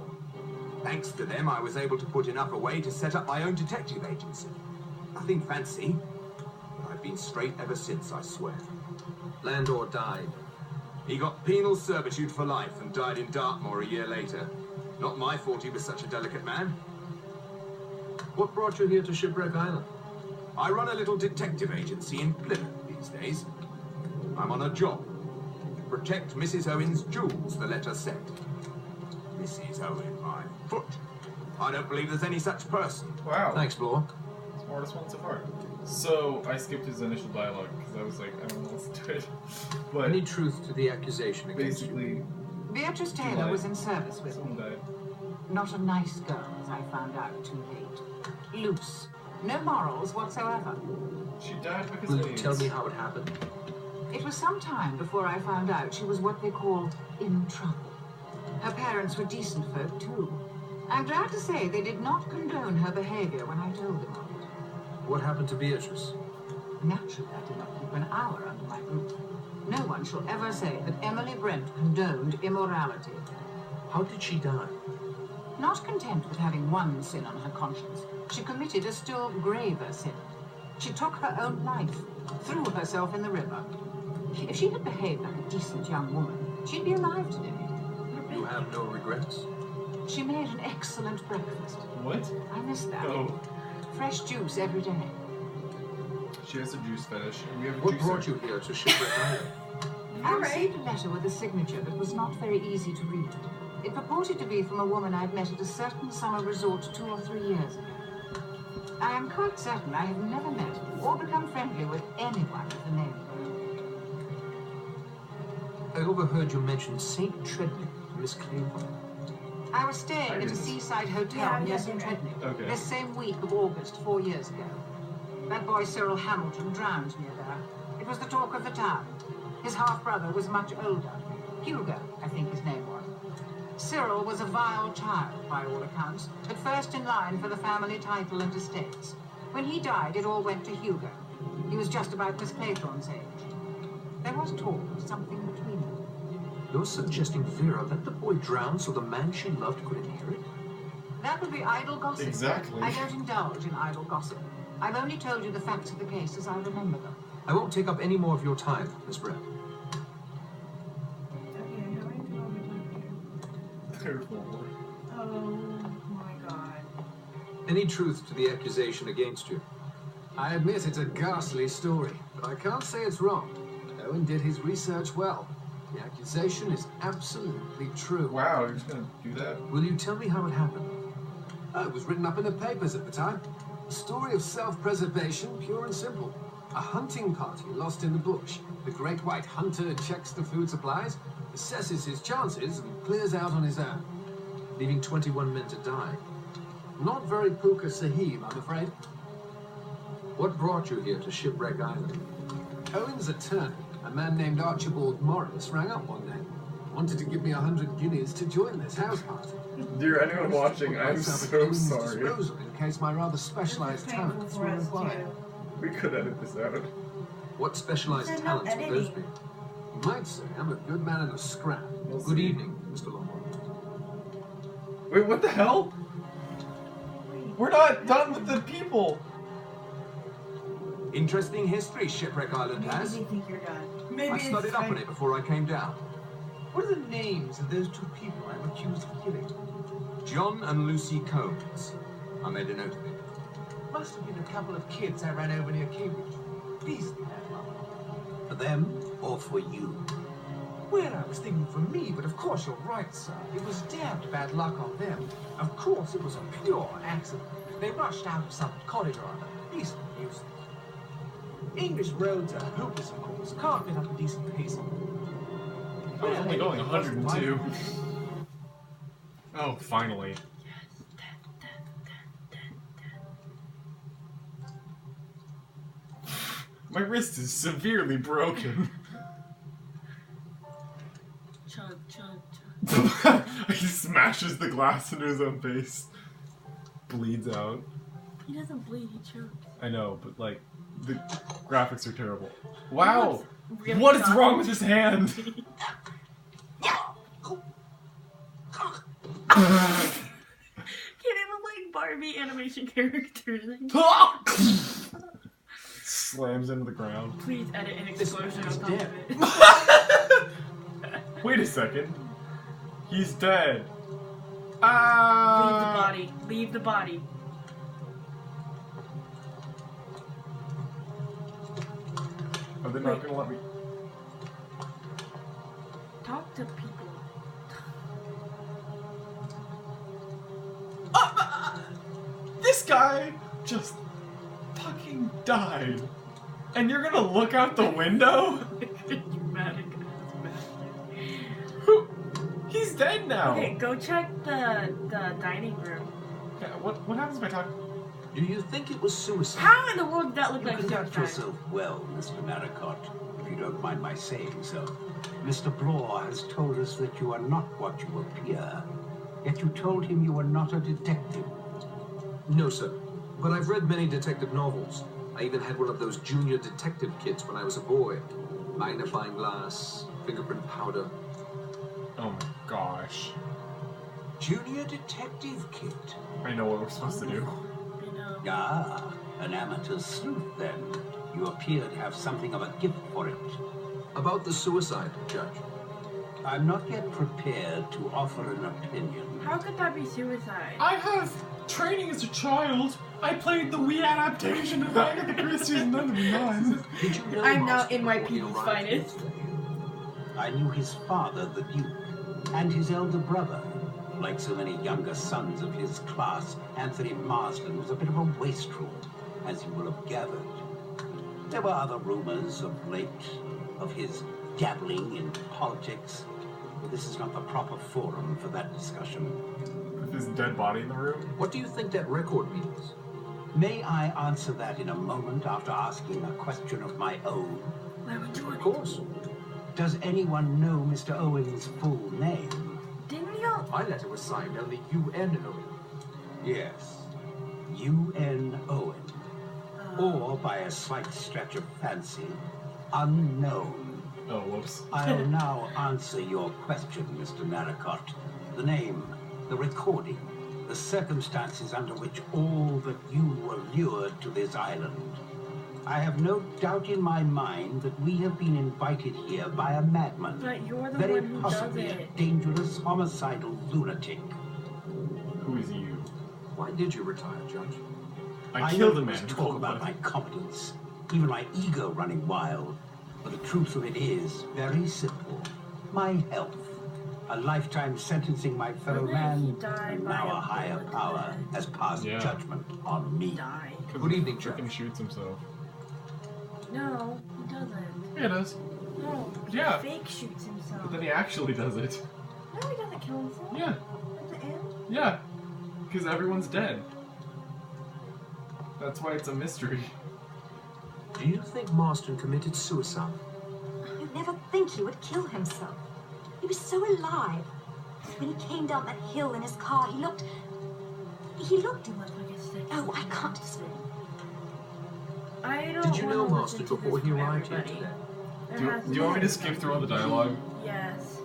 Thanks to them, I was able to put enough away to set up my own detective agency. Nothing fancy, but I've been straight ever since, I swear. Landor died. He got penal servitude for life and died in Dartmoor a year later. Not my fault he was such a delicate man. What brought you here to Shipwreck Island? I run a little detective agency in Plymouth these days. I'm on a job. Protect Mrs. Owen's jewels, the letter said. Mrs. Owen, my foot. I don't believe there's any such person. Wow. Thanks, Blore. Smartest one so far. So, I skipped his initial dialogue because I was like, I don't want to listen to it. But Any truth to the accusation against you? basically, Beatrice Taylor was in service with someone me. died. Not a nice girl, as I found out too late. Loose. No morals whatsoever. She died because Will of you AIDS. tell me how it happened? It was some time before I found out she was what they call in trouble. Her parents were decent folk, too. I'm glad to say they did not condone her behavior when I told them of it. What happened to Beatrice? Naturally, I did not keep an hour under my roof. No one shall ever say that Emily Brent condoned immorality. How did she die? Not content with having one sin on her conscience, she committed a still graver sin. She took her own life, threw herself in the river. If she had behaved like a decent young woman, she'd be alive today. You have no regrets? She made an excellent breakfast. What? I missed that. Oh, Fresh juice every day. she has a juice fetish. And we have a What juicer. brought you here to Shipwreck Island? I received a letter with a signature that was not very easy to read. It purported to be from a woman I'd met at a certain summer resort 2 or 3 years ago. I am quite certain I have never met or become friendly with anyone with the name. I overheard you mention St. Treadley, Miss Claiborne. I was staying at a seaside hotel near St. Treadley Okay. this same week of August 4 years ago. That boy Cyril Hamilton drowned near there. It was the talk of the town. His half-brother was much older. Hugo, I think his name was. Cyril was a vile child, by all accounts, but first in line for the family title and estates. When he died, it all went to Hugo. He was just about Miss Claythorne's age. There was talk of something between them. You're suggesting Vera let the boy drown so the man she loved could inherit? That would be idle gossip. Exactly. I don't indulge in idle gossip. I've only told you the facts of the case as I remember them. I won't take up any more of your time, Miss Brett. Oh my god. Any truth to the accusation against you? I admit it's a ghastly story, but I can't say it's wrong. Owen did his research well. The accusation is absolutely true. Wow, you're just gonna do that? Will you tell me how it happened? Oh, it was written up in the papers at the time. A story of self-preservation, pure and simple. A hunting party lost in the bush. The great white hunter checks the food supplies, assesses his chances, and clears out on his own. Leaving 21 men to die. Not very Puka Sahib, I'm afraid. What brought you here to Shipwreck Island? Owen's attorney, a man named Archibald Morris, rang up one day. Wanted to give me 100 guineas to join this house party. Dear anyone watching, I'm Myself at so Owen's sorry. disposal in case my rather specialized This is painful talents for were us, required. too. We could edit this out. What specialized Said no talents would those editing. be? You might say I'm a good man in a scrap. Good evening, Mr. Longmore. Wait, what the hell? We're not done with the people! Interesting history Shipwreck Island Maybe has. they think you're done. Maybe I it's studied up on fake. it before I came down. What are the names of those two people I'm accused of killing? John and Lucy Combs. I made a note of it. Must have been a couple of kids I ran over near Cambridge. Beastly bad luck. For them or for you? Well, I was thinking for me, but of course you're right, sir. It was damned bad luck on them. Of course it was a pure accident. They rushed out of some cottage or other. Beastly nuisance. English roads are hopeless, of course. Can't get up a decent pace on them. I was only going 102. Oh, finally. My wrist is severely broken. Chug, chug, chug. He smashes the glass into his own face. Bleeds out. He doesn't bleed, he chokes. I know, but like, the graphics are terrible. Wow! Really What is soft. wrong with his hand? Can it look like Barbie animation characters? Slams into the ground. Please edit an explosion on top dead. of it. Wait a second. He's dead. Leave the body. Leave the body. Are they not gonna let me? Talk to people. This guy just fucking died. And you're gonna look out the window? Dramatic. He's dead now. Okay, go check the dining room. Yeah, what happens if I talk? Do you think it was suicide? How in the world did that look You like conduct suicide? yourself well, Mr. Maricott, if you don't mind my saying so. Mr. Blore has told us that you are not what you appear. Yet you told him you were not a detective. No, sir. But I've read many detective novels. I even had one of those junior detective kits when I was a boy. Magnifying glass, fingerprint powder. Oh my gosh. Junior detective kit. I know what we're supposed to do. You know. Ah, an amateur sleuth then. You appear to have something of a gift for it. About the suicide, Judge. I'm not yet prepared to offer an opinion. How could that be suicide? I have training as a child. I played the Wii adaptation of Agatha Christie's None of None. Did you know I'm now Marston before he NYPD's arrived finest. yesterday? I knew his father, the Duke, and his elder brother. Like so many younger sons of his class, Anthony Marston was a bit of a wastrel, as you will have gathered. There were other rumors of late of his dabbling in politics, but this is not the proper forum for that discussion. With his dead body in the room? What do you think that record means? May I answer that in a moment after asking a question of my own? Why would you Of want course. Does anyone know Mr. Owen's full name? Didn't you? My letter was signed only UNO. Yes, U.N. Owen. Or, by a slight stretch of fancy, unknown. Oh, whoops. I'll now answer your question, Mr. Maricott. The name, the recording, the circumstances under which all that you were lured to this island. I have no doubt in my mind that we have been invited here by a madman. But you're the Very one who does possibly a it. dangerous, homicidal lunatic. Who is you? Why did you retire, Judge? I killed a know man. you talk about my competence, even my ego running wild. But the truth of it is very simple. My health. A lifetime sentencing my fellow Whether man, he died and by now a a higher bullet power to the head. has passed Yeah. judgment on me. Die. Good evening, Judge. Chicken shoots himself. No, he doesn't. Yeah, it does. No, he Yeah. fake shoots himself. But then he actually does it. No, he doesn't kill himself. Yeah. At the end. Yeah. Because everyone's dead. That's why it's a mystery. Do you think Marston committed suicide? You'd never think he would kill himself. He was so alive. When he came down that hill in his car, he looked... He looked like a sick. Oh, I can't explain. I don't Did you know wanna Marston listen to before this he from arrived here everybody. today? There Do has you want me to been skip through all the dialogue? Yes.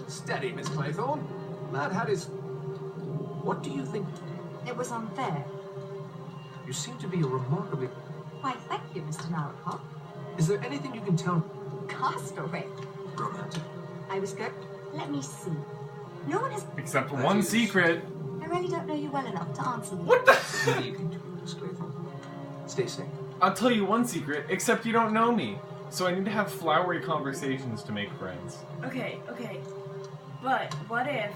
Steady, Miss Claythorne. Lad had his... What do you think? It was unfair. You seem to be a remarkably... Why, thank you, Mr. Narracott. Is there anything you can tell Castaway. romantic? I was good. Let me see. No one has... Except for one secret. I really don't know you well enough to answer you. What the? Good evening to you, Miss Claythorne. Stay safe. I'll tell you one secret, except you don't know me. So I need to have flowery conversations to make friends. Okay, okay. But what if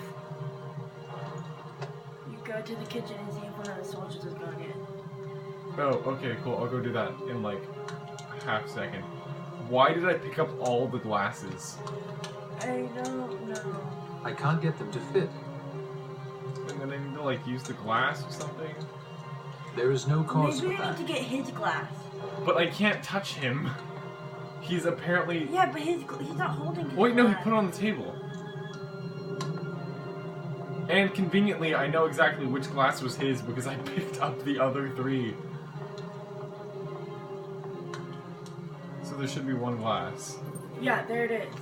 you go to the kitchen and see if one of the soldiers is going in? Oh, okay, cool. I'll go do that in like a half second. Why did I pick up all the glasses? I don't know. I can't get them to fit. And then I need to like use the glass or something? There is no cause Maybe for we that. need to get his glass. But I can't touch him. He's apparently... Yeah, but he's not holding his Wait, no, he glass. put it on the table. And conveniently, I know exactly which glass was his because I picked up the other 3. So there should be 1 glass. Yeah, there it is.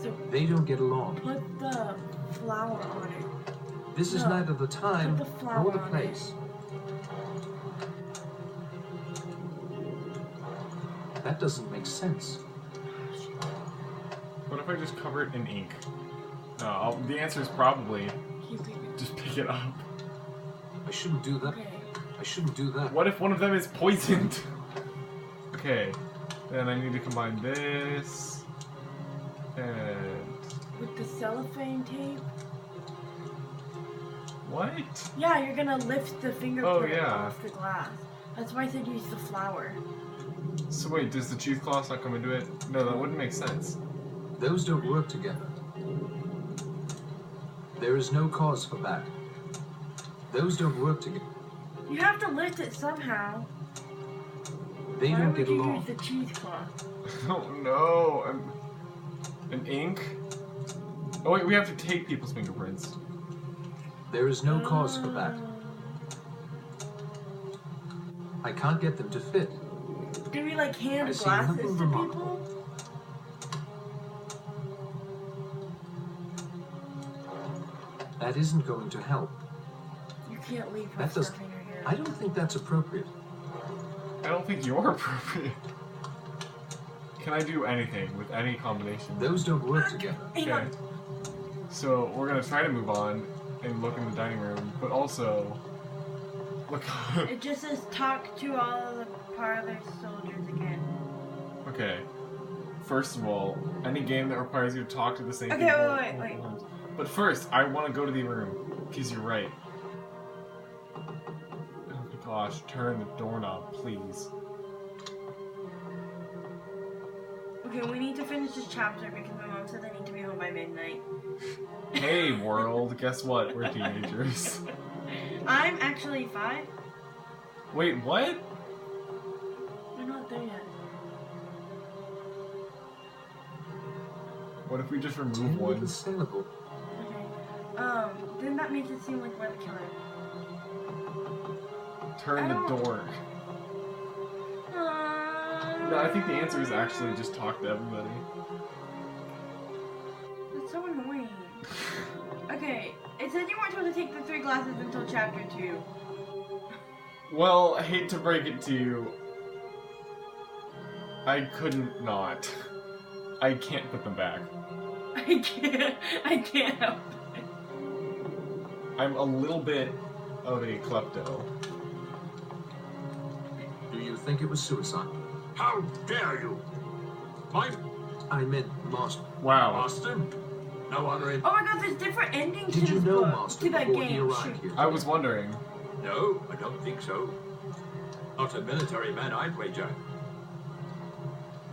So They don't get along. put the flower on it. This is No, neither the time put the flower nor the on it. place. That doesn't make sense. What if I just cover it in ink? No, the answer is probably Keep it. just pick it up. I shouldn't do that. Okay. I shouldn't do that. What if one of them is poisoned? Okay, then I need to combine this and With the cellophane tape? what? Yeah, you're gonna lift the fingerprint yeah. off the glass. That's why I said use the flower. So wait, does the cheesecloth not come into it? No, that wouldn't make sense. Those don't work together. There is no cause for that. Those don't work together. You have to lift it somehow. They Why don't would get you along. use the cheesecloth? Oh no, an ink? Oh wait, we have to take people's fingerprints. There is no cause for that. I can't get them to fit. Do we like hand I see glasses nothing to remarkable. people? That isn't going to help. You can't leave That her does. stuff in your hair. I don't think that's appropriate. I don't think you're appropriate. Can I do anything with any combination? Those don't work together. Hang Okay. on. So we're gonna try to move on and look in the dining room, but also look. It just says talk to all of the parlor soldiers again. Okay. First of all, any game that requires you to talk to the same Okay, people. wait. But first, I want to go to the room because you're right. Oh my gosh! Turn the doorknob, please. Okay, we need to finish this chapter because my mom said I need to be home by midnight. Hey world, guess what? We're teenagers. I'm actually 5. Wait, what? We're not there yet. What if we just remove Ten one? with the syllable. Okay. Then that makes it seem like we're the killer. Turn I the don't- door. No, I think the answer is actually just talk to everybody. That's so annoying. Okay, it said you weren't supposed to take the 3 glasses until chapter 2. Well, I hate to break it to you. I couldn't not. I can't put them back. I can't help it. I'm a little bit of a klepto. Do you think it was suicide? How dare you? I meant Marston. Wow. Marston? No honor in... Oh my god, there's different endings Did to you this know book. Marston To that before he game. arrived Shoot. here? I was wondering. No, I don't think so. Not a military man, I'd wager.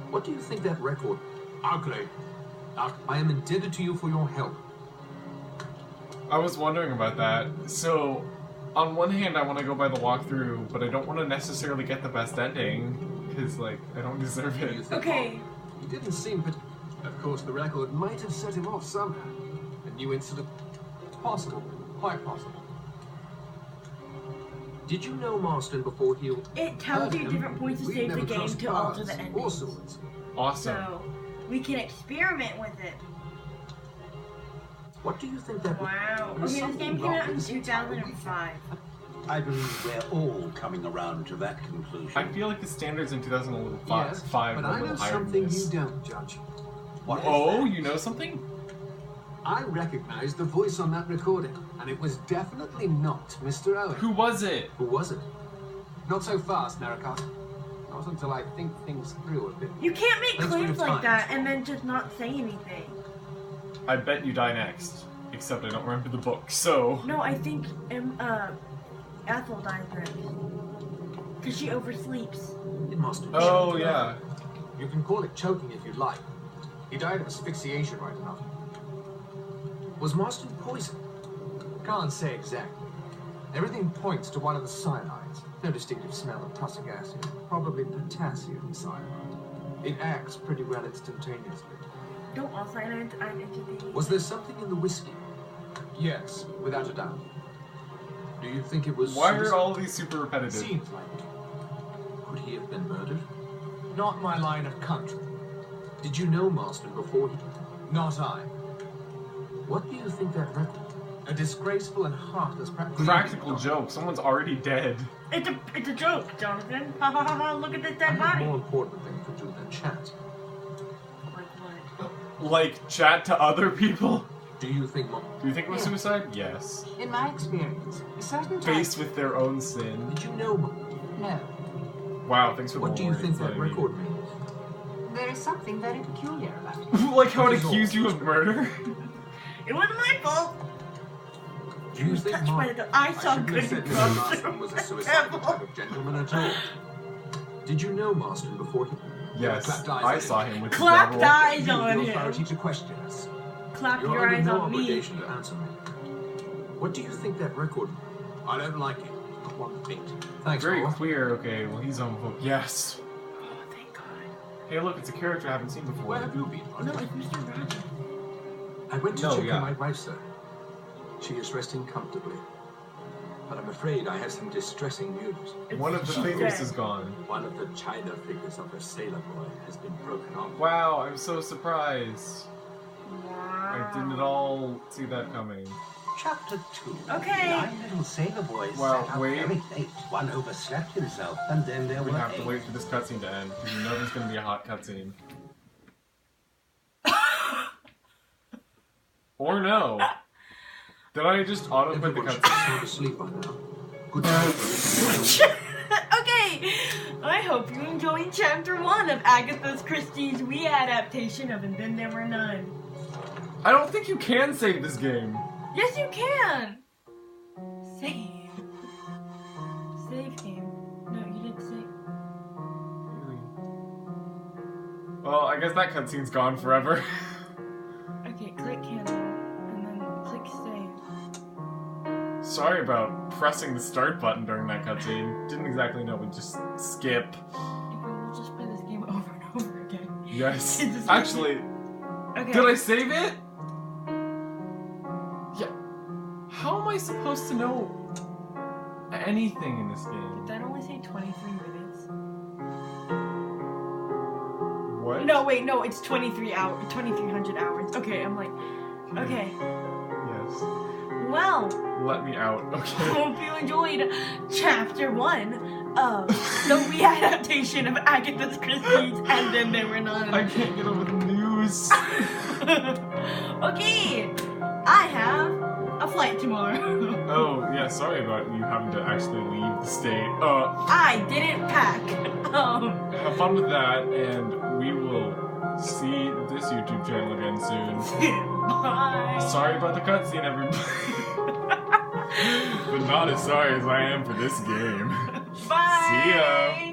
What do you think that record? Ugly. I am indebted to you for your help. I was wondering about that. So, on one hand, I want to go by the walkthrough, but I don't want to necessarily get the best ending, because, like, I don't deserve Do you it. think Okay. He didn't seem, but of course the record might have set him off somehow. A new incident. Possible. Quite possible. Did you know Marston before he... It tells you him. different points to We'd save the never game crossed to alter paths the or ending. swords. Awesome. So, we can experiment with it. What do you think that... Wow. There's Okay, this something game came wrong out in with this entire 2005. I believe we're all coming around to that conclusion. I feel like the standards in 2005 Yes, were but a I little know higher something than you this. don't, Judge. What is Oh, that? you know something? I recognize the voice on that recording, and it was definitely not Mr. Owen. Who was it? Who was it? Not so fast, Narracotte. Not until I think things through a bit. You can't make Let's claims move like on. that and then just not say anything. I bet you die next. Except I don't remember the book, so... No, I think Ethel dies next. Because she oversleeps. It must have been. Oh, yeah. You can call it choking if you like. He died of asphyxiation right enough. Was Marston poisoned? Can't say exactly. Everything points to one of the cyanides. No distinctive smell of prussic acid. Probably potassium cyanide. It acts pretty well instantaneously. Don't all cyanide identity. Was there something in the whiskey? Yes, without a doubt. Do you think it was Why are suicide? all these super repetitive? Seems like it. Could he have been murdered? Not my line of country. Did you know Marston before he did? Not I. What do you think that record? A disgraceful and heartless Practical joke. Someone's already dead. It's a joke, Jonathan. Ha ha ha ha! Look at this I dead have body. more important things to do than chat. Like what? Like, chat to other people? Do you think Do you think it was suicide? Yes. In my experience, certain Faced with their own sin. Did you know? No. Wow, thanks for the What do you warning, think that's that what I needed. record means? There is something very peculiar about it. Like how it accused you of murder? It wasn't my fault. Do you think Touched by the I saw shouldn't good have said Mr. drugs. Marston was a suicidal type of gentleman at all? Did you know Marston before he... Yes, clapped eyes I on saw him. him with the Clapped devil. eyes You on have the him. authority to question us. Clap You're your under eyes no on me. obligation to answer me. What do you think that record... I don't like it. Not one bit. Thanks, Very Paul. clear. Okay, well he's homophobic. Yes. Oh, thank God. Hey, look, it's a character I haven't seen before. Where have you been, No, Roger? it's Mr. Rogers. I went to No, check yeah. on my wife, sir. She is resting comfortably. But I'm afraid I have some distressing news. One of the fingers is gone. One of the china figures of the sailor boy has been broken off. Wow, I'm so surprised. I didn't at all see that coming. Chapter 2. Okay. 9 little sailor boys Wow, set out wait. very late. One overslept himself, and then there We were have to 8. wait for this cutscene to end, because you know there's gonna be a hot cutscene. Or no. Did I just auto-quit the Everyone should cutscene? be sound asleep by now. Good night. Okay, I hope you enjoyed Chapter 1 of Agatha Christie's Wii adaptation of And Then There Were None. I don't think you can save this game. Yes, you can! Save. Save game. No, you didn't save. Well, I guess that cutscene's gone forever. Okay, click cancel, and then click save. Sorry about pressing the start button during that cutscene. Didn't exactly know we'd just skip. We'll just play this game over and over again. Yes. It's just- Actually, Okay. did I save it? Yeah. How am I supposed to know anything in this game? Did that only say 23 minutes? What? No, wait, no, it's 2300 hours. Okay, I'm like, okay. Yes. Well, Let me out. Okay. hope you enjoyed Chapter 1 of the Wii adaptation of Agatha Christie's And Then There Were None. I can't get over the news. Okay, I have a flight tomorrow. Oh, yeah, sorry about you having to actually leave the state. I didn't pack. Have fun with that, and we will see this YouTube channel again soon. Bye. Sorry about the cutscene, everybody. But not as sorry as I am for this game. Bye. See ya.